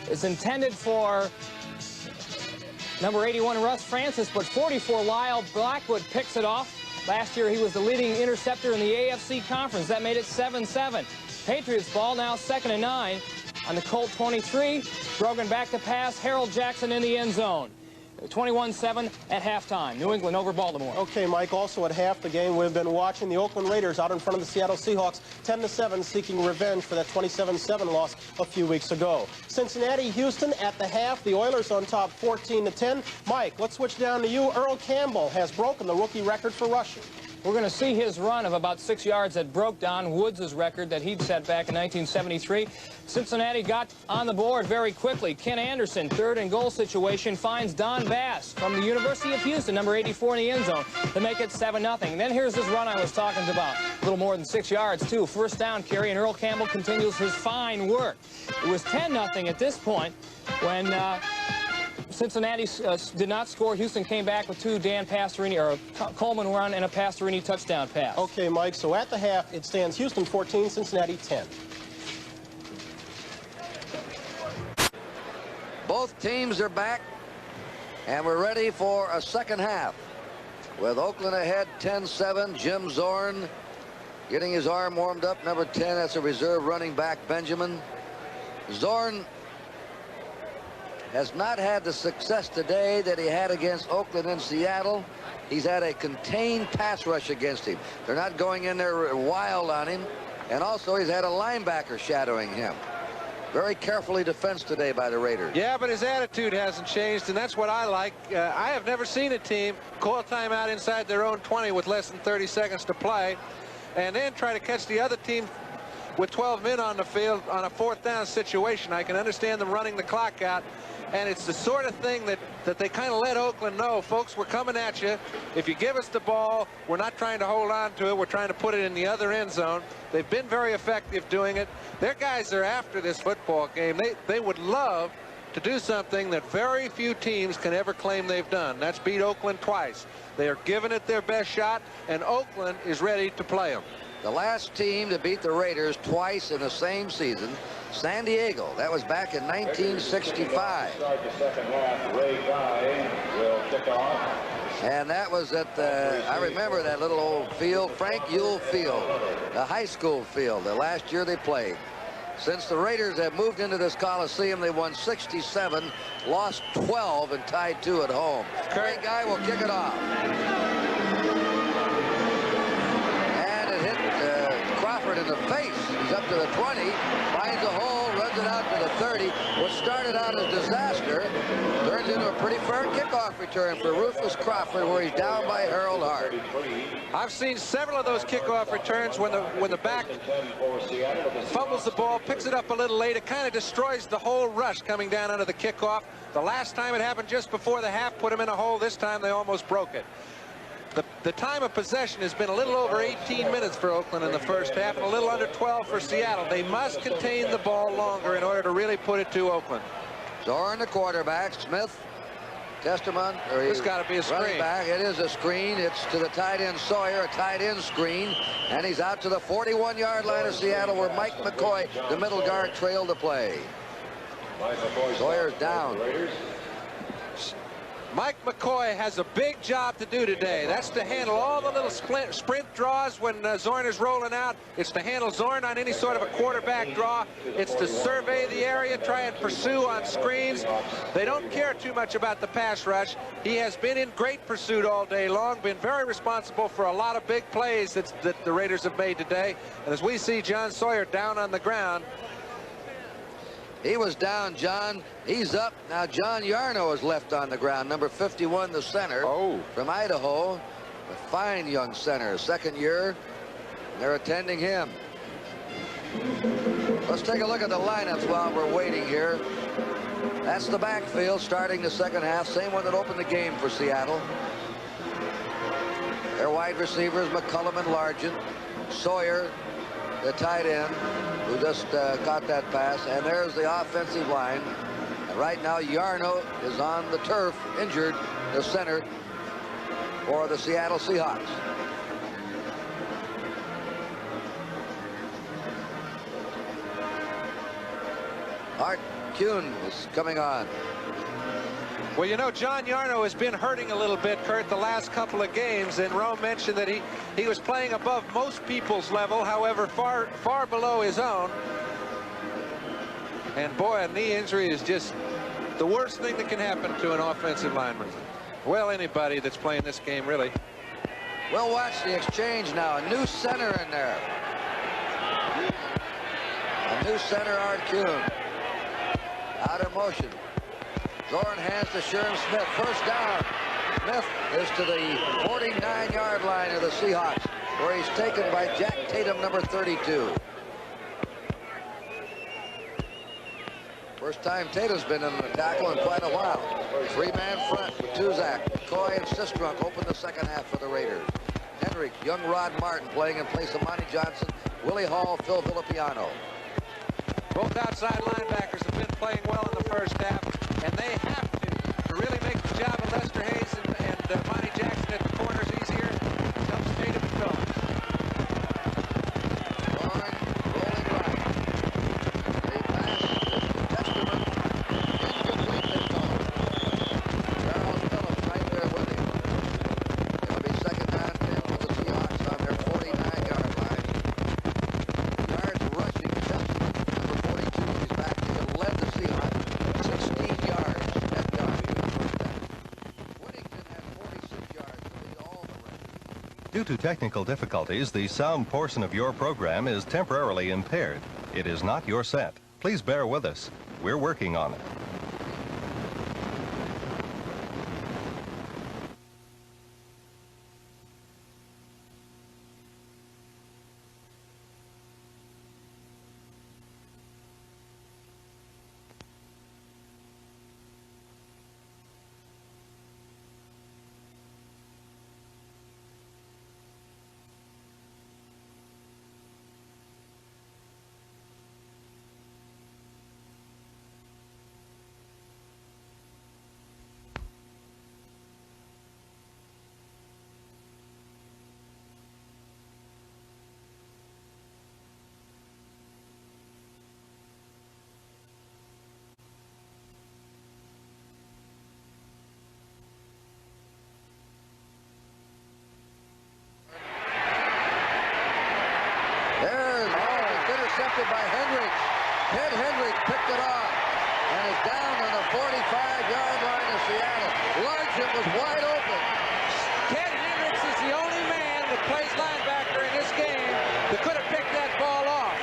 It's intended for number 81, Russ Francis, but 44, Lyle Blackwood picks it off. Last year, he was the leading interceptor in the AFC Conference. That made it 7-7. Patriots ball now 2nd and 9 on the Colt 23. Grogan back to pass. Harold Jackson in the end zone. 21-7 at halftime. New England over Baltimore. Okay, Mike, also at half the game, we've been watching the Oakland Raiders out in front of the Seattle Seahawks 10-7, seeking revenge for that 27-7 loss a few weeks ago. Cincinnati, Houston at the half. The Oilers on top 14-10. Mike, let's switch down to you. Earl Campbell has broken the rookie record for rushing. We're going to see his run of about 6 yards that broke Don Woods' record that he'd set back in 1973. Cincinnati got on the board very quickly. Ken Anderson, 3rd and goal situation, finds Don Bass from the University of Houston, number 84 in the end zone, to make it 7-0. And then here's this run I was talking about. A little more than 6 yards, too. First down carry, and Earl Campbell continues his fine work. It was 10-0 at this point when Cincinnati did not score. Houston came back with 2 Dan Pastorini, or a Coleman run and a Pastorini touchdown pass. Okay, Mike, so at the half, it stands Houston 14, Cincinnati 10. Both teams are back, and we're ready for a second half. With Oakland ahead 10-7, Jim Zorn getting his arm warmed up. Number 10, that's a reserve running back, Benjamin. Zorn has not had the success today that he had against Oakland and Seattle. He's had a contained pass rush against him. They're not going in there wild on him. And also he's had a linebacker shadowing him. Very carefully defensed today by the Raiders. Yeah, but his attitude hasn't changed, and that's what I like. I have never seen a team call timeout inside their own 20 with less than 30 seconds to play, and then try to catch the other team with 12 men on the field on a 4th down situation. I can understand them running the clock out, and it's the sort of thing that they kind of let Oakland know, folks, we're coming at you. If you give us the ball, we're not trying to hold on to it. We're trying to put it in the other end zone. They've been very effective doing it. Their guys are after this football game. They would love to do something that very few teams can ever claim they've done. That's beat Oakland twice. They are giving it their best shot, and Oakland is ready to play them. The last team to beat the Raiders twice in the same season, San Diego. That was back in 1965. Start the second half. Ray Guy will kick off. And that was at, I remember that little old field, Frank Yule Field, the high school field, the last year they played. Since the Raiders have moved into this Coliseum, they won 67, lost 12, and tied 2 at home. Ray Guy will kick it off. And it hit Crawford in the face. He's up to the 20, finds a hole, runs it out to the 30. What started out as disaster turns into a pretty fair kickoff return for Rufus Crawford, where he's down by Harold Hart. I've seen several of those kickoff returns when the back fumbles the ball, picks it up a little late. It kind of destroys the whole rush coming down under the kickoff. The last time it happened just before the half, put them in a hole. This time they almost broke it. The time of possession has been a little over 18 minutes for Oakland in the first half and a little under 12 for Seattle. They must contain the ball longer in order to really put it to Oakland. Zorn, the quarterback. Smith Testerman, or This got to be a running screen. back. It is a screen. It's to the tight end Sawyer, a tight end screen, and he's out to the 41-yard line of Seattle, where Mike McCoy, the middle guard, trailed the play. Sawyer's down. Mike McCoy has a big job to do today. That's to handle all the little sprint draws when Zorn is rolling out. It's to handle Zorn on any sort of a quarterback draw. It's to survey the area, try and pursue on screens. They don't care too much about the pass rush. He has been in great pursuit all day long, been very responsible for a lot of big plays that the Raiders have made today. And as we see John Sawyer down on the ground, he was down, John. He's up. Now John Yarno is left on the ground. Number 51, the center from Idaho. A fine young center, second year. They're attending him. Let's take a look at the lineups while we're waiting here. That's the backfield starting the second half. Same one that opened the game for Seattle. Their wide receivers, McCullum and Largent. Sawyer, the tight end, who just caught that pass. And there's the offensive line. And right now, Yarno is on the turf, injured, the center for the Seattle Seahawks. Art Kuhn is coming on. well, you know, John Yarno has been hurting a little bit, Kurt, the last couple of games, and Rome mentioned that he was playing above most people's level, however, far below his own. And boy, a knee injury is just the worst thing that can happen to an offensive lineman. Well, anybody that's playing this game, really. We'll watch the exchange now. A new center in there. A new center, Art Kuhn. Out of motion. Zorn hands to Sherm Smith. First down. Smith is to the 49-yard line of the Seahawks, where he's taken by Jack Tatum, number 32. First time Tatum's been in a tackle in quite a while. Three-man front with Tuzak, McCoy, and Sistrunk open the second half for the Raiders. Henrik, young Rod Martin playing in place of Monty Johnson, Willie Hall, Phil Villapiano. Both outside linebackers have been playing well in the first half, and they have to really make the job of Lester Hayes and Monty Jackson at the corners easier. It helps Tatum and Phillips. Zorn rolling right. They pass to Testament. Incomplete this time. Charles Phillips right there with him. It'll be second down for the Seahawks on their 49-yard line. Yards rushing. Number 42 is back. He led the Seahawks 16 yards. That yard he was first down. Whittington had 46 yards to lead all the Raiders. Due to technical difficulties, the sound portion of your program is temporarily impaired. It is not your set. Please bear with us. We're working on it. Intercepted by Hendricks. Ted Hendricks picked it off and is down on the 45-yard line of Seattle. Largent was wide open. Ted Hendricks is the only man that plays linebacker in this game that could have picked that ball off.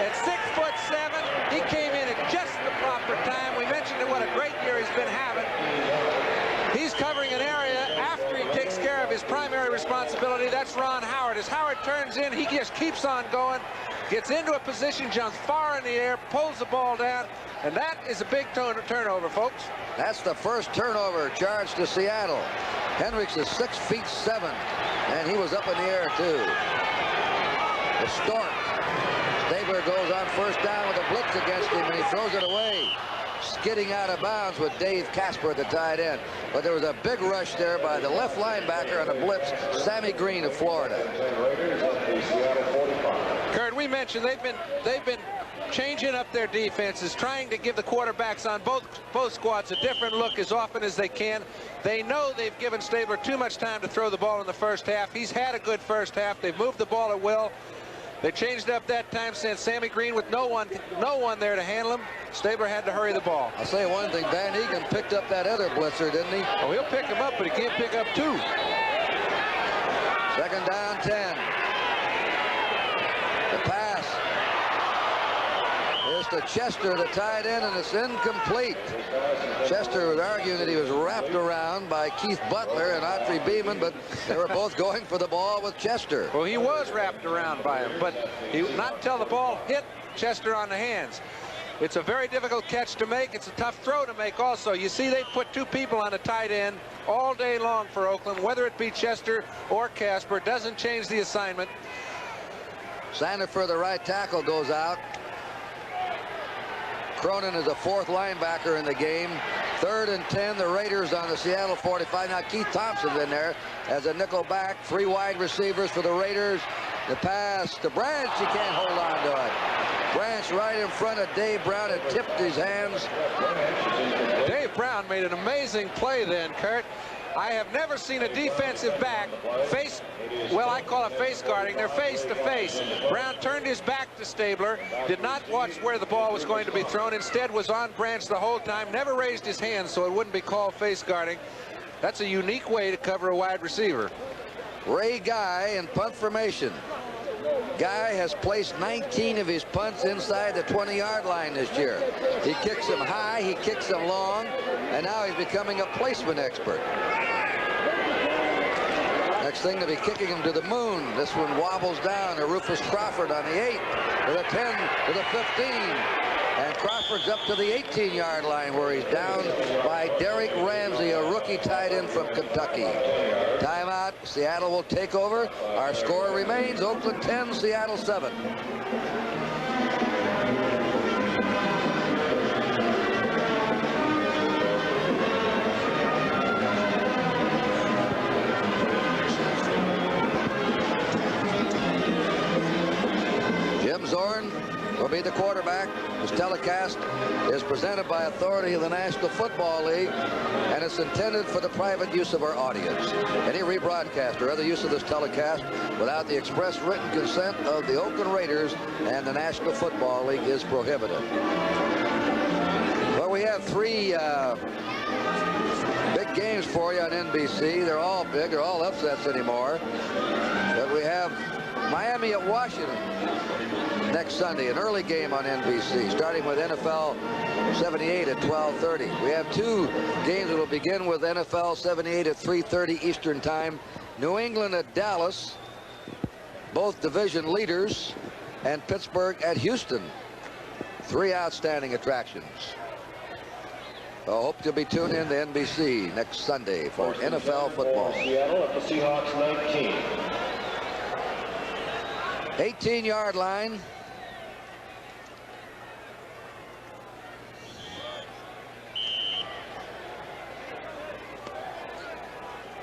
At 6'7", he came in at just the proper time. We mentioned what a great year he's been having. He's covering an area after he takes care of his primary responsibility. That's Ron Howard. As Howard turns in, he just keeps on going, gets into a position, jumps far in the air, pulls the ball down, and that is a big turnover, folks. That's the first turnover charge to Seattle. Hendricks is 6'7", and he was up in the air, too. The Stork. Stabler goes on first down with a blitz against him, and he throws it away. skidding out of bounds with Dave Casper at the tight end. But there was a big rush there by the left linebacker on a blitz, Sammy Green of Florida. Kurt, we mentioned they've been changing up their defenses, trying to give the quarterbacks on both squads a different look as often as they can. They know they've given Stabler too much time to throw the ball in the first half. He's had a good first half. They've moved the ball at will. They changed up that time, sent Sammy Green with no one there to handle him. Stabler had to hurry the ball. I'll say one thing, Van Egan picked up that other blitzer, didn't he? Oh, he'll pick him up, but he can't pick up two. Second down, 10. The pass is to Chester, the tight end, and it's incomplete. Chester was arguing that he was wrapped around by Keith Butler and Autry Beeman, but they were both going for the ball with Chester. Well, he was wrapped around by him, but not until the ball hit Chester on the hands. It's a very difficult catch to make. It's a tough throw to make also. You see, they put two people on a tight end all day long for Oakland, whether it be Chester or Casper. Doesn't change the assignment. Sandifer, the right tackle, goes out. Cronin is a fourth linebacker in the game. 3rd and 10, the Raiders on the Seattle 45. Now Keith Thompson's in there as a nickel back. 3 wide receivers for the Raiders. The pass to Branch, he can't hold on to it. Branch right in front of Dave Brown and tipped his hands. Dave Brown made an amazing play then, Kurt. I have never seen a defensive back face, well, I call it face guarding. They're face to face. Brown turned his back to Stabler, did not watch where the ball was going to be thrown, instead was on Branch the whole time, never raised his hands so it wouldn't be called face guarding. That's a unique way to cover a wide receiver. Ray Guy in punt formation. Guy has placed 19 of his punts inside the 20-yard line this year. He kicks them high, he kicks them long, and now he's becoming a placement expert. Next thing to be kicking him to the moon. This one wobbles down to Rufus Crawford on the 8, to the 10, to the 15. And Crawford's up to the 18-yard line where he's down by Derek Ramsey, a rookie tight end from Kentucky. Timeout. Seattle will take over. Our score remains Oakland 10, Seattle 7. Jim Zorn will be the quarterback. This telecast is presented by authority of the National Football League, and it's intended for the private use of our audience. Any rebroadcast or other use of this telecast without the express written consent of the Oakland Raiders and the National Football League is prohibited. Well, we have 3 big games for you on NBC. They're all big. They're all upsets anymore. But we have Miami at Washington next Sunday, an early game on NBC, starting with NFL 78 at 12:30. We have 2 games that will begin with NFL 78 at 3:30 Eastern Time. New England at Dallas, both division leaders, and Pittsburgh at Houston. 3 outstanding attractions. I hope you'll be tuned in to NBC next Sunday for NFL football. Seattle at the Seahawks 19. 18-yard line.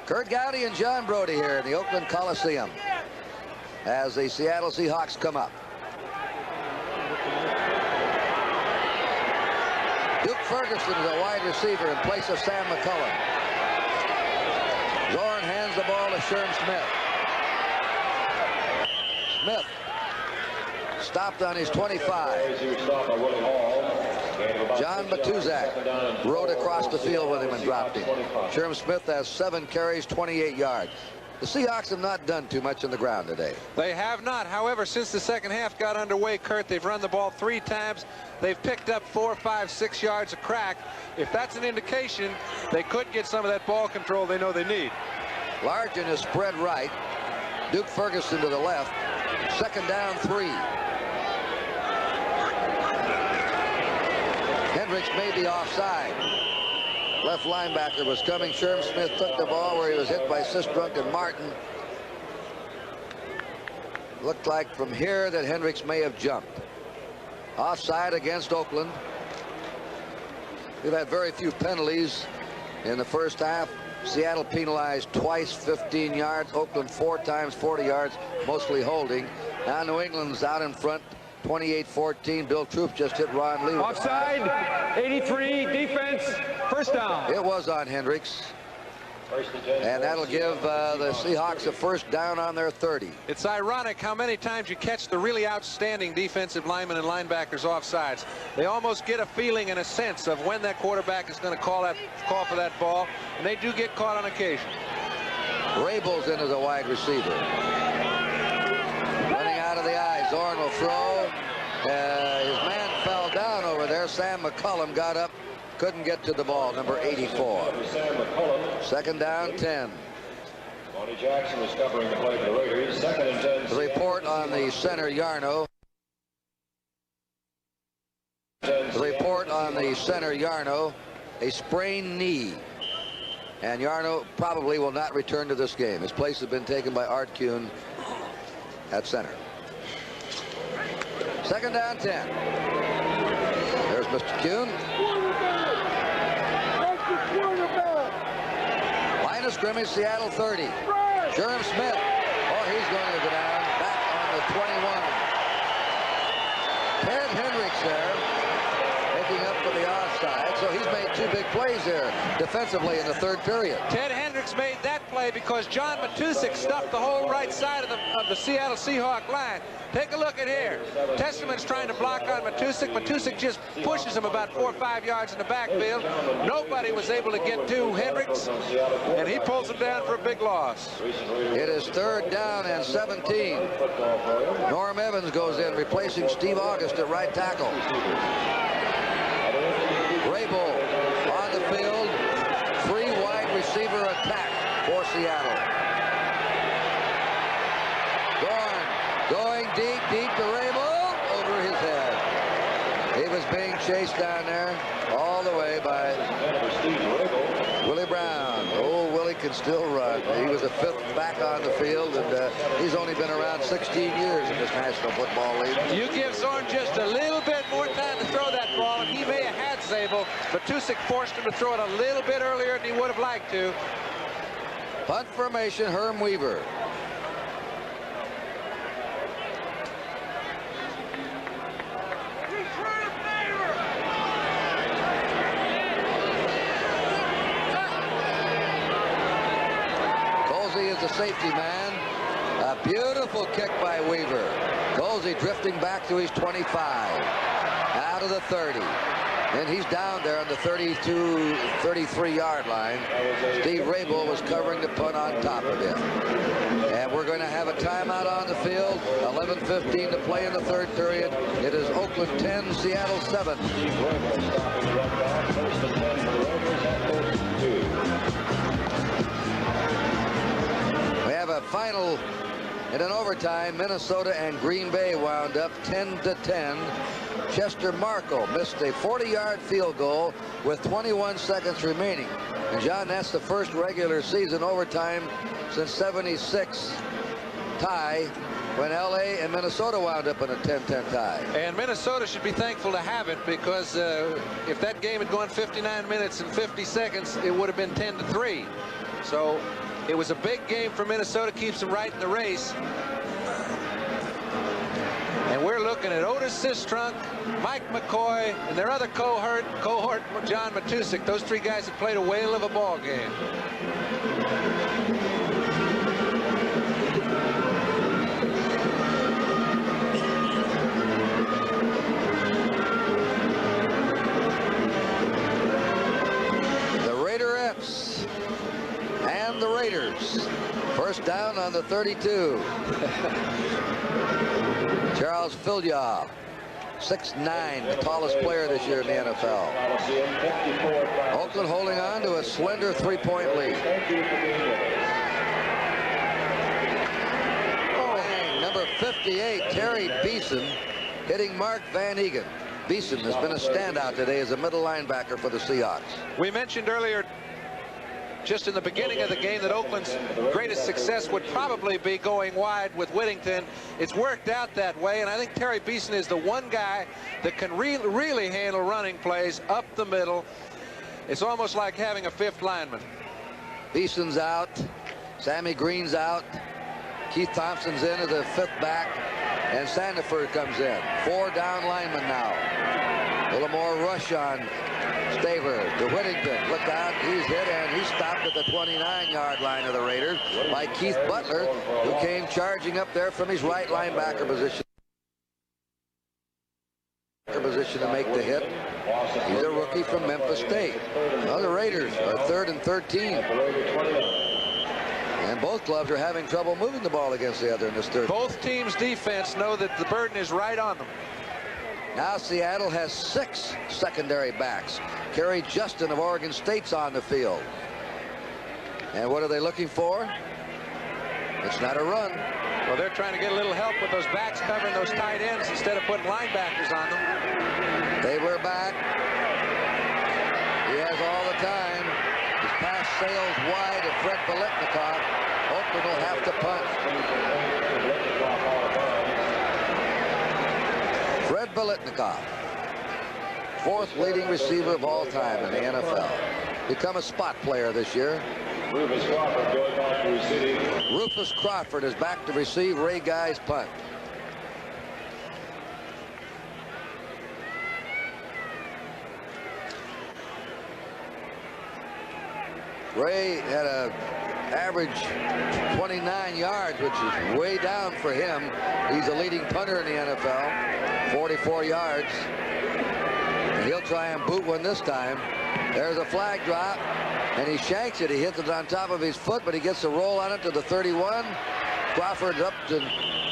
Kurt Gowdy and John Brody here in the Oakland Coliseum as the Seattle Seahawks come up. Duke Ferguson is a wide receiver in place of Sam McCullum. Zorn hands the ball to Sherm Smith. Smith stopped on his 25. John Matuzak rode across the field with him and dropped him. Sherm Smith has 7 carries, 28 yards. The Seahawks have not done too much on the ground today. They have not. However, since the second half got underway, Kurt, they've run the ball 3 times. They've picked up 4, 5, 6 yards a crack. If that's an indication, they could get some of that ball control they know they need. Larkin is spread right. Duke Ferguson to the left. Second down, 3. Hendricks may be offside. Left linebacker was coming. Sherm Smith took the ball where he was hit by Sistrunk and Martin. Looked like from here that Hendricks may have jumped. Offside against Oakland. We've had very few penalties in the first half. Seattle penalized twice, 15 yards. Oakland 4 times, 40 yards, mostly holding. Now New England's out in front, 28-14. Bill Troop just hit Ron Lee. Offside, 83, defense, first down. It was on Hendricks. And that'll give the Seahawks a first down on their 30. It's ironic how many times you catch the really outstanding defensive linemen and linebackers offsides. They almost get a feeling and a sense of when that quarterback is going to call for that ball, and they do get caught on occasion. Rabel's in as a wide receiver. Running out of the eye, Zorn will throw. His man fell down over there. Sam McCullum got up, couldn't get to the ball, number 84. Second down, 10. Monty Jackson was covering the play for the Raiders. Second and 10. The report on the center, Yarno. The report on the center, Yarno, a sprained knee. And Yarno probably will not return to this game. His place has been taken by Art Kuhn at center. Second down, 10. There's Mr. Kuhn. Line of scrimmage, Seattle 30. Jerem Smith. Oh, he's going to go down. Back on the 21. Ted Hendricks there, making up for the offside. So he's made 2 big plays there defensively in the 3rd period. Ted Hendricks made that play because John Matusik stuffed the whole right side of the Seattle Seahawk line. Take a look at here. Testament's trying to block on Matusik. Matusik just pushes him about 4 or 5 yards in the backfield. Nobody was able to get to Hendricks, and he pulls him down for a big loss. It is 3rd down and 17. Norm Evans goes in, replacing Steve August at right tackle. Rabel on the field. 3 wide receiver attack for Seattle. Going deep to Rabel, over his head. He was being chased down there all the way by Willie Brown. Oh, Willie can still run. He was the 5th back on the field, and he's only been around 16 years in this National Football League. You give Zorn just a little bit more time to throw that ball, and he may have had Zabel, but Matusik forced him to throw it a little bit earlier than he would have liked to. Punt formation, Herm Weaver. The safety man. A beautiful kick by Weaver. Golsey drifting back to his 25. Out of the 30. And he's down there on the 32, 33-yard line. Steve Rabel was covering the punt on top of him. And we're going to have a timeout on the field. 11:15 to play in the 3rd period. It is Oakland 10, Seattle 7. A final in an overtime. Minnesota and Green Bay wound up 10-10. Chester Markle missed a 40-yard field goal with 21 seconds remaining. And John, that's the first regular season overtime since '76 tie, when LA and Minnesota wound up in a 10-10 tie. And Minnesota should be thankful to have it, because if that game had gone 59 minutes and 50 seconds, it would have been 10-3. So it was a big game for Minnesota, keeps them right in the race. And we're looking at Otis Sistrunk, Mike McCoy, and their other cohort, John Matusik. Those 3 guys have played a whale of a ball game. The Raiderettes and the Raiders. First down on the 32. Charles Filyaw, 6'9", the tallest player this year in the NFL. Oakland holding on to a slender 3-point lead. Number 58, Terry Beeson, hitting Mark Van Eegen. Beeson has been a standout today as a middle linebacker for the Seahawks. We mentioned earlier, just in the beginning of the game, that Oakland's greatest success would probably be going wide with Whittington. It's worked out that way, and I think Terry Beeson is the one guy that can really handle running plays up the middle. It's almost like having a fifth lineman. Beeson's out. Sammy Green's out. Keith Thompson's in as a fifth back. And Sandefur comes in. 4 down linemen now. A little more rush on Staver to Whittington. Look out, he's hit, and he's stopped at the 29-yard line of the Raiders by Keith Butler, who came charging up there from his right linebacker position to make the hit. He's a rookie from Memphis State. Well, the Raiders are 3rd and 13. And both clubs are having trouble moving the ball against the other in this third. Both teams' defense know that the burden is right on them. Now Seattle has 6 secondary backs. Kerry Justin of Oregon State's on the field. And what are they looking for? It's not a run. Well, they're trying to get a little help with those backs covering those tight ends instead of putting linebackers on them. Stabler back. He has all the time. His pass sails wide of Fred Biletnikoff. Oakland will have to punt. Fred Biletnikoff, 4th leading receiver of all time in the NFL. Become a spot player this year. Rufus Crawford going back to receive. Rufus Crawford is back to receive Ray Guy's punt. Ray had an average 29 yards, which is way down for him. He's the leading punter in the NFL, 44 yards. And he'll try and boot one this time. There's a flag drop, and he shanks it. He hits it on top of his foot, but he gets a roll on it to the 31. Crawford's up to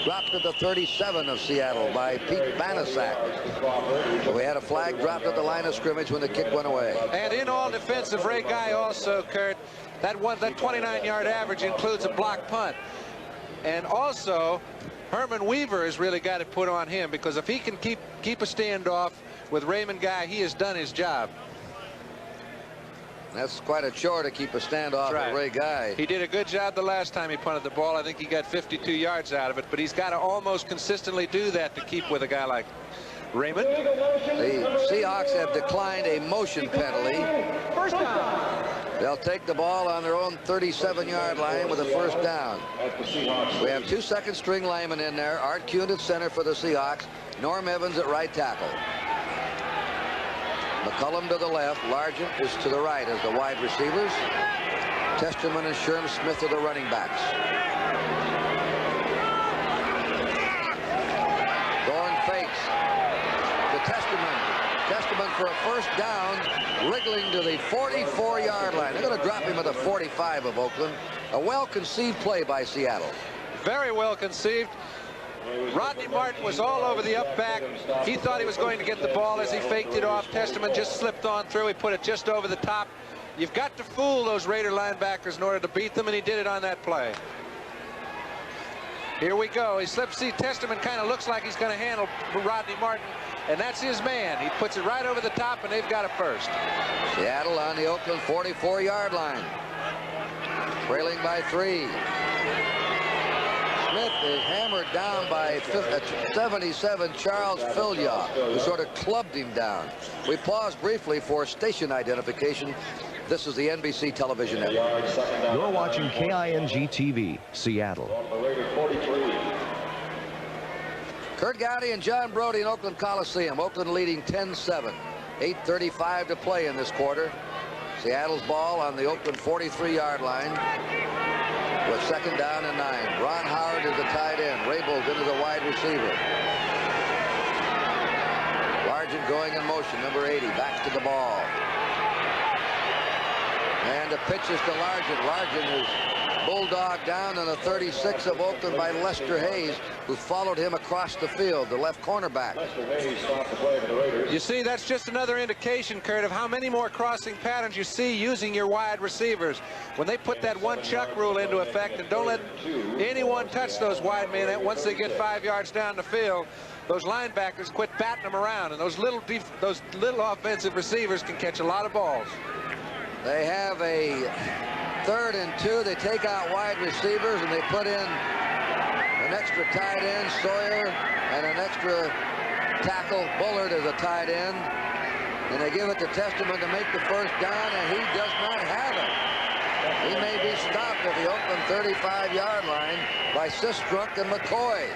dropped to the 37 of Seattle by Pete Banasak. So we had a flag dropped at the line of scrimmage when the kick went away. And in all defense of Ray Guy also, Kurt, that 29-yard average includes a block punt. And also, Herman Weaver has really got it put on him, because if he can keep a standoff with Raymond Guy, he has done his job. That's quite a chore to keep a standoff with Ray Guy. He did a good job the last time he punted the ball. I think he got 52 yards out of it, but he's got to almost consistently do that to keep with a guy like Raymond. The Seahawks have declined a motion penalty. First down. They'll take the ball on their own 37-yard line with a first down. We have 2 second-string linemen in there. Art Kuhn at center for the Seahawks. Norm Evans at right tackle. McCullum to the left. Largent is to the right as the wide receivers. Testerman and Sherm Smith are the running backs. Thorne fakes to Testerman. Testerman for a first down, wriggling to the 44-yard line. They're going to drop him at the 45 of Oakland. A well-conceived play by Seattle. Very well conceived. Rodney Martin was all over the up back. He thought he was going to get the ball as he faked it off. Testerman just slipped on through. He put it just over the top. You've got to fool those Raider linebackers in order to beat them, and he did it on that play. Here we go. He slips. See, Testerman kind of looks like he's going to handle Rodney Martin, and that's his man. He puts it right over the top, and they've got it first. Seattle on the Oakland 44-yard line. Trailing by 3. Smith is hammered down by 77 Charles Filyaw, who sort of clubbed him down. We pause briefly for station identification. This is the NBC television network. You're watching KING TV, Seattle. Kurt Gowdy and John Brody in Oakland Coliseum. Oakland leading 10-7. 8:35 to play in this quarter. Seattle's ball on the Oakland 43-yard line. With 2nd down and 9. Ron Howard is the tight end. Rabel into the wide receiver. Largent going in motion. Number 80 back to the ball. And the pitch is to Largent. Largent is bulldogged down in the 36 of Oakland by Lester Hayes, who followed him across the field, the left cornerback. You see, that's just another indication, Kurt, of how many more crossing patterns you see using your wide receivers. When they put that one chuck rule into effect and don't let anyone touch those wide men once they get 5 yards down the field, those linebackers quit batting them around, and those little offensive receivers can catch a lot of balls. They have a 3rd and 2. They take out wide receivers and they put in an extra tight end, Sawyer, and an extra tackle, Bullard, as a tight end. And they give it to Testament to make the first down, and he does not have it. He may be stopped at the Oakland 35-yard line by Sistrunk and McCoy.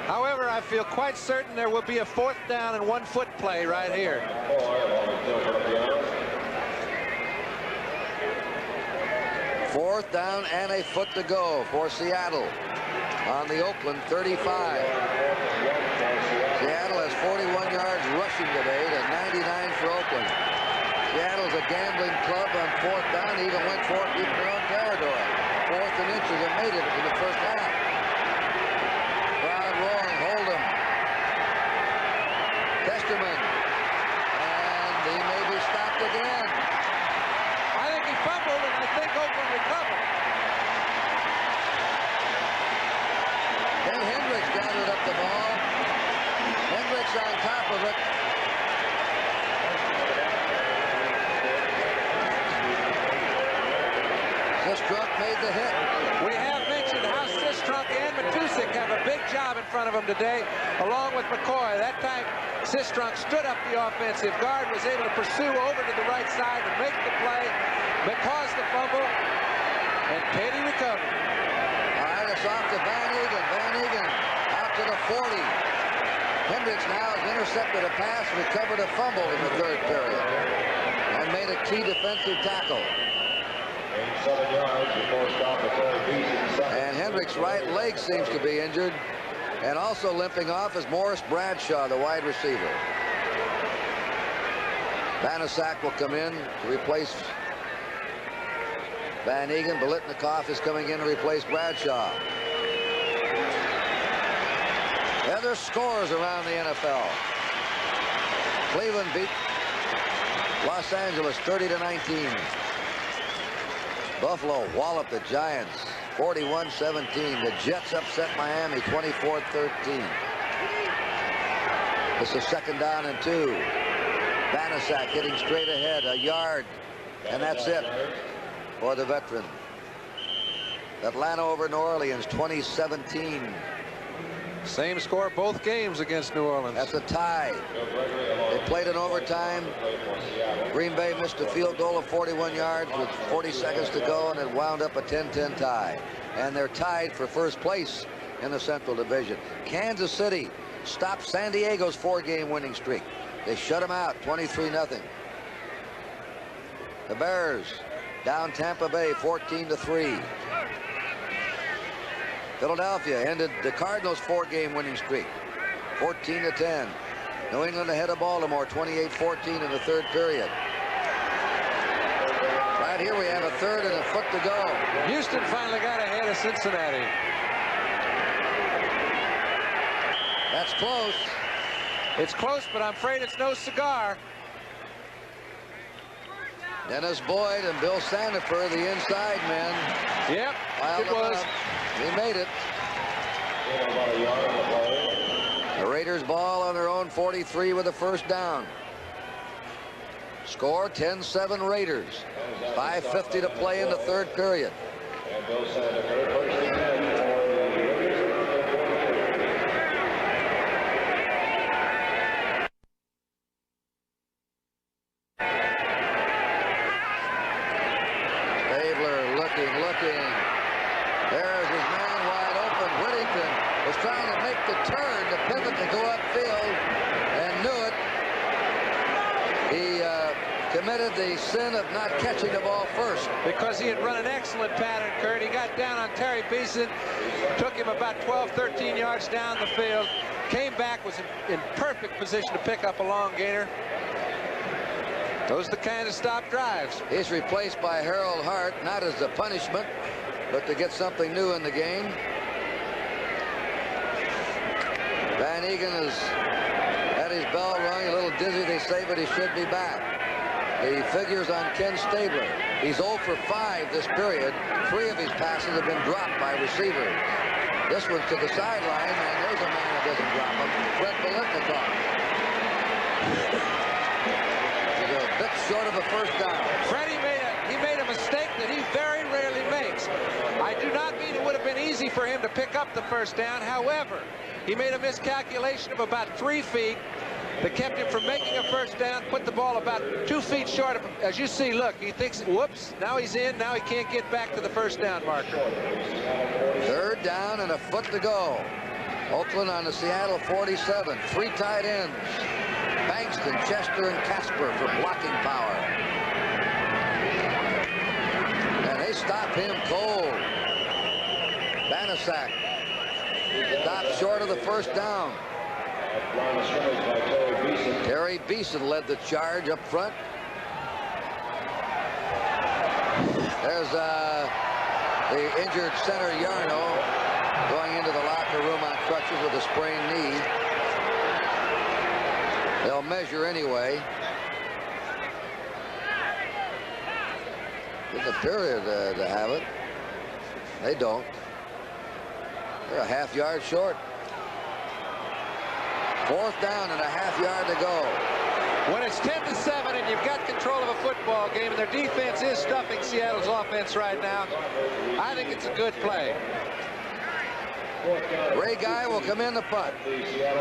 However, I feel quite certain there will be a 4th down and 1-foot play right here. 4th down and a foot to go for Seattle on the Oakland 35. Seattle has 41 yards rushing today to 99 for Oakland. Seattle's a gambling club on 4th down. They even went for it deep in their own territory. 4th and inches and made it in the first half. Crowd roaring, hold him. Testament. And he may be stopped again. I think he fumbled, and I think Oakland recovered. Then Hendricks gathered up the ball. Hendricks on top of it. Sistrunk made the hit. We have mentioned how Sistrunk and Matusik have a big job in front of them today, along with McCoy. That time, Sistrunk stood up the offensive guard, was able to pursue over to the right side and make the play, caused the fumble, and Petty recovered. All right, it's off to Van Egan. Van Egan out to the 40. Hendricks now has intercepted a pass, recovered a fumble in the 3rd period, and made a key defensive tackle. 7 yards before stop at And Hendricks' right leg seems to be injured. And also limping off is Morris Bradshaw, the wide receiver. Banaszak will come in to replace Van Egan. Biletnikoff is coming in to replace Bradshaw. Other scores around the NFL. Cleveland beat Los Angeles 30-19. Buffalo walloped the Giants 41-17. The Jets upset Miami 24-13. This is 2nd down and 2. Banaszak hitting straight ahead, a yard, and that's it for the veteran. Atlanta over New Orleans 2017. Same score both games against New Orleans. That's a tie. They played in overtime. Green Bay missed a field goal of 41 yards with 40 seconds to go, and it wound up a 10-10 tie. And they're tied for first place in the Central Division. Kansas City stopped San Diego's 4-game winning streak. They shut them out 23-0. The Bears down Tampa Bay 14-3. Philadelphia ended the Cardinals' 4-game winning streak, 14-10. New England ahead of Baltimore, 28-14 in the 3rd period. Right here we have a 3rd and a foot to go. Houston finally got ahead of Cincinnati. That's close. It's close, but I'm afraid it's no cigar. Dennis Boyd and Bill Sandifer, the inside men. Yep, Piled it was. up. He made it. The Raiders ball on their own 43 with a 1st down. Score 10-7 Raiders. 5:50 to play in the 3rd period. Stabler looking. There's his man wide open. Whittington was trying to make the turn, the pivot to go upfield, and knew it. He committed the sin of not catching the ball first. Because he had run an excellent pattern, Kurt. He got down on Terry Beeson, took him about 12, 13 yards down the field, came back, was in perfect position to pick up a long gainer. Those are the kind of stop drives. He's replaced by Harold Hart, not as a punishment, but to get something new in the game. Van Egan has had his bell rung, a little dizzy, they say, but he should be back. The figures on Ken Stabler. He's 0 for 5 this period. 3 of his passes have been dropped by receivers. This one's to the sideline, and there's a man that doesn't drop him. Fred Biletnikoff. He's a bit short of a 1st down. Freddie made a mistake that he very rarely makes. I do not mean it would have been easy for him to pick up the 1st down. However, he made a miscalculation of about 3 feet, that kept him from making a first down, put the ball about 2 feet short of him. As you see, look, he thinks, whoops, now he's in, now he can't get back to the first down marker. 3rd down and a foot to go. Oakland on the Seattle 47. 3 tight ends. Bankston, Chester, and Casper for blocking power. And they stop him cold. Banasak stopped short of the first down. Terry Beeson led the charge up front. There's the injured center Yarno going into the locker room on crutches with a sprained knee. They'll measure anyway. Didn't appear to have it. They don't. They're a half yard short. 4th down and a half yard to go. When it's 10-7 and you've got control of a football game and their defense is stuffing Seattle's offense right now, I think it's a good play. Ray Guy will come in the punt.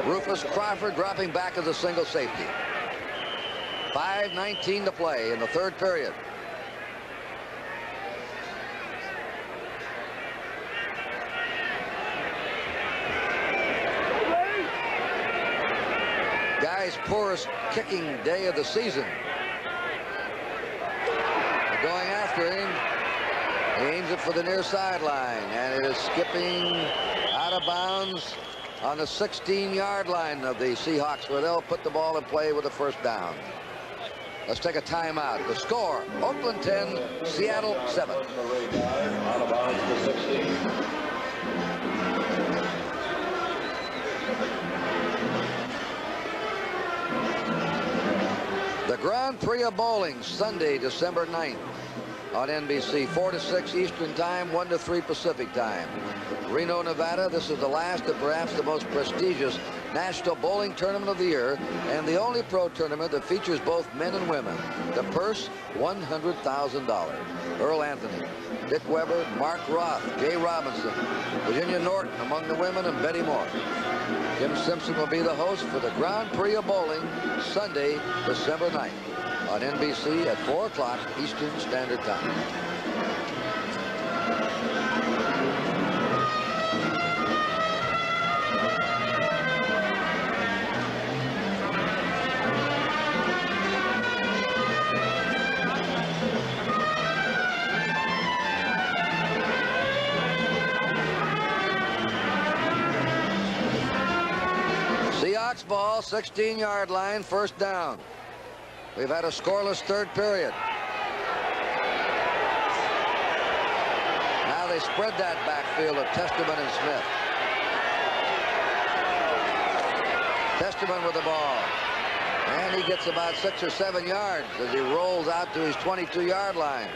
Rufus Crawford dropping back as a single safety. 5:19 to play in the 3rd period. Guy's poorest kicking day of the season. They're going after him. He aims it for the near sideline, and it is skipping out of bounds on the 16-yard line of the Seahawks, where they'll put the ball in play with a first down. Let's take a timeout. The score, Oakland 10, Seattle 7. Out of bounds to 16. The Grand Prix of Bowling, Sunday, December 9th on NBC, 4 to 6 Eastern Time, 1 to 3 Pacific Time. Reno, Nevada, this is the last of perhaps the most prestigious national bowling tournament of the year, and the only pro tournament that features both men and women. The purse, $100,000. Earl Anthony, Dick Weber, Mark Roth, Jay Robinson, Virginia Norton among the women, and Betty Moore. Jim Simpson will be the host for the Grand Prix of Bowling, Sunday, December 9th on NBC at 4 o'clock Eastern Standard Time. Seahawks ball, 16-yard line, first down. We've had a scoreless 3rd period. Now they spread that backfield of Testament and Smith. Testament with the ball. And he gets about 6 or 7 yards as he rolls out to his 22-yard line,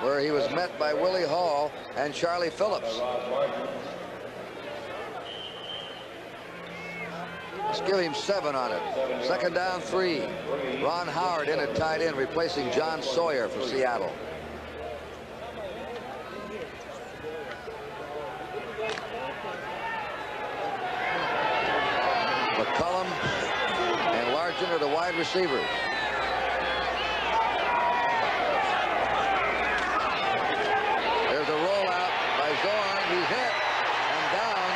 where he was met by Willie Hall and Charlie Phillips. Let's give him 7 on it. 2nd down, 3. Ron Howard in at tight end, replacing John Sawyer for Seattle. McCullum and Largent are the wide receivers. There's a rollout by Zorn. He's hit and down.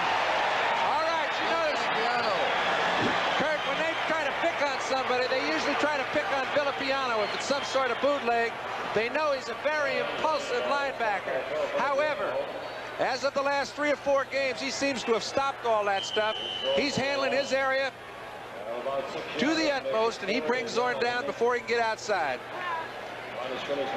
All right, you notice, Kurt, when they try to pick on somebody, they usually try to pick on Villapiano. If it's some sort of bootleg, they know he's a very impulsive linebacker. However, as of the last 3 or 4 games, he seems to have stopped all that stuff. He's handling his area to the utmost, and he brings Zorn down before he can get outside.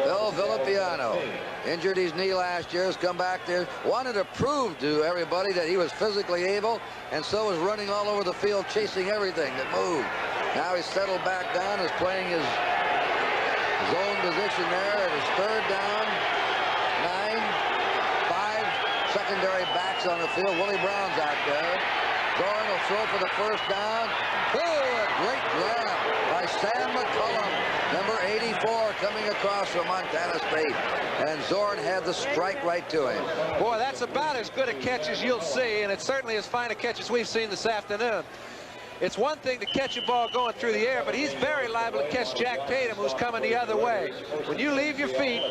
Bill Villapiano injured his knee last year, has come back there, wanted to prove to everybody that he was physically able, and so was running all over the field chasing everything that moved. Now he's settled back down, is playing his zone position there. It is 3rd down, 9, 5 secondary backs on the field. Willie Brown's out there. Zorn will throw for the first down. Oh, a great grab by Sam McCullum, number 84, coming across from Montana State. And Zorn had the strike right to him. Boy, that's about as good a catch as you'll see, and it's certainly as fine a catch as we've seen this afternoon. it's one thing to catch a ball going through the air, but he's very liable to catch Jack Tatum, who's coming the other way. When you leave your feet,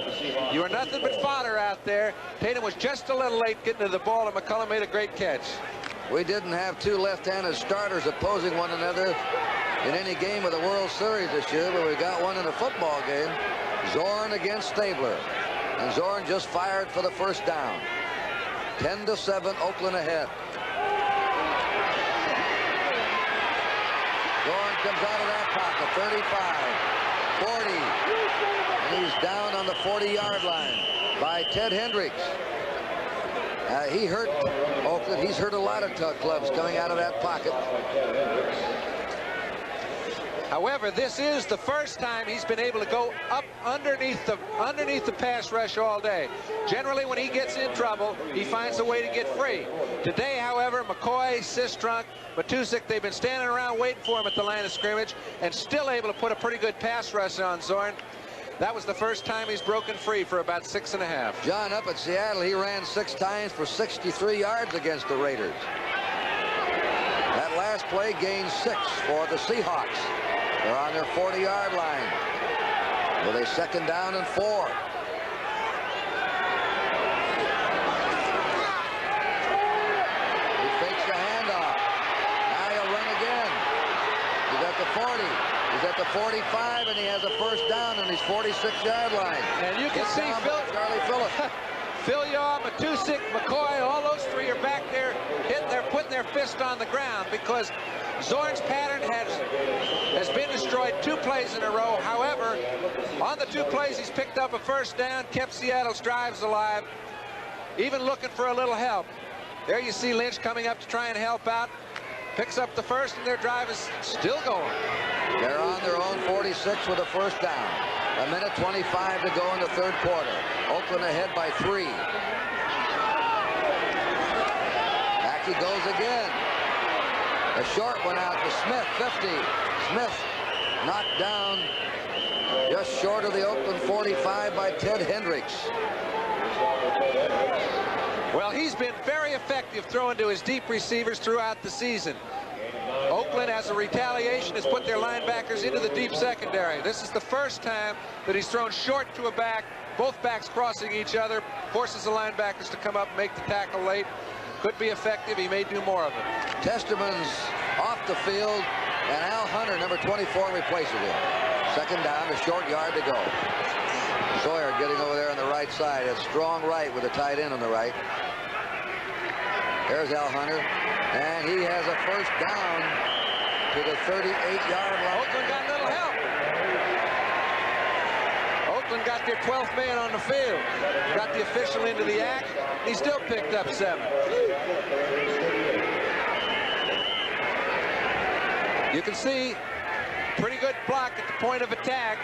you are nothing but fodder out there. Tatum was just a little late getting to the ball, and McCullum made a great catch. We didn't have two left-handed starters opposing one another in any game of the World Series this year, but we got one in a football game. Zorn against Stabler. And Zorn just fired for the first down. 10-7, Oakland ahead. Zorn comes out of that pocket, 35, 40, and he's down on the 40-yard line by Ted Hendricks. He hurt Oakland. He's hurt a lot of clubs coming out of that pocket. However, this is the first time he's been able to go up underneath the pass rush all day. Generally, when he gets in trouble, he finds a way to get free. Today, however, McCoy, Sistrunk, Matusik, they've been standing around waiting for him at the line of scrimmage and still able to put a pretty good pass rush on Zorn. That was the first time he's broken free for about 6.5. John, up at Seattle, he ran 6 times for 63 yards against the Raiders. That last play gained 6 for the Seahawks. They're on their 40-yard line with a 2nd down and 4. He fakes the handoff. Now he'll run again. He's at the 40. He's at the 45, and he has a first down on his 46-yard line. And you can see Charlie Phillips. Phil Yaw, Matusik, McCoy, all those three are back there putting their fist on the ground because Zorn's pattern has been destroyed 2 plays in a row. However, on the 2 plays, he's picked up a first down, kept Seattle's drives alive, even looking for a little help. There you see Lynch coming up to try and help out. Picks up the first, and their drive is still going. They're on their own 46 with a first down. 1:25 to go in the 3rd quarter. Oakland ahead by 3. Back he goes again. A short one out to Smith, 50. Smith knocked down just short of the Oakland 45 by Ted Hendricks. Well, he's been very effective throwing to his deep receivers throughout the season. Oakland, as a retaliation, has put their linebackers into the deep secondary. This is the first time that he's thrown short to a back, both backs crossing each other, forces the linebackers to come up and make the tackle late. Could be effective. He may do more of it. Testerman's off the field, and Al Hunter, number 24, replaces him. 2nd down, a short yard to go. Sawyer getting over there on the right side. A strong right with a tight end on the right. There's Al Hunter, and he has a first down to the 38-yard line. Oakland got a little help. Oakland got their 12th man on the field. Got the official into the act. He still picked up 7. You can see pretty good block at the point of attack.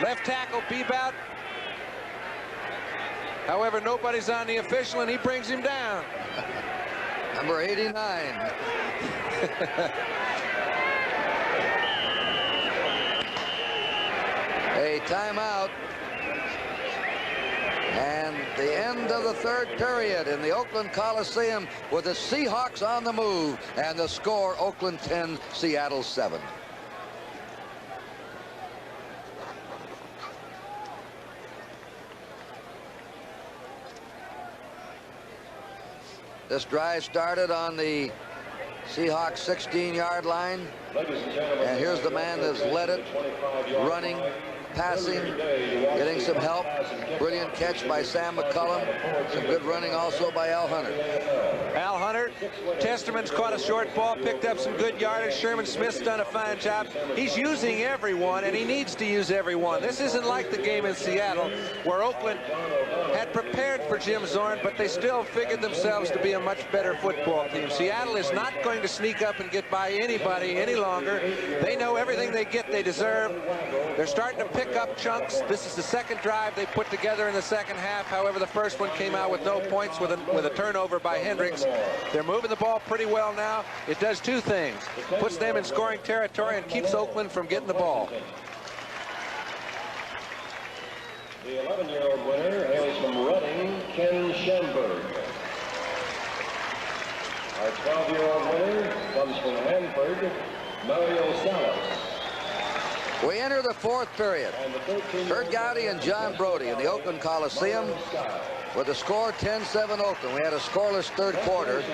Left tackle, Bebout. However, nobody's on the official, and he brings him down. Number 89. A timeout. And the end of the 3rd period in the Oakland Coliseum with the Seahawks on the move. And the score, Oakland 10, Seattle 7. This drive started on the Seahawks 16-yard line. And here's the man that's led it, running, passing, getting some help. Brilliant catch by Sam McCullum. Some good running also by Al Hunter. Al Hunter, Testerman's caught a short ball, picked up some good yardage. Sherman Smith's done a fine job. He's using everyone, and he needs to use everyone. This isn't like the game in Seattle, where Oakland had prepared for Jim Zorn, but they still figured themselves to be a much better football team. Seattle is not going to sneak up and get by anybody any longer. They know everything they get, they deserve. They're starting to pick up chunks. This is the 2nd drive they put together in the 2nd half. However, the first one came out with no points with a turnover by Hendricks. They're moving the ball pretty well now. It does 2 things. Puts them in scoring territory and keeps Oakland from getting the ball. The 11-year-old winner hails from Reading, Ken Schenberg. Our 12-year-old winner comes from Hanford, Mario Salas. We enter the fourth period. Kurt Gowdy and John Brody in the Oakland Coliseum with the score 10-7 Oakland. We had a scoreless third quarter.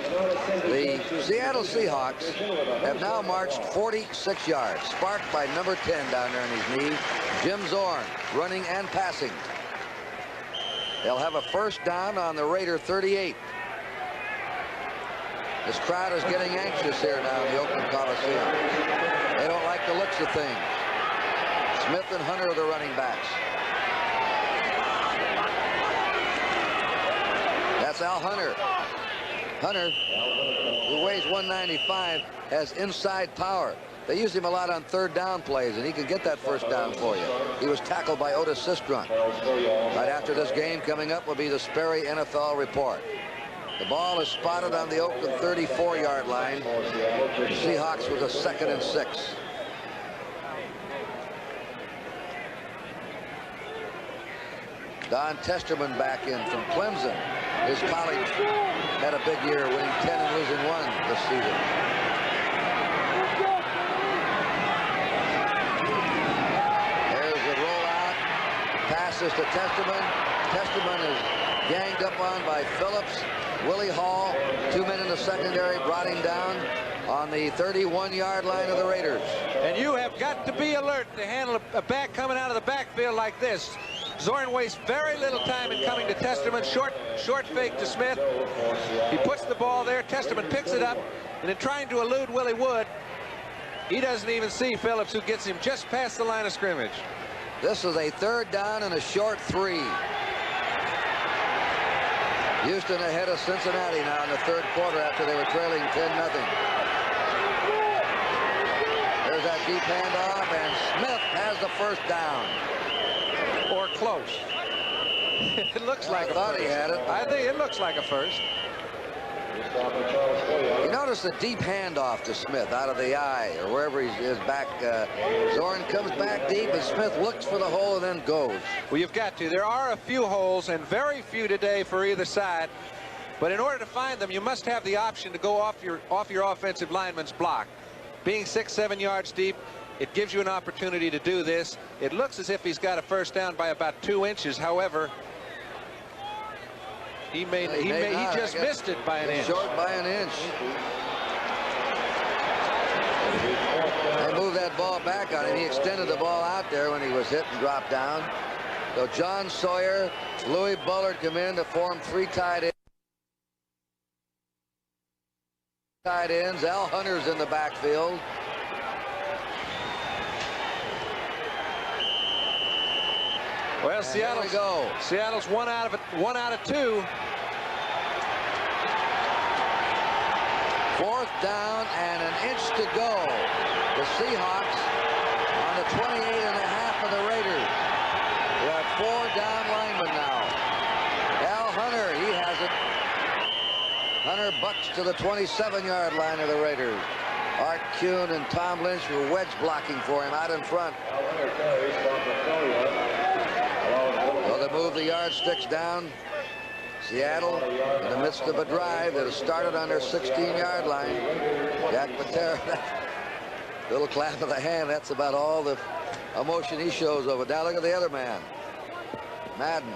The Seattle Seahawks have now marched 46 yards, sparked by number 10 down there on his knee, Jim Zorn, running and passing. They'll have a first down on the Raider 38. This crowd is getting anxious here now in the Oakland Coliseum. They don't like the looks of things. Smith and Hunter are the running backs. That's Al Hunter. Hunter, who weighs 195, has inside power. They use him a lot on third down plays, and he can get that first down for you. He was tackled by Otis Sistrunk. Right after this game, coming up will be the Sperry NFL Report. The ball is spotted on the Oakland 34-yard line. The Seahawks with a 2nd and 6. Don Testerman back in from Clemson. His college had a big year, winning 10 and losing 1 this season. There's the rollout. Passes to Testerman. Testerman is ganged up on by Phillips. Willie Hall, 2 men in the secondary, brought him down on the 31-yard line of the Raiders. And you have got to be alert to handle a back coming out of the backfield like this. Zorn wastes very little time in coming to Testerman. Short fake to Smith. He puts the ball there. Testerman picks it up, and in trying to elude Willie Wood, he doesn't even see Phillips, who gets him just past the line of scrimmage. This is a third down and a short 3. Houston ahead of Cincinnati now in the third quarter after they were trailing 10-0. There's that deep handoff, and Smith has the first down. Or close. It looks like I thought he had it. I think it looks like a first. You notice the deep handoff to Smith out of the eye or wherever he is back. Zorn comes back deep, and Smith looks for the hole and then goes. Well, you've got to. There are a few holes, and very few today for either side. But in order to find them, you must have the option to go off your offensive lineman's block. Being 6-7 yards deep, it gives you an opportunity to do this. It looks as if he's got a first down by about 2 inches. However, he just missed it by an inch. Short by an inch. They moved that ball back on him. He extended the ball out there when he was hit and dropped down. So John Sawyer, Louis Bullard come in to form 3 tight ends. Al Hunter's in the backfield. Well, Seattle's one out of 2. Fourth down and an inch to go. The Seahawks on the 28.5 of the Raiders. We have 4 down linemen now. Al Hunter, he has it. Hunter bucks to the 27-yard line of the Raiders. Art Kuhn and Tom Lynch were wedge blocking for him out in front. So they move the yardsticks down. Seattle in the midst of a drive that has started on their 16-yard line. Jack Patera, little clap of the hand. That's about all the emotion he shows over. Now look at the other man, Madden.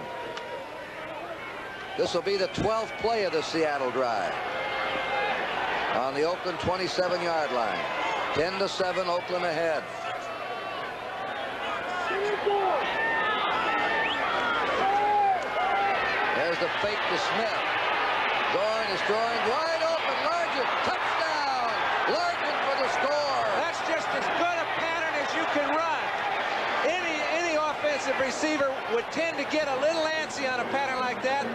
This will be the 12th play of the Seattle drive. On the Oakland 27-yard line. 10-7, Oakland ahead. There's the fake to Smith. Zorn is throwing wide open. Largent, touchdown. Largent for the score. That's just as good a pattern as you can run. Any offensive receiver would tend to get a little antsy on a pattern like that.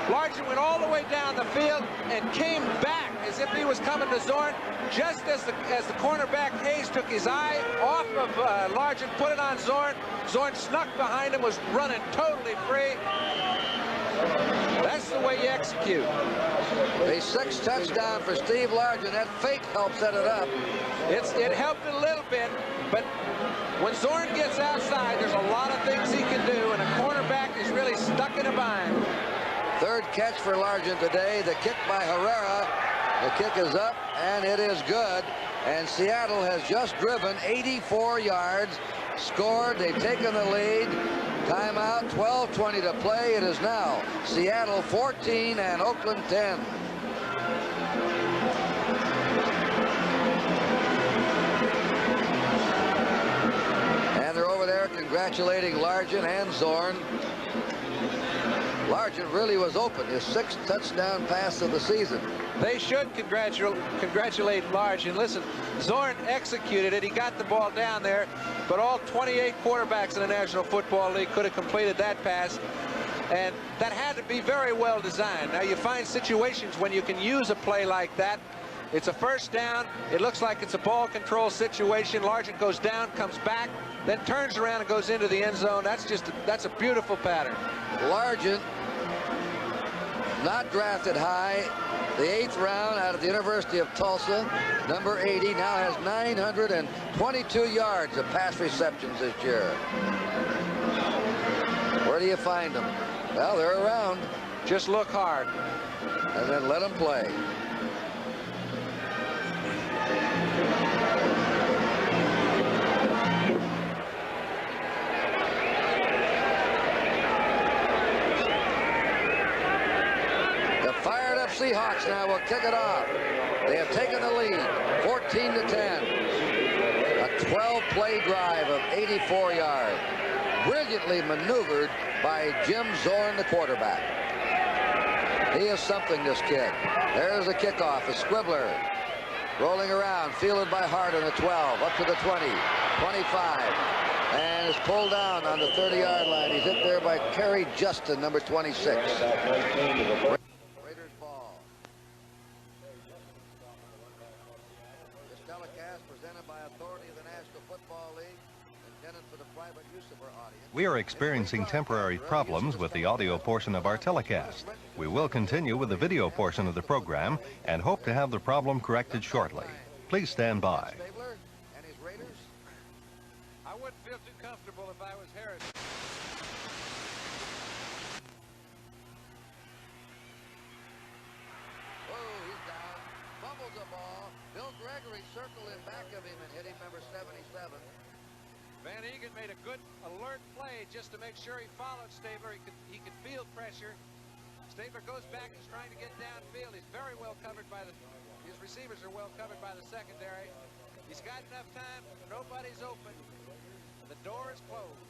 Largent went all the way down the field and came back as if he was coming to Zorn. Just as the cornerback Hayes took his eye off of Largent, put it on Zorn. Zorn snuck behind him, was running totally free. That's the way you execute. A 6th touchdown for Steve Largent. That fake helped set it up. It helped a little bit, but when Zorn gets outside, there's a lot of things he can do, and a cornerback is really stuck in a bind. 3rd catch for Largent today. The kick by Herrera The kick is up, and it is good. And Seattle has just driven 84 yards, scored. They've taken the lead. Timeout, 12:20 to play. It is now Seattle 14 and Oakland 10. And they're over there congratulating Largent and Zorn. Largent really was open, his 6th touchdown pass of the season. They should congratulate Largent. Listen, Zorn executed it. He got the ball down there, but all 28 quarterbacks in the National Football League could have completed that pass, and that had to be very well designed. Now, you find situations when you can use a play like that. It's a first down. It looks like it's a ball control situation. Largent goes down, comes back, then turns around and goes into the end zone. That's a beautiful pattern. Largent, not drafted high, the 8th round out of the University of Tulsa, number 80, now has 922 yards of pass receptions this year. Where do you find them? Well, they're around. Just look hard. And then let them play. Seahawks now will kick it off. They have taken the lead, 14-10. A 12-play drive of 84 yards. Brilliantly maneuvered by Jim Zorn, the quarterback. He is something, this kid. There's the kickoff, a squibbler. Rolling around, fielded by Hart on the 12, up to the 20, 25. And is pulled down on the 30-yard line. He's hit there by Kerry Justin, number 26. We are experiencing temporary problems with the audio portion of our telecast. We will continue with the video portion of the program and hope to have the problem corrected shortly. Please stand by. I wouldn't feel too comfortable if I was Harris. Oh, he's down. Fumbles the ball. Bill Gregory circled in back of him and hit him, number 77. Van Egan made a good alert play just to make sure he followed Stabler. He could feel pressure. Stabler goes back. He's trying to get downfield. He's very well covered by his receivers are well covered by the secondary. He's got enough time. Nobody's open. The door is closed.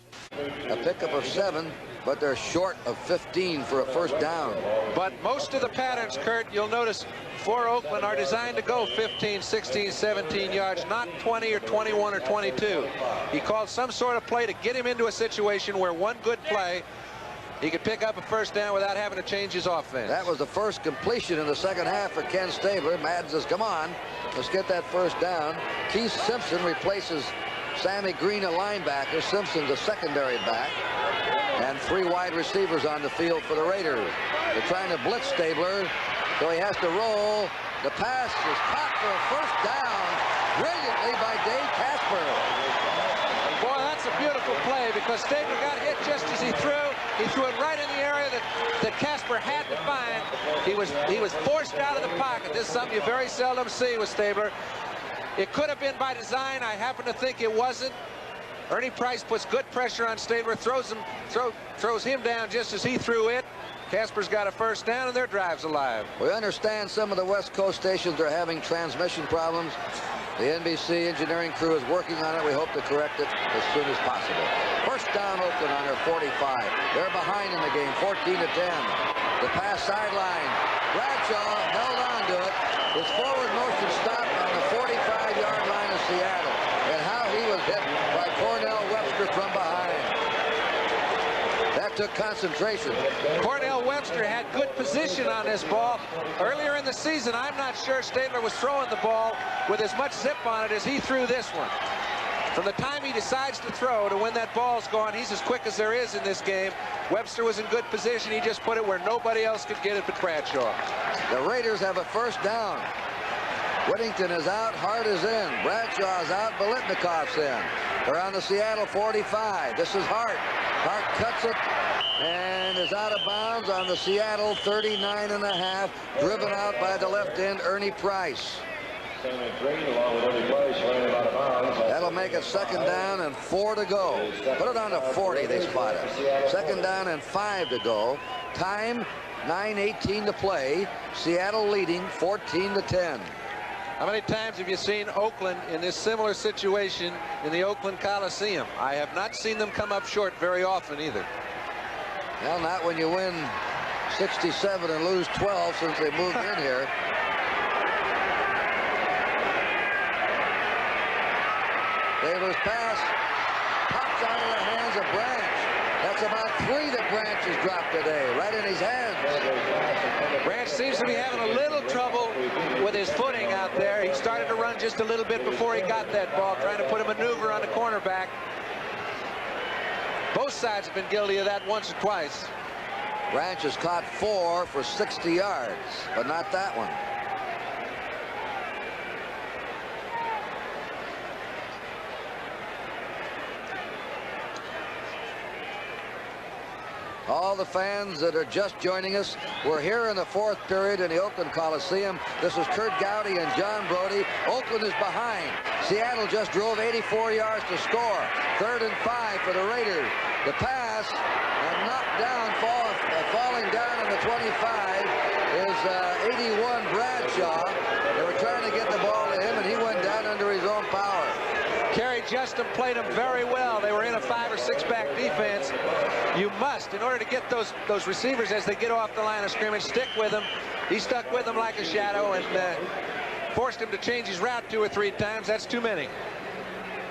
A pickup of 7, but they're short of 15 for a first down. But most of the patterns, Kurt, you'll notice for Oakland are designed to go 15, 16, 17 yards, not 20 or 21 or 22. He called some sort of play to get him into a situation where one good play, he could pick up a first down without having to change his offense. That was the first completion in the second half for Ken Stabler. Madden says, come on, let's get that first down. Keith Simpson replaces Sammy Green, a linebacker. Simpson's a secondary back. And 3 wide receivers on the field for the Raiders. They're trying to blitz Stabler, so he has to roll. The pass is caught for a first down brilliantly by Dave Casper. Boy, that's a beautiful play because Stabler got hit just as he threw. He threw it right in the area that Casper had to find. He was forced out of the pocket. This is something you very seldom see with Stabler. It could have been by design. I happen to think it wasn't. Ernie Price puts good pressure on Stabler, throws him down just as he threw it. Casper's got a first down, and their drive's alive. We understand some of the West Coast stations are having transmission problems. The NBC engineering crew is working on it. We hope to correct it as soon as possible. First down, Oakland on their 45. They're behind in the game, 14-10. The pass sideline. Bradshaw held on to it. His forward motion stopped on the 45-yard line of Seattle. And how he was hit by Cornell Webster from behind. That took concentration. Cornell Webster had good position on this ball. Earlier in the season, I'm not sure Stabler was throwing the ball with as much zip on it as he threw this one. From the time he decides to throw to when that ball's gone, he's as quick as there is in this game. Webster was in good position. He just put it where nobody else could get it but Bradshaw. The Raiders have a first down. Whittington is out, Hart is in. Bradshaw's out, Biletnikov's in. They're on the Seattle 45. This is Hart. Hart cuts it and is out of bounds on the Seattle 39.5, driven out by the left end, Ernie Price. That'll make it 2nd down and 4 to go. Put it on to 40, they spot it. 2nd down and 5 to go. Time, 9:18 to play. Seattle leading 14-10. How many times have you seen Oakland in this similar situation in the Oakland Coliseum? I have not seen them come up short very often either. Well, not when you win 67 and lose 12 since they moved in here. Taylor's pass pops out of the hands of Branch. That's about 3 that Branch has dropped today, right in his hands. Branch seems to be having a little trouble with his footing out there. He started to run just a little bit before he got that ball, trying to put a maneuver on the cornerback. Both sides have been guilty of that once or twice. Branch has caught 4 for 60 yards, but not that one. All the fans that are just joining us, we're here in the 4th period in the Oakland Coliseum. This is Kurt Gowdy and John Brody. Oakland is behind. Seattle just drove 84 yards to score. 3rd and 5 for the Raiders. The pass, and knocked down, falling down on the 25 is 81 Bradshaw. They were trying to get the ball to him, and he went down under his own power. Kerry Justin played them very well. They were in a 5- or 6-back defense. You must, in order to get those receivers as they get off the line of scrimmage, stick with them. He stuck with them like a shadow and forced him to change his route 2 or 3 times. That's too many.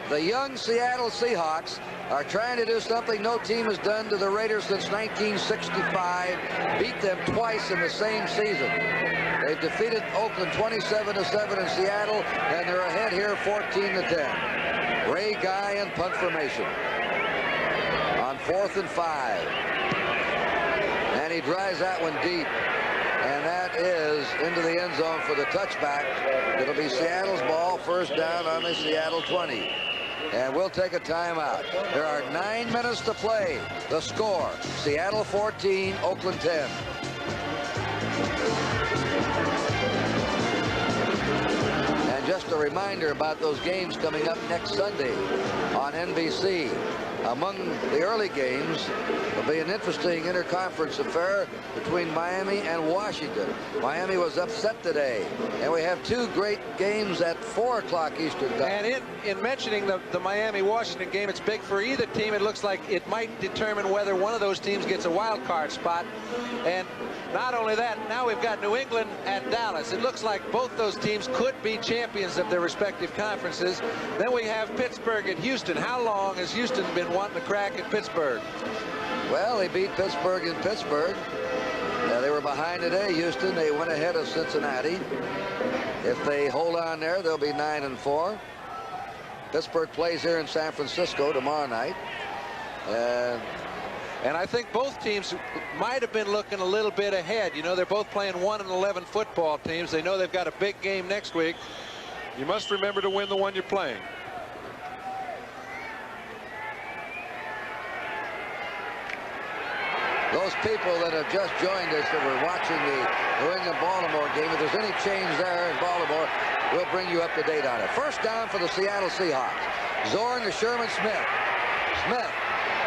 The young Seattle Seahawks are trying to do something no team has done to the Raiders since 1965. Beat them twice in the same season. They've defeated Oakland 27-7 in Seattle, and they're ahead here 14-10. Ray Guy and punt formation on 4th and 5. And he drives that one deep. And that is into the end zone for the touchback. It'll be Seattle's ball, 1st down on the Seattle 20. And we'll take a timeout. There are 9 minutes to play. The score, Seattle 14, Oakland 10. And just a reminder about those games coming up next Sunday on NBC. Among the early games will be an interesting interconference affair between Miami and Washington. Miami was upset today, and we have 2 great games at 4 o'clock Eastern time. And in mentioning the Miami-Washington game, it's big for either team. It looks like it might determine whether one of those teams gets a wild card spot. And not only that, now we've got New England and Dallas. It looks like both those teams could be champions of their respective conferences. Then we have Pittsburgh and Houston. How long has Houston been wanting to crack at Pittsburgh? Well, they beat Pittsburgh in Pittsburgh. They were behind today, Houston. They went ahead of Cincinnati. If they hold on there, they'll be 9-4. Pittsburgh plays here in San Francisco tomorrow night. And I think both teams might have been looking a little bit ahead. You know, they're both playing 1-11 football teams. They know they've got a big game next week. You must remember to win the one you're playing. Those people that have just joined us that were watching the New England-Baltimore game, if there's any change there in Baltimore, we'll bring you up to date on it. 1st down for the Seattle Seahawks. Zorn to Sherman Smith. Smith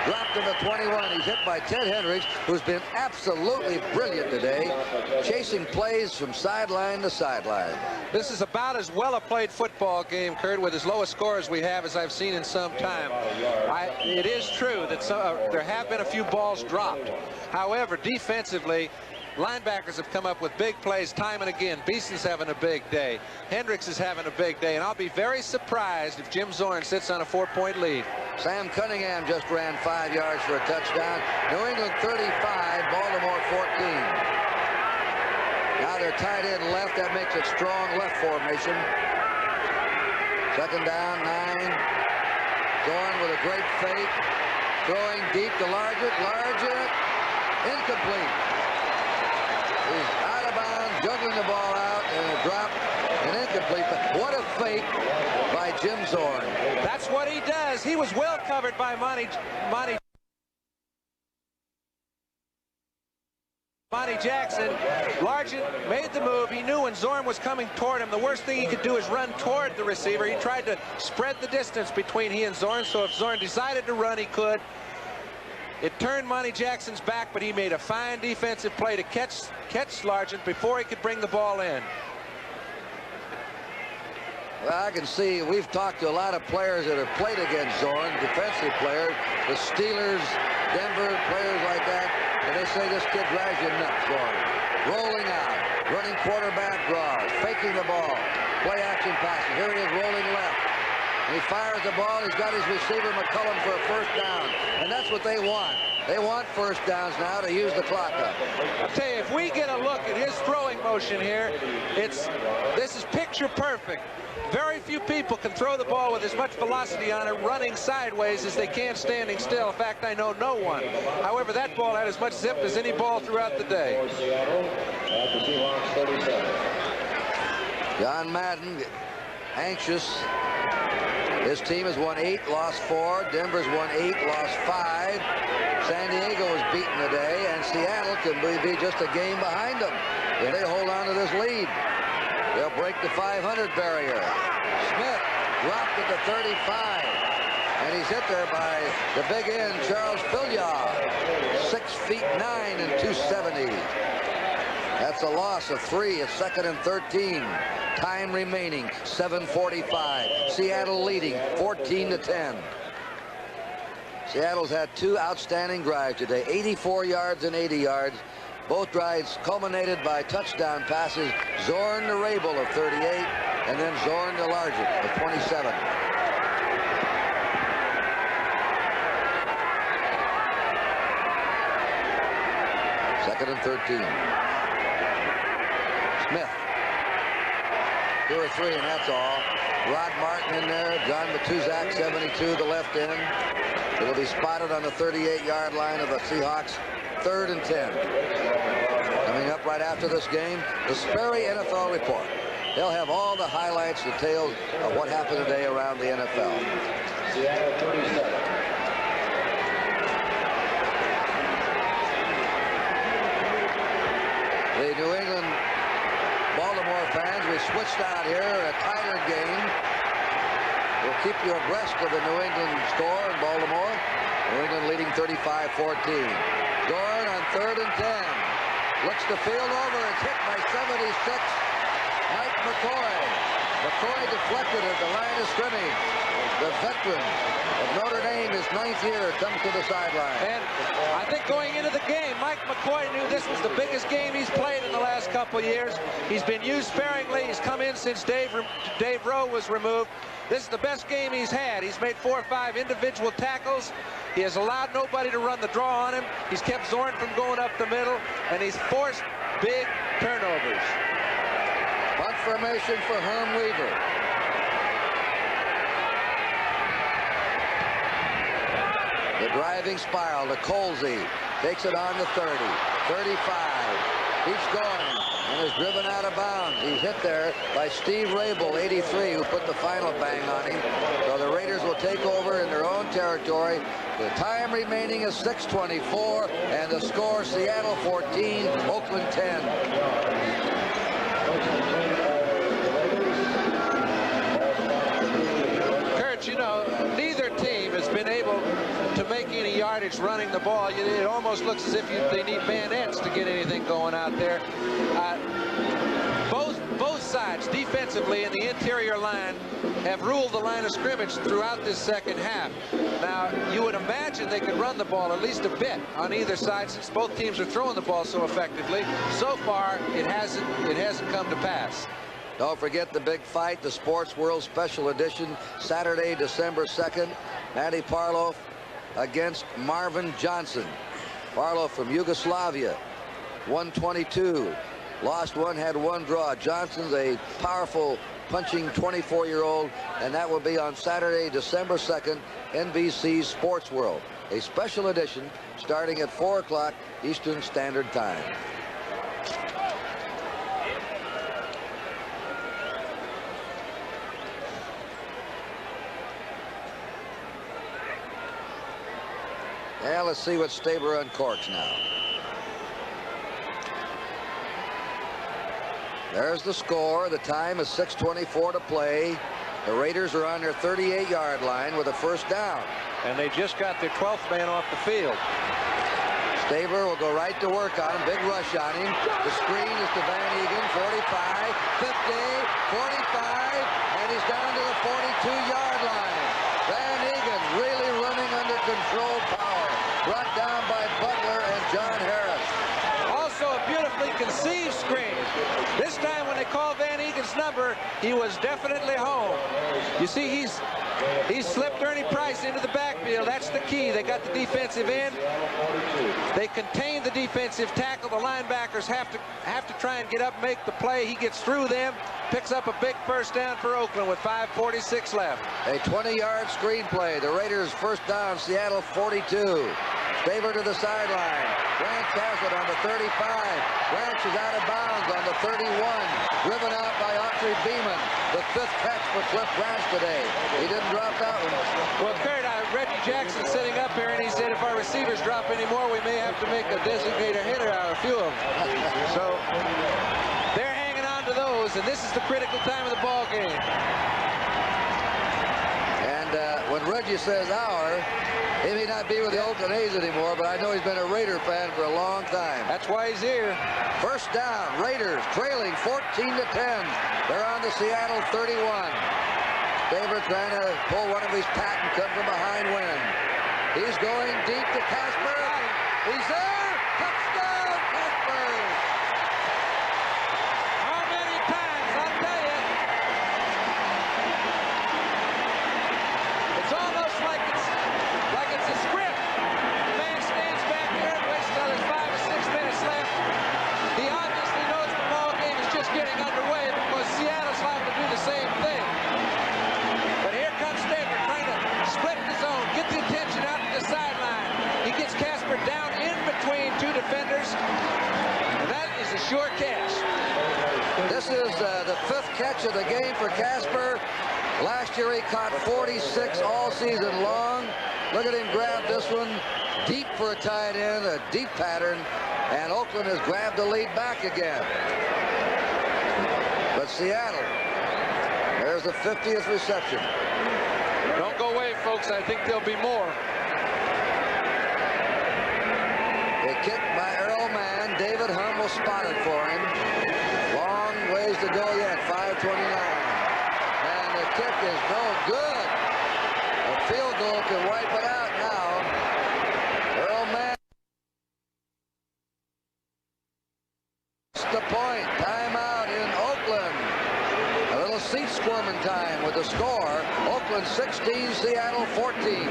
dropped to the 21. He's hit by Ted Hendricks, who's been absolutely brilliant today, chasing plays from sideline to sideline. This is about as well a played football game, Kurt, with as low a score as we have as I've seen in some time. It is true that there have been a few balls dropped. However, defensively, linebackers have come up with big plays time and again. Beeson's having a big day. Hendricks is having a big day. And I'll be very surprised if Jim Zorn sits on a 4-point lead. Sam Cunningham just ran 5 yards for a touchdown. New England 35, Baltimore 14. Now they're tight end left. That makes it strong left formation. 2nd down, 9. Zorn with a great fake. Throwing deep to Largent. Incomplete. He's out of bounds, juggling the ball out, and a drop, and incomplete. But what a fake by Jim Zorn. That's what he does. He was well covered by Monty Monty Jackson, Largent made the move. He knew when Zorn was coming toward him, the worst thing he could do is run toward the receiver. He tried to spread the distance between he and Zorn, so if Zorn decided to run, he could. It turned Monty Jackson's back, but he made a fine defensive play to catch Largent before he could bring the ball in. Well, I can see we've talked to a lot of players that have played against Zorn, defensive players, the Steelers, Denver, players like that, and they say this kid drives you nuts, Zorn. Rolling out, running quarterback draws, faking the ball, play action passes. Here he is rolling left. And he fires the ball. He's got his receiver McCullum for a first down, and that's what they want. They want first downs now to use the clock up. I'll tell you, if we get a look at his throwing motion here, this is picture perfect. Very few people can throw the ball with as much velocity on it running sideways as they can standing still. In fact, I know no one. However, that ball had as much zip as any ball throughout the day. John Madden, anxious. His team has won 8, lost 4. Denver's won 8, lost 5. San Diego was beaten today, and Seattle could be just a game behind them if they hold on to this lead. They'll break the 500 barrier. Smith dropped at the 35. And he's hit there by the big end, Charles Filliard. 6 feet 9 and 270. That's a loss of 3. It's 2nd and 13. Time remaining, 7:45. Seattle leading, 14-10. Seattle's had 2 outstanding drives today, 84 yards and 80 yards. Both drives culminated by touchdown passes. Zorn to Rabel of 38, and then Zorn to Largent of 27. Second and 13. Smith. 2 or 3, and that's all. Rod Martin in there. John Matuzak, 72, the left end. It will be spotted on the 38-yard line of the Seahawks. 3rd and 10. Coming up right after this game, the Sperry NFL Report. They'll have all the highlights, details of what happened today around the NFL. Seattle 37. The New England Baltimore fans, we switched out here, a tighter game. We'll keep you abreast of the New England score in Baltimore. New England leading 35-14. Zorn on 3rd and 10. Looks the field over. It's hit by 76. Mike McCoy. McCoy deflected at the line of scrimmage. The veteran of Notre Dame, his 9th year, comes to the sideline. And I think going into the game, Mike McCoy knew this was the biggest game he's played in the last couple of years. He's been used sparingly. He's come in since Dave Rowe was removed. This is the best game he's had. He's made 4 or 5 individual tackles. He has allowed nobody to run the draw on him. He's kept Zorn from going up the middle, and he's forced big turnovers. Punt formation for Herm Weaver. The driving spiral to Colsey. Takes it on the 30, 35. Keeps going and is driven out of bounds. He's hit there by Steve Rabel, 83, who put the final bang on him. So the Raiders will take over in their own territory. The time remaining is 6:24, and the score, Seattle 14, Oakland 10. Kurt, you know, neither team has been able to make any yardage running the ball. It almost looks as if they need bayonets to get anything going out there. Both sides, defensively and the interior line, have ruled the line of scrimmage throughout this second half. Now, you would imagine they could run the ball at least a bit on either side, since both teams are throwing the ball so effectively. So far, it hasn't come to pass. Don't forget the big fight, the Sports World Special Edition, Saturday, December 2nd. Matty Parloff against Marvin Johnson. Parloff from Yugoslavia, 122. Lost 1, had 1 draw. Johnson's a powerful, punching 24-year-old, and that will be on Saturday, December 2nd, NBC Sports World. A special edition starting at 4 o'clock Eastern Standard Time. Yeah, let's see what Staber uncorks now. There's the score. The time is 6:24 to play. The Raiders are on their 38-yard line with a first down. And they just got their 12th man off the field. Stabler will go right to work on him. Big rush on him. The screen is to Van Egan. 45, 50, 45, and he's down to the 42-yard line. Van Egan really running under controlled power. Brought down by Butler and John Harris. Also a beautifully conceived screen. This time when they called Van Egan's number, he was definitely home. You see, he's slipped Ernie Price into the backfield. That's the key. They got the defensive end. They contain the defensive tackle. The linebackers have to try and get up and make the play. He gets through them, picks up a big first down for Oakland with 5:46 left. A 20-yard screenplay. The Raiders first down, Seattle 42. Stabler to the sideline. Branch has it on the 35. Branch is out of bounds on the 31. Driven out by Autry Beeman. The 5th catch for Cliff Branch today. He didn't drop that one. Well, Kurt, Reggie Jackson sitting up here, and he said if our receivers drop any more, we may have to make a designated hitter out of a few of them. So they're hanging on to those, and this is the critical time of the ball game. And when Reggie says our, he may not be with the Oakland A's anymore, but I know he's been a Raider fan for a long time. That's why he's here. First down, Raiders trailing 14-10. They're on the Seattle 31. Stabler trying to pull one of his pack and come from behind win. He's going deep to Casper. He's there. Touchdown, Casper. How many times? I'll tell you. It's almost like it's a script. The man stands back there and waits till there's 5 or 6 minutes left. He obviously knows the ball game is just getting underway because Seattle's liable to do the same thing. But here comes Stabler trying to split the zone, get the attention out to the sideline. He gets Casper down in between 2 defenders, and that is a sure catch. This is the 5th catch of the game for Casper. Last year he caught 46 all season long. Look at him grab this one deep for a tight end, a deep pattern, and Oakland has grabbed the lead back again. But Seattle, there's the 50th reception. Don't go away, folks. I think there'll be more. A kick by Earl Mann. David Hummel spotted for him. Long ways to go yet, 5:29. And the kick is no good. A field goal can wipe it out now. Earl Mann. The point. Timeout in Oakland. A little seat squirming time with the score. Oakland 16, Seattle 14.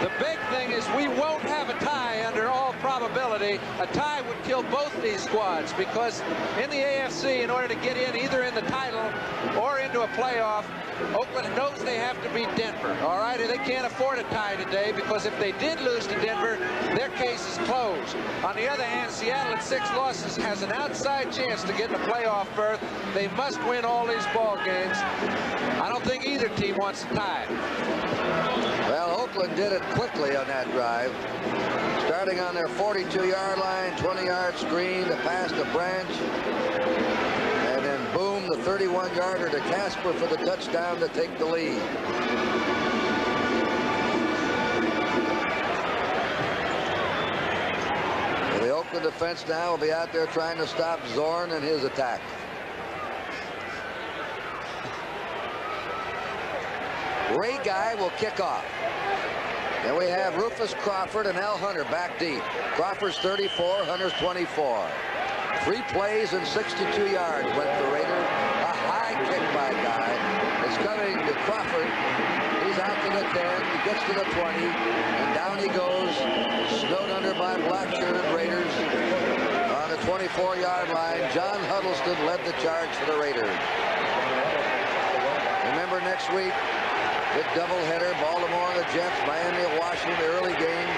The big thing is we won't have a tie under all probability. A tie would kill both these squads because in the AFC, in order to get in either in the title or into a playoff, Oakland knows they have to beat Denver. All right, and they can't afford a tie today because if they did lose to Denver, their case is closed. On the other hand, Seattle at 6 losses has an outside chance to get in a playoff berth. They must win all these ball games. I don't think either team wants a tie. Well, Oakland did it quickly on that drive. Starting on their 42-yard line, 20-yard screen, the pass to Branch. And then boom, the 31-yarder to Casper for the touchdown to take the lead. The Oakland defense now will be out there trying to stop Zorn and his attack. Ray Guy will kick off. Then we have Rufus Crawford and Al Hunter back deep. Crawford's 34, Hunter's 24. 3 plays and 62 yards went for Raiders. A high kick by Guy. It's coming to Crawford. He's out to the 10. He gets to the 20. And down he goes. Snowed under by black-shirted Raiders. On the 24-yard line, John Huddleston led the charge for the Raiders. Remember next week, big doubleheader, Baltimore and the Jets, Miami at Washington, early game.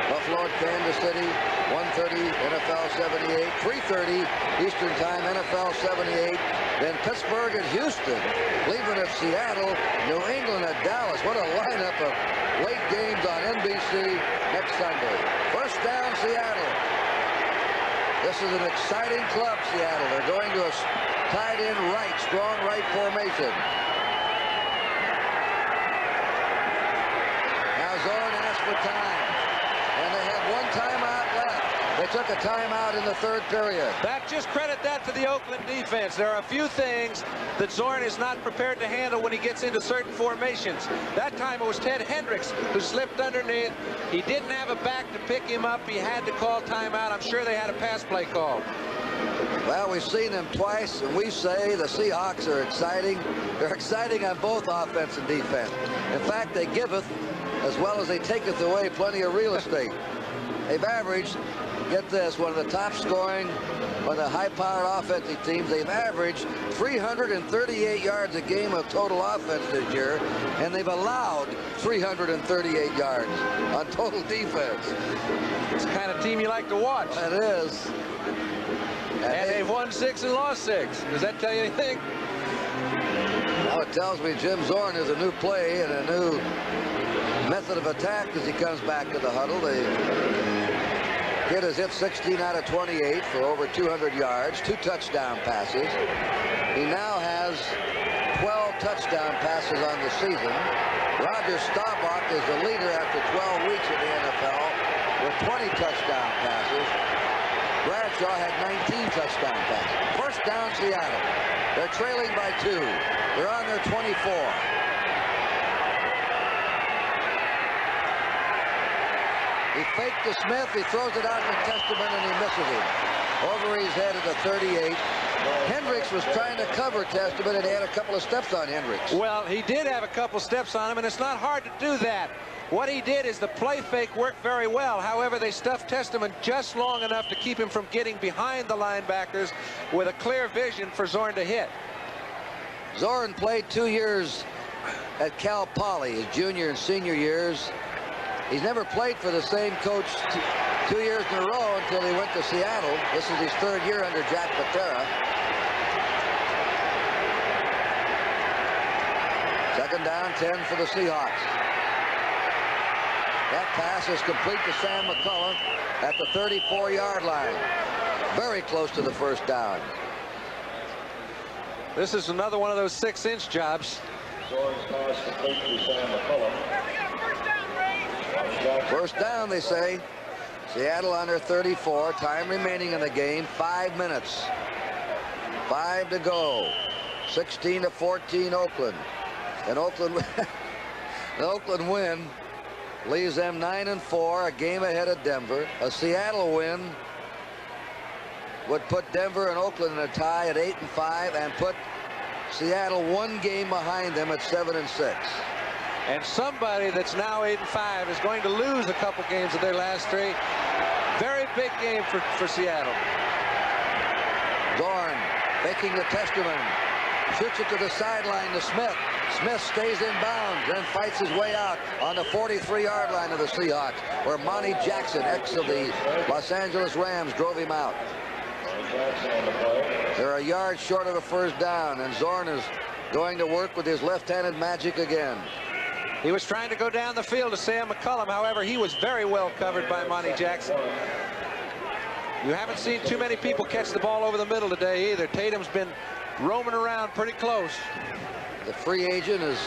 Buffalo at Kansas City, 1:30 NFL 78, 3:30 Eastern Time NFL 78. Then Pittsburgh at Houston, Cleveland at Seattle, New England at Dallas. What a lineup of late games on NBC next Sunday. First down, Seattle. This is an exciting club, Seattle. They're going to a tight end right, strong right formation. Now Zorn asks for time, and they have one timeout left. They took a timeout in the third period. Just credit that to the Oakland defense. There are a few things that Zorn is not prepared to handle when he gets into certain formations. That time it was Ted Hendricks who slipped underneath. He didn't have a back to pick him up. He had to call timeout. I'm sure they had a pass play call. Well, we've seen them twice, and we say the Seahawks are exciting. They're exciting on both offense and defense. In fact, they giveth as well as they taketh away plenty of real estate. They've averaged, get this, one of the top scoring, one of the high-powered offensive teams. They've averaged 338 yards a game of total offense this year, and they've allowed 338 yards on total defense. It's the kind of team you like to watch. It is. And they've won 6 and lost 6. Does that tell you anything? Now it tells me Jim Zorn is a new play and a new method of attack as he comes back to the huddle. The kid has hit 16 out of 28 for over 200 yards, 2 touchdown passes. He now has 12 touchdown passes on the season. Roger Staubach is the leader after 12 weeks in the NFL with 20 touchdown passes. Bradshaw had 19 touchdown passes. First down, Seattle. They're trailing by 2. They're on their 24. He faked to Smith. He throws it out to Testament, and he misses him. Over his head at the 38. Hendricks was trying to cover Testament, and he had a couple of steps on Hendricks. Well, he did have a couple steps on him, and it's not hard to do that. What he did is the play fake worked very well. However, they stuffed Testament just long enough to keep him from getting behind the linebackers with a clear vision for Zorn to hit. Zorn played 2 years at Cal Poly, his junior and senior years. He's never played for the same coach 2 years in a row until he went to Seattle. This is his 3rd year under Jack Patera. Second down, 10 for the Seahawks. That pass is complete to Sam McCullum at the 34-yard line. Very close to the first down. This is another one of those 6-inch jobs. Zorn's pass complete to Sam McCullum. First down, they say. Seattle on their 34. Time remaining in the game, 5 minutes. 5 to go. 16-14 Oakland. And Oakland, the Oakland win leaves them 9-4, a game ahead of Denver. A Seattle win would put Denver and Oakland in a tie at 8-5 and put Seattle 1 game behind them at 7-6. And somebody that's now 8-5 is going to lose a couple games of their last 3. Very big game for Seattle. Zorn faking the Testament. Shoots it to the sideline to Smith. Smith stays in bounds and fights his way out on the 43-yard line of the Seahawks, where Monty Jackson, ex of the Los Angeles Rams, drove him out. They're a yard short of a first down, and Zorn is going to work with his left-handed magic again. He was trying to go down the field to Sam McCullum. However, he was very well covered by Monty Jackson. You haven't seen too many people catch the ball over the middle today either. Tatum's been roaming around pretty close. The free agent is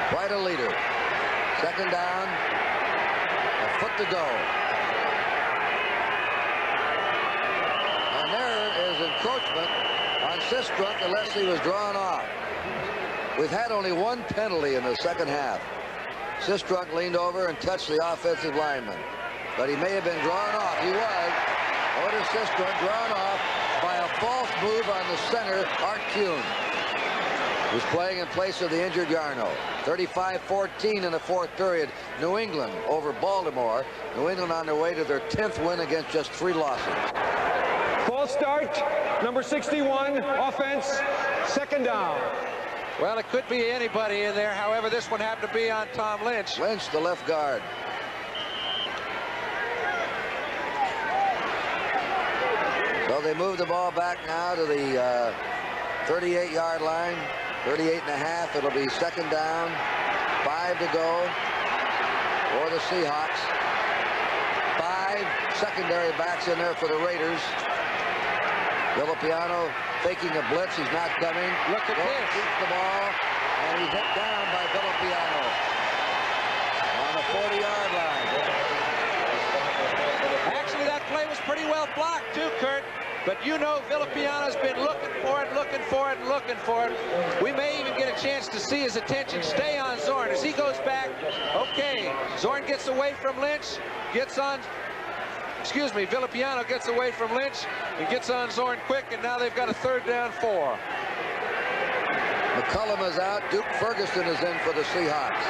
quite a leader. Second down, a foot to go. And there is encroachment on Sistrunk unless he was drawn off. We've had only 1 penalty in the second half. Sistrunk leaned over and touched the offensive lineman, but he may have been drawn off. He was. Otis Sistrunk drawn off by a false move on the center, Art Kuhn, who's playing in place of the injured Yarno. 35-14 in the 4th period. New England over Baltimore. New England on their way to their 10th win against just 3 losses. False start, number 61, offense, second down. Well, it could be anybody in there. However, this one happened to be on Tom Lynch. Lynch, the left guard. So they move the ball back now to the 38-yard line. 38.5. It'll be second down. 5 to go for the Seahawks. 5 5 secondary backs in there for the Raiders. Villapiano faking a blitz. He's not coming. Look at this. Keeps the ball, and he's hit down by Villapiano on the 40-yard line. Actually, that play was pretty well blocked, too, Kurt. But you know Villapiano's been looking for it, looking for it, and looking for it. We may even get a chance to see his attention stay on Zorn as he goes back. Okay, Zorn gets away from Lynch, gets on, excuse me, Villapiano gets away from Lynch and gets on Zorn quick, and now they've got a 3rd down 4. McCullum is out. Duke Ferguson is in for the Seahawks.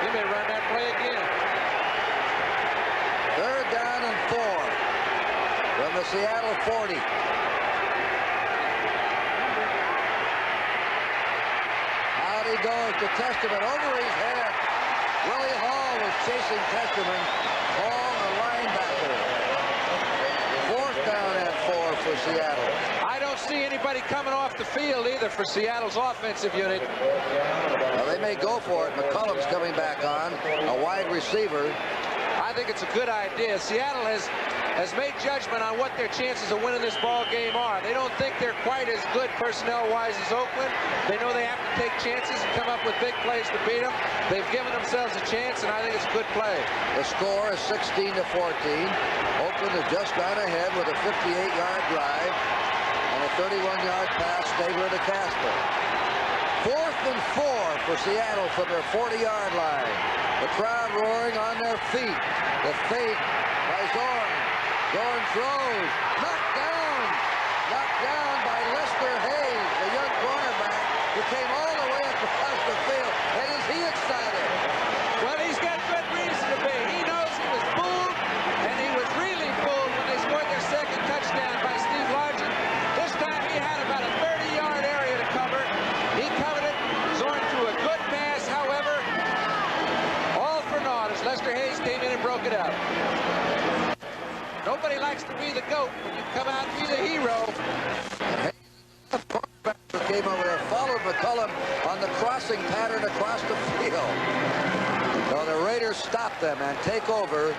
He may run that play again. 3rd down and 4 from the Seattle 40. Out he goes to Testament over his head. Willie Hall was chasing Testament. Hall, the linebacker. 4th down and 4 for Seattle. I don't see anybody coming off the field either for Seattle's offensive unit. Well, they may go for it. McCullum's coming back on, a wide receiver. I think it's a good idea. Seattle has made judgment on what their chances of winning this ball game are. They don't think they're quite as good personnel-wise as Oakland. They know they have to take chances and come up with big plays to beat them. They've given themselves a chance, and I think it's a good play. The score is 16-14. Oakland has just gone ahead with a 58-yard drive and a 31-yard pass, Stabler to Casper. 4th and 4 for Seattle from their 40-yard line. The crowd roaring on their feet. The fake by Zorn. Zorn throws. Knocked down by Lester Hayes, the young cornerback, who came all the way across the field. And is he excited? Well, he's got good reason to be. He knows he was fooled, and he was really fooled when they scored their 2nd touchdown by Steve Largent. This time he had about a 30-yard area to cover. He covered it. Zorn threw a good pass, however, all for naught as Lester Hayes came in and broke it up. Nobody likes to be the GOAT when you come out and be the hero. Came over there, followed McCullum on the crossing pattern across the field. So the Raiders stop them and take over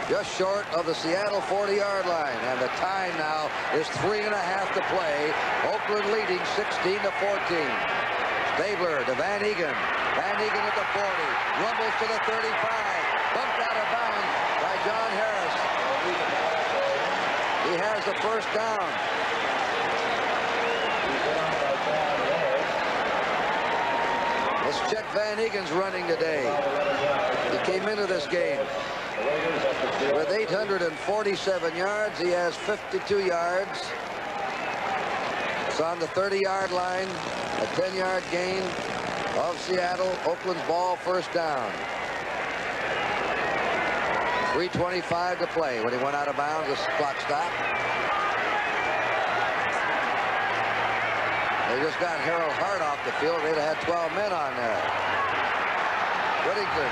just short of the Seattle 40-yard line. And the time now is 3.5 to play. Oakland leading 16-14. Stabler to Van Egan. Van Egan at the 40. Rumbles to the 35. Bumped out of bounds by John Harris. He has the 1st down. Let's check Van Egan's running today. He came into this game with 847 yards. He has 52 yards. It's on the 30-yard line. A 10-yard gain of Seattle. Oakland's ball, 1st down. 3:25 to play. When he went out of bounds, the clock stopped. They just got Harold Hart off the field. They'd have had 12 men on there. Whittington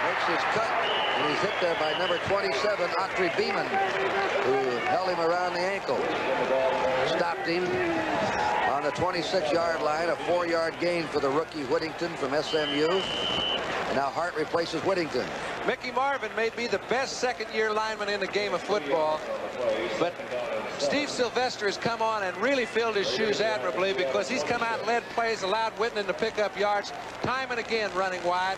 makes his cut, and he's hit there by number 27, Autry Beeman, who held him around the ankle. Stopped him on the 26-yard line, a 4-yard gain for the rookie Whittington from SMU. And now Hart replaces Whittington. Mickey Marvin may be the best 2nd-year lineman in the game of football, but Steve Sylvester has come on and really filled his shoes admirably because he's come out and led plays, allowed Whittington to pick up yards, time and again running wide.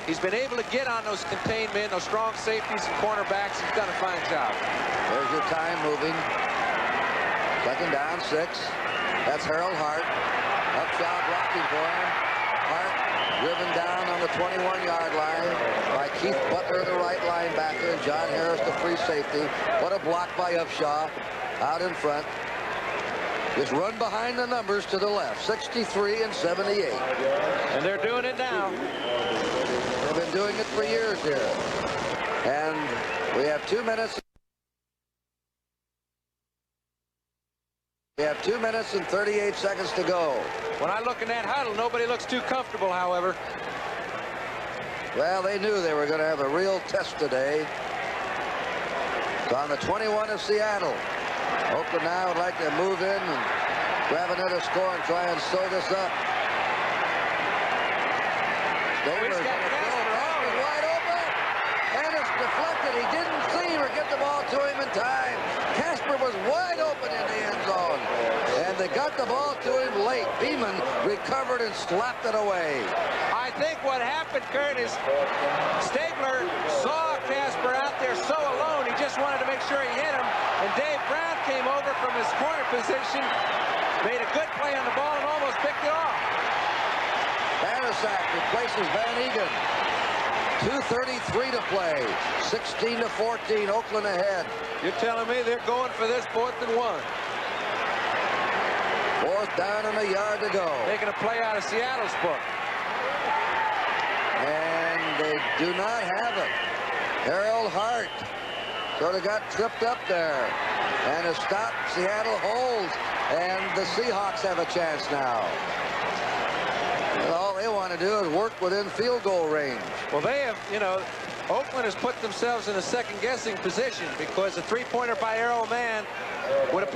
He's been able to get on those contained men, those strong safeties and cornerbacks. He's done a fine job. There's your time moving. 2nd down, 6. That's Harold Hart. Upshot blocking for him. Hart driven down on the 21-yard line by Keith Butler, the right linebacker, and John Harris, the free safety. What a block by Upshaw out in front. Just run behind the numbers to the left, 63 and 78. And they're doing it now. They've been doing it for years here. And we have 2 minutes. We have 2 minutes and 38 seconds to go. When I look in that huddle, nobody looks too comfortable, however. Well, they knew they were going to have a real test today. It's on the 21 of Seattle. Oakland now would like to move in and grab another score and try and sew this up. Stabler's going to throw. Pass is wide open. And it's deflected. He didn't to him in time. Casper was wide open in the end zone. And they got the ball to him late. Beeman recovered and slapped it away. I think what happened, Kurt, is Stabler saw Casper out there so alone, he just wanted to make sure he hit him. And Dave Brown came over from his corner position, made a good play on the ball, and almost picked it off. Banasak replaces Van Egan. 2:33 to play. 16-14, Oakland ahead. You're telling me they're going for this 4th and 1. 4th down and a yard to go. Making a play out of Seattle's book. And they do not have it. Harold Hart sort of got tripped up there. And a stop. Seattle holds. And the Seahawks have a chance now. And all they want to do is work within field goal range. Well, they have, you know, Oakland has put themselves in a second-guessing position because a three-pointer by Errol Mann would have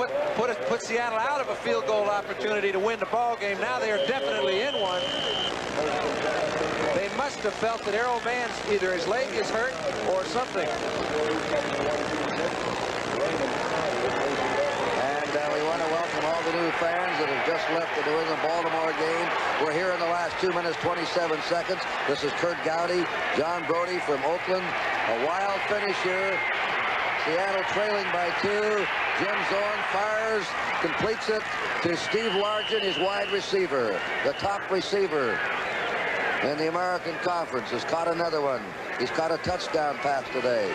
put Seattle out of a field goal opportunity to win the ball game. Now they are definitely in one. They must have felt that Errol Mann's either his leg is hurt or something. And we want to welcome all the new fans that have just left the New England-Baltimore game. We're here in the last 2 minutes, 27 seconds. This is Kurt Gowdy, John Brody from Oakland. A wild finish here. Seattle trailing by 2. Jim Zorn fires, completes it to Steve Largent, his wide receiver. The top receiver in the American Conference has caught another one. He's caught a touchdown pass today.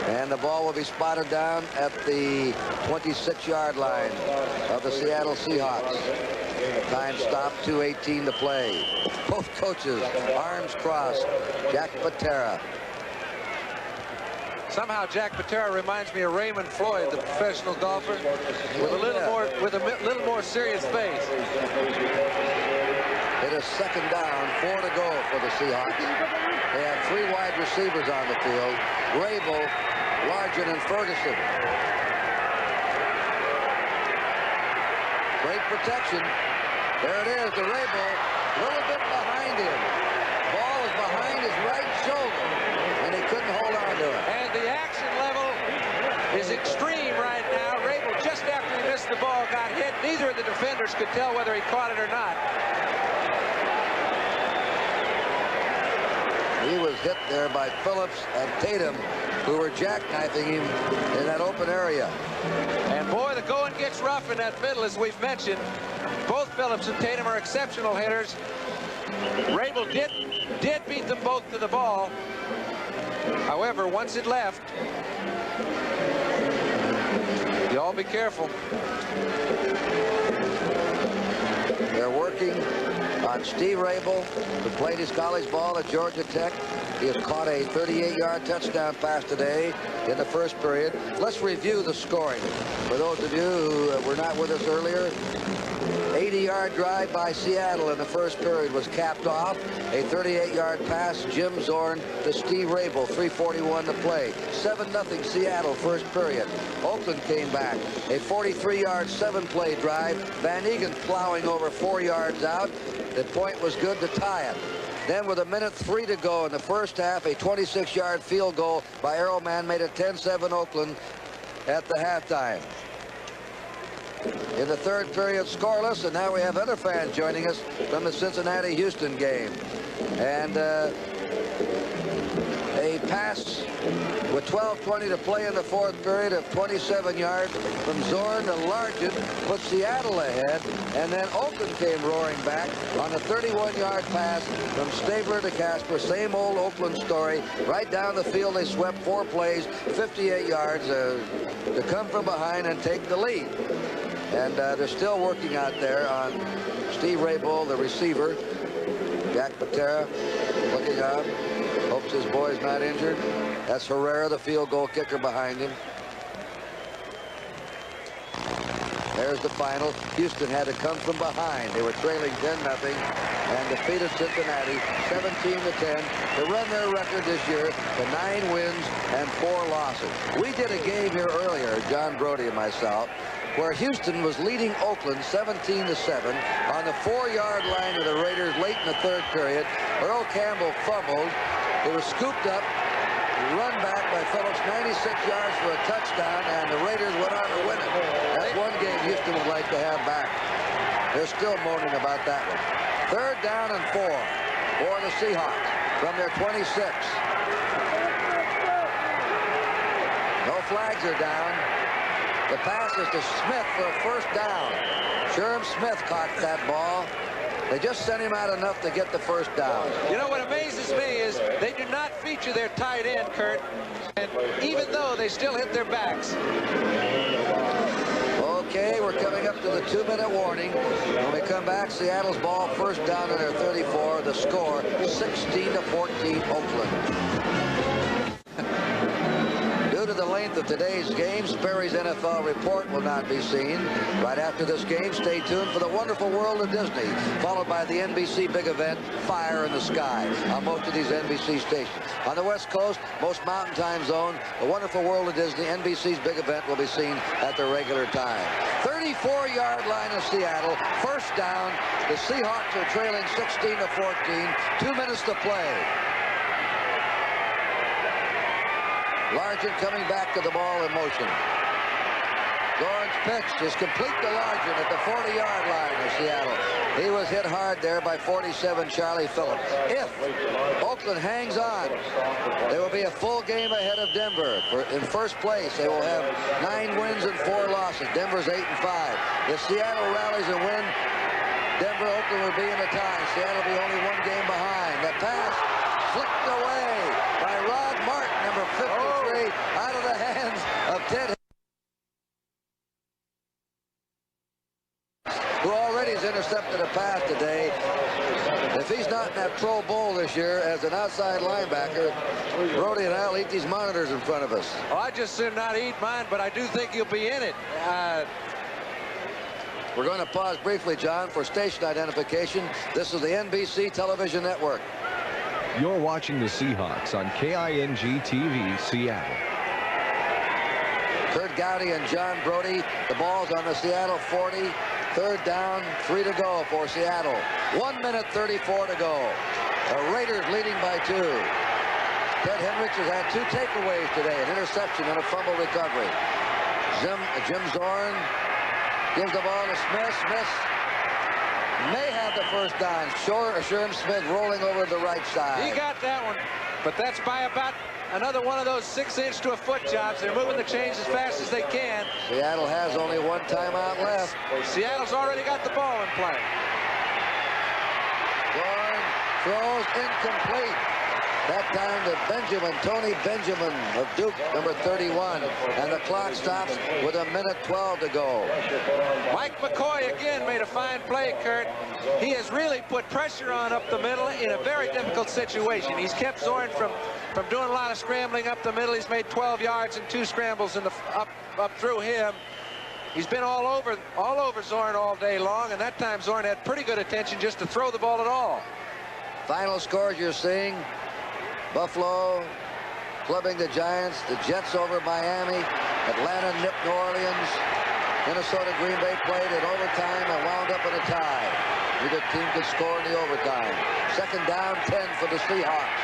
And the ball will be spotted down at the 26-yard line of the Seattle Seahawks. Time stop, 2:18 to play. Both coaches, arms crossed. Jack Patera. Somehow Jack Patera reminds me of Raymond Floyd, the professional golfer, with a little more serious face. It is 2nd down, 4 to go for the Seahawks. They have 3 wide receivers on the field. Rabel, Largent, and Ferguson. Great protection. There it is, to Rabel. A little bit behind him. Ball is behind his right shoulder, and he couldn't hold on to it. And the action level is extreme right now. Rabel, just after he missed the ball, got hit. Neither of the defenders could tell whether he caught it or not. He was hit there by Phillips and Tatum, who were jackknifing him in that open area. And boy, the going gets rough in that middle, as we've mentioned. Both Phillips and Tatum are exceptional hitters. Rabel did beat them both to the ball. However, once it left, you all be careful. They're working on Steve Rabel, who played his college ball at Georgia Tech. He has caught a 38-yard touchdown pass today in the first period. Let's review the scoring. For those of you who were not with us earlier, 80-yard drive by Seattle in the first period was capped off. A 38-yard pass, Jim Zorn to Steve Rabel, 3:41 to play. 7-0 Seattle first period. Oakland came back. A 43-yard, 7-play drive. Van Egan plowing over 4 yards out. The point was good to tie it. Then with 1:03 to go in the first half, a 26-yard field goal by Errol Mann made it 10-7 Oakland at the halftime. In the third period, scoreless, and now we have other fans joining us from the Cincinnati-Houston game. And a pass with 12:20 to play in the fourth period of 27 yards from Zorn to Largent put Seattle ahead, and then Oakland came roaring back on a 31-yard pass from Stabler to Casper. Same old Oakland story. Right down the field, they swept 4 plays, 58 yards to come from behind and take the lead. And they're still working out there on Steve Rabel, the receiver. Jack Patera looking out. Hopes his boy's not injured. That's Herrera, the field goal kicker, behind him. There's the final. Houston had to come from behind. They were trailing 10-0 and defeated Cincinnati 17-10 to run their record this year to 9 wins and 4 losses. We did a game here earlier, John Brody and myself, where Houston was leading Oakland 17-7 on the 4-yard line of the Raiders late in the third period. Earl Campbell fumbled. It was scooped up, run back by Phillips, 96 yards for a touchdown, and the Raiders went on to win it. That's one game Houston would like to have back. They're still moaning about that one. 3rd down and 4 for the Seahawks from their 26. No flags are down. The pass is to Smith for a 1st down. Sherm Smith caught that ball. They just sent him out enough to get the 1st down. You know what amazes me is they do not feature their tight end, Kurt, and even though they still hit their backs. Okay, we're coming up to the 2-minute warning. When we come back, Seattle's ball, 1st down in their 34. The score, 16-14 Oakland. Due to the length of today's game, Sperry's NFL report will not be seen. Right after this game, stay tuned for the Wonderful World of Disney, followed by the NBC big event, Fire in the Sky, on most of these NBC stations. On the West Coast, most Mountain Time Zone, the Wonderful World of Disney, NBC's big event will be seen at the regular time. 34-yard line of Seattle, 1st down. The Seahawks are trailing 16-14, 2 minutes to play. Largent coming back to the ball in motion. Zorn's pitch is complete to Largent at the 40-yard line of Seattle. He was hit hard there by 47 Charlie Phillips. If Oakland hangs on, they will be a full game ahead of Denver. In 1st place, they will have 9 wins and 4 losses. Denver's 8-5. If Seattle rallies and win, Denver, Oakland will be in a tie. Seattle will be only 1 game behind. The pass flicked away by Rod Martin, number 53, out of the hands of Ted, who already has intercepted a pass today. If he's not in that Pro Bowl this year as an outside linebacker, Brody and I'll eat these monitors in front of us. Oh, I just should not eat mine, but I do think he'll be in it. We're going to pause briefly, John, for station identification. This is the NBC television network. You're watching the Seahawks on KING-TV, Seattle. Kurt Gowdy and John Brody. The ball's on the Seattle 40. 3rd down, 3 to go for Seattle. 1 minute 34 to go. The Raiders leading by 2. Ted Hendricks has had 2 takeaways today, an interception and a fumble recovery. Jim Zorn gives the ball to Smith. Smith may have the 1st down. Sherm Smith rolling over to the right side. He got that one, but that's by about another one of those 6-inch to a foot jobs. They're moving the chains as fast as they can. Seattle has only 1 timeout left. Seattle's already got the ball in play. Zorn throws incomplete. That time to Tony Benjamin of Duke, number 31. And the clock stops with 1:12 to go. Mike McCoy again made a fine play, Kurt. He has really put pressure on up the middle in a very difficult situation. He's kept Zorn from doing a lot of scrambling up the middle. He's made 12 yards and 2 scrambles in the up through him. He's been all over Zorn all day long, and that time Zorn had pretty good attention just to throw the ball at all. Final scores you're seeing: Buffalo clubbing the Giants, the Jets over Miami, Atlanta nipped New Orleans, Minnesota Green Bay played in overtime and wound up in a tie. Neither team could score in the overtime. 2nd down, 10 for the Seahawks.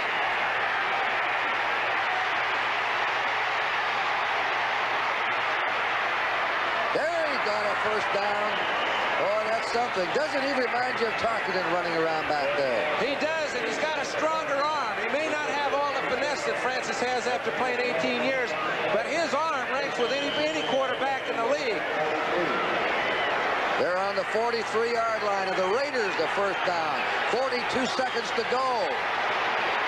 There he got a 1st down. Oh, that's something. Doesn't he remind you of Tarkenton running around back there? He does, and he's got a stronger arm. He may not have all the finesse that Francis has after playing 18 years, but his arm ranks with any quarterback in the league. They're on the 43-yard line of the Raiders, the 1st down. 42 seconds to go.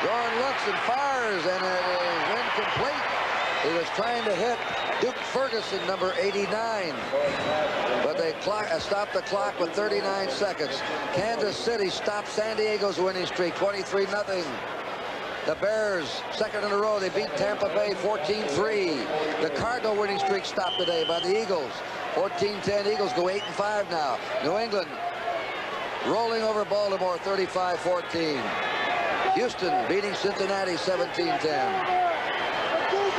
Zorn looks and fires, and it is incomplete. He was trying to hit Duke Ferguson, number 89. But they stopped the clock with 39 seconds. Kansas City stopped San Diego's winning streak, 23-0. The Bears, 2nd in a row, they beat Tampa Bay 14-3. The Cardinal winning streak stopped today by the Eagles. 14-10, Eagles go 8-5 now. New England rolling over Baltimore 35-14. Houston beating Cincinnati 17-10.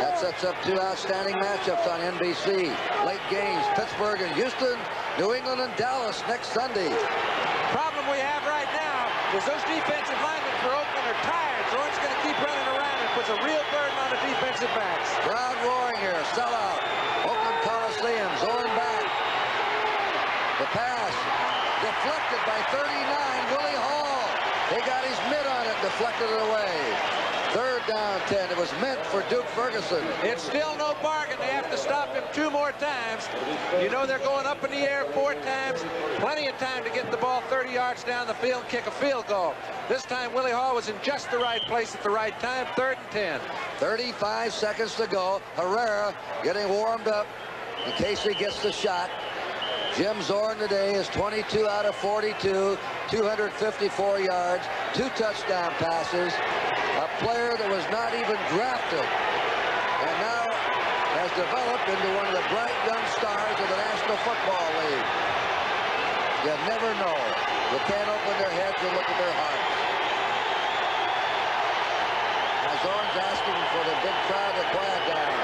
That sets up 2 outstanding matchups on NBC. Late games, Pittsburgh and Houston, New England and Dallas next Sunday. Problem we have right now is those defensive linemen for Oakland are tired. Zorn's going to keep running around and puts a real burden on the wins it back. Crowd roaring here. Sellout. Oakland Coliseum. Zorn back. The pass deflected by 39. Willie Hall. He got his mitt on it. Deflected it away. Third down 10. It was meant for Duke Ferguson. It's still no bargain. They have to stop him 2 more times. You know they're going up in the air 4 times. Plenty of time to get the ball 30 yards down the field and kick a field goal. This time Willie Hall was in just the right place at the right time. 3rd and 10. 35 seconds to go. Herrera getting warmed up in case he gets the shot. Jim Zorn today is 22 out of 42, 254 yards, 2 touchdown passes. A player that was not even drafted and now has developed into one of the bright young stars of the National Football League. You never know. You can't open their heads and look at their hearts. Now Zorn's asking for the big crowd to quiet down.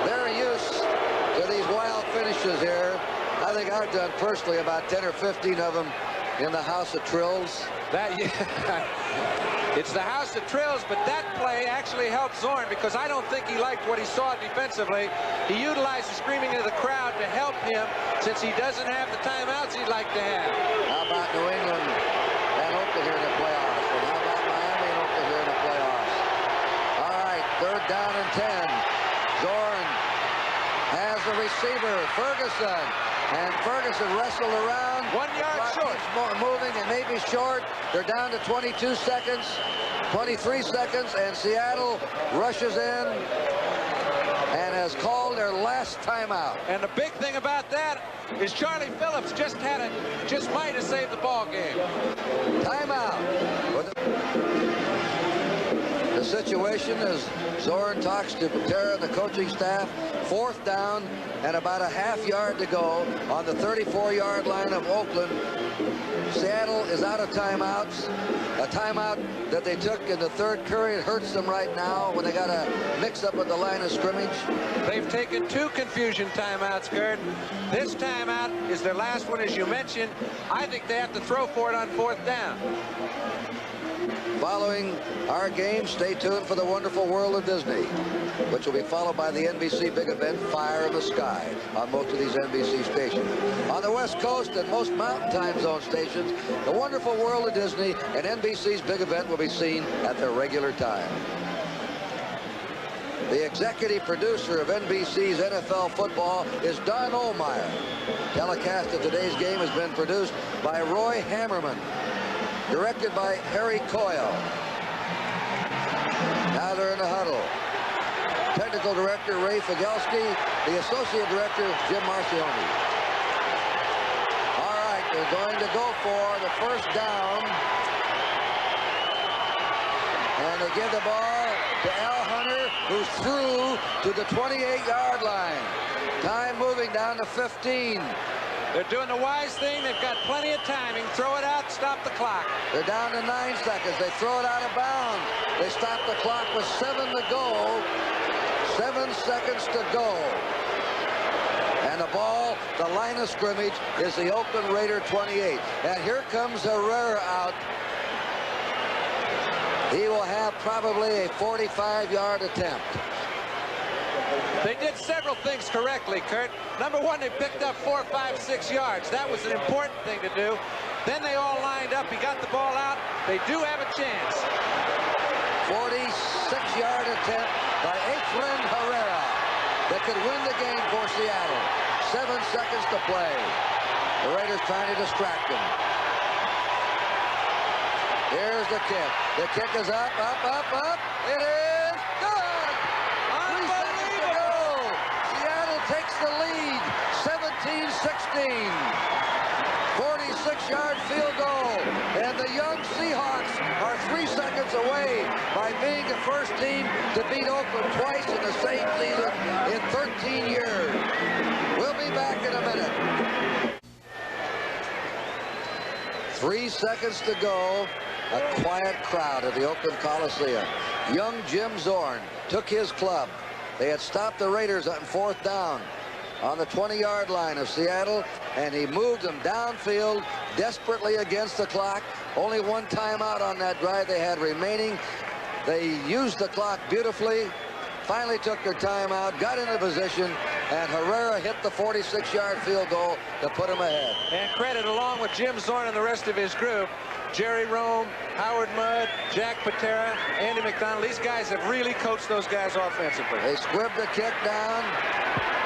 They're used to these wild finishes here. I think I've done personally about 10 or 15 of them in the House of Trills. It's the House of Trills, but that play actually helped Zorn because I don't think he liked what he saw defensively. He utilized the screaming of the crowd to help him since he doesn't have the timeouts he'd like to have. How about New England and Oakland here in the playoffs? And how about Miami and Oakland here in the playoffs? All right, 3rd down and 10. Zorn has the receiver, Ferguson. And Ferguson wrestled around. 1 yard short. Moving, it may be short. They're down to 22 seconds, 23 seconds, and Seattle rushes in and has called their last timeout. And the big thing about that is Charlie Phillips just might have saved the ball game. Timeout. The situation as Zorn talks to Patera and the coaching staff. 4th down and about a half yard to go on the 34-yard line of Oakland. Seattle is out of timeouts. A timeout that they took in the 3rd period hurts them right now when they got a mix-up at the line of scrimmage. They've taken 2 confusion timeouts, Gerd. This timeout is their last one, as you mentioned. I think they have to throw for it on 4th down. Following our game, stay tuned for the Wonderful World of Disney, which will be followed by the NBC big event, Fire in the Sky, on most of these NBC stations. On the West Coast and most Mountain Time Zone stations, the Wonderful World of Disney and NBC's big event will be seen at their regular time. The executive producer of NBC's NFL football is Don Ohlmeyer. Telecast of today's game has been produced by Roy Hammerman. Directed by Harry Coyle. Now they're in the huddle. Technical director Ray Figelski. The associate director Jim Marcioni. All right, they're going to go for the 1st down. And they give the ball to Al Hunter, who's through to the 28-yard line. Time moving down to 15. They're doing the wise thing. They've got plenty of timing. Throw it out, stop the clock. They're down to 9 seconds. They throw it out of bounds. They stop the clock with 7 to go. 7 seconds to go. And the ball, the line of scrimmage, is the Oakland Raider 28. And here comes Herrera out. He will have probably a 45-yard attempt. They did several things correctly, Kurt. Number 1, they picked up 4, 5, 6 yards. That was an important thing to do. Then they all lined up. He got the ball out. They do have a chance. 46-yard attempt by Efren Herrera that could win the game for Seattle. 7 seconds to play. The Raiders trying to distract him. Here's the kick. The kick is up, up, up, up. It is good. 3 seconds to go. Seattle takes the lead. 17-16. 46-yard field goal. And the young Seahawks are 3 seconds away by being the first team to beat Oakland twice in the same season in 13 years. We'll be back in a minute. 3 seconds to go. A quiet crowd at the Oakland Coliseum. Young Jim Zorn took his club. They had stopped the Raiders on 4th down on the 20-yard line of Seattle. and he moved them downfield desperately against the clock. Only one timeout on that drive they had remaining. They used the clock beautifully, finally took their timeout, got into position, and Herrera hit the 46-yard field goal to put him ahead. And credit, along with Jim Zorn and the rest of his group, Jerry Rome, Howard Mudd, Jack Patera, Andy McDonald. These guys have really coached those guys offensively. They squibbed the kick down,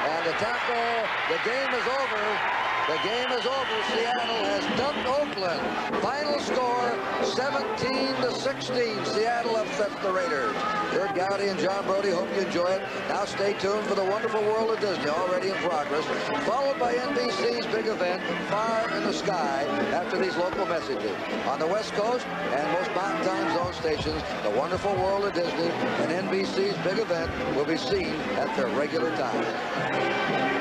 and the tackle. The game is over. The game is over. Seattle has dumped Oakland. Final score, 17-16. Seattle upsets the Raiders. Kurt Gowdy and John Brody, hope you enjoy it. Now stay tuned for the Wonderful World of Disney, already in progress, followed by NBC's big event, Far in the Sky, after these local messages. On the West Coast and most Mountain Time Zone stations, the Wonderful World of Disney and NBC's big event will be seen at their regular time.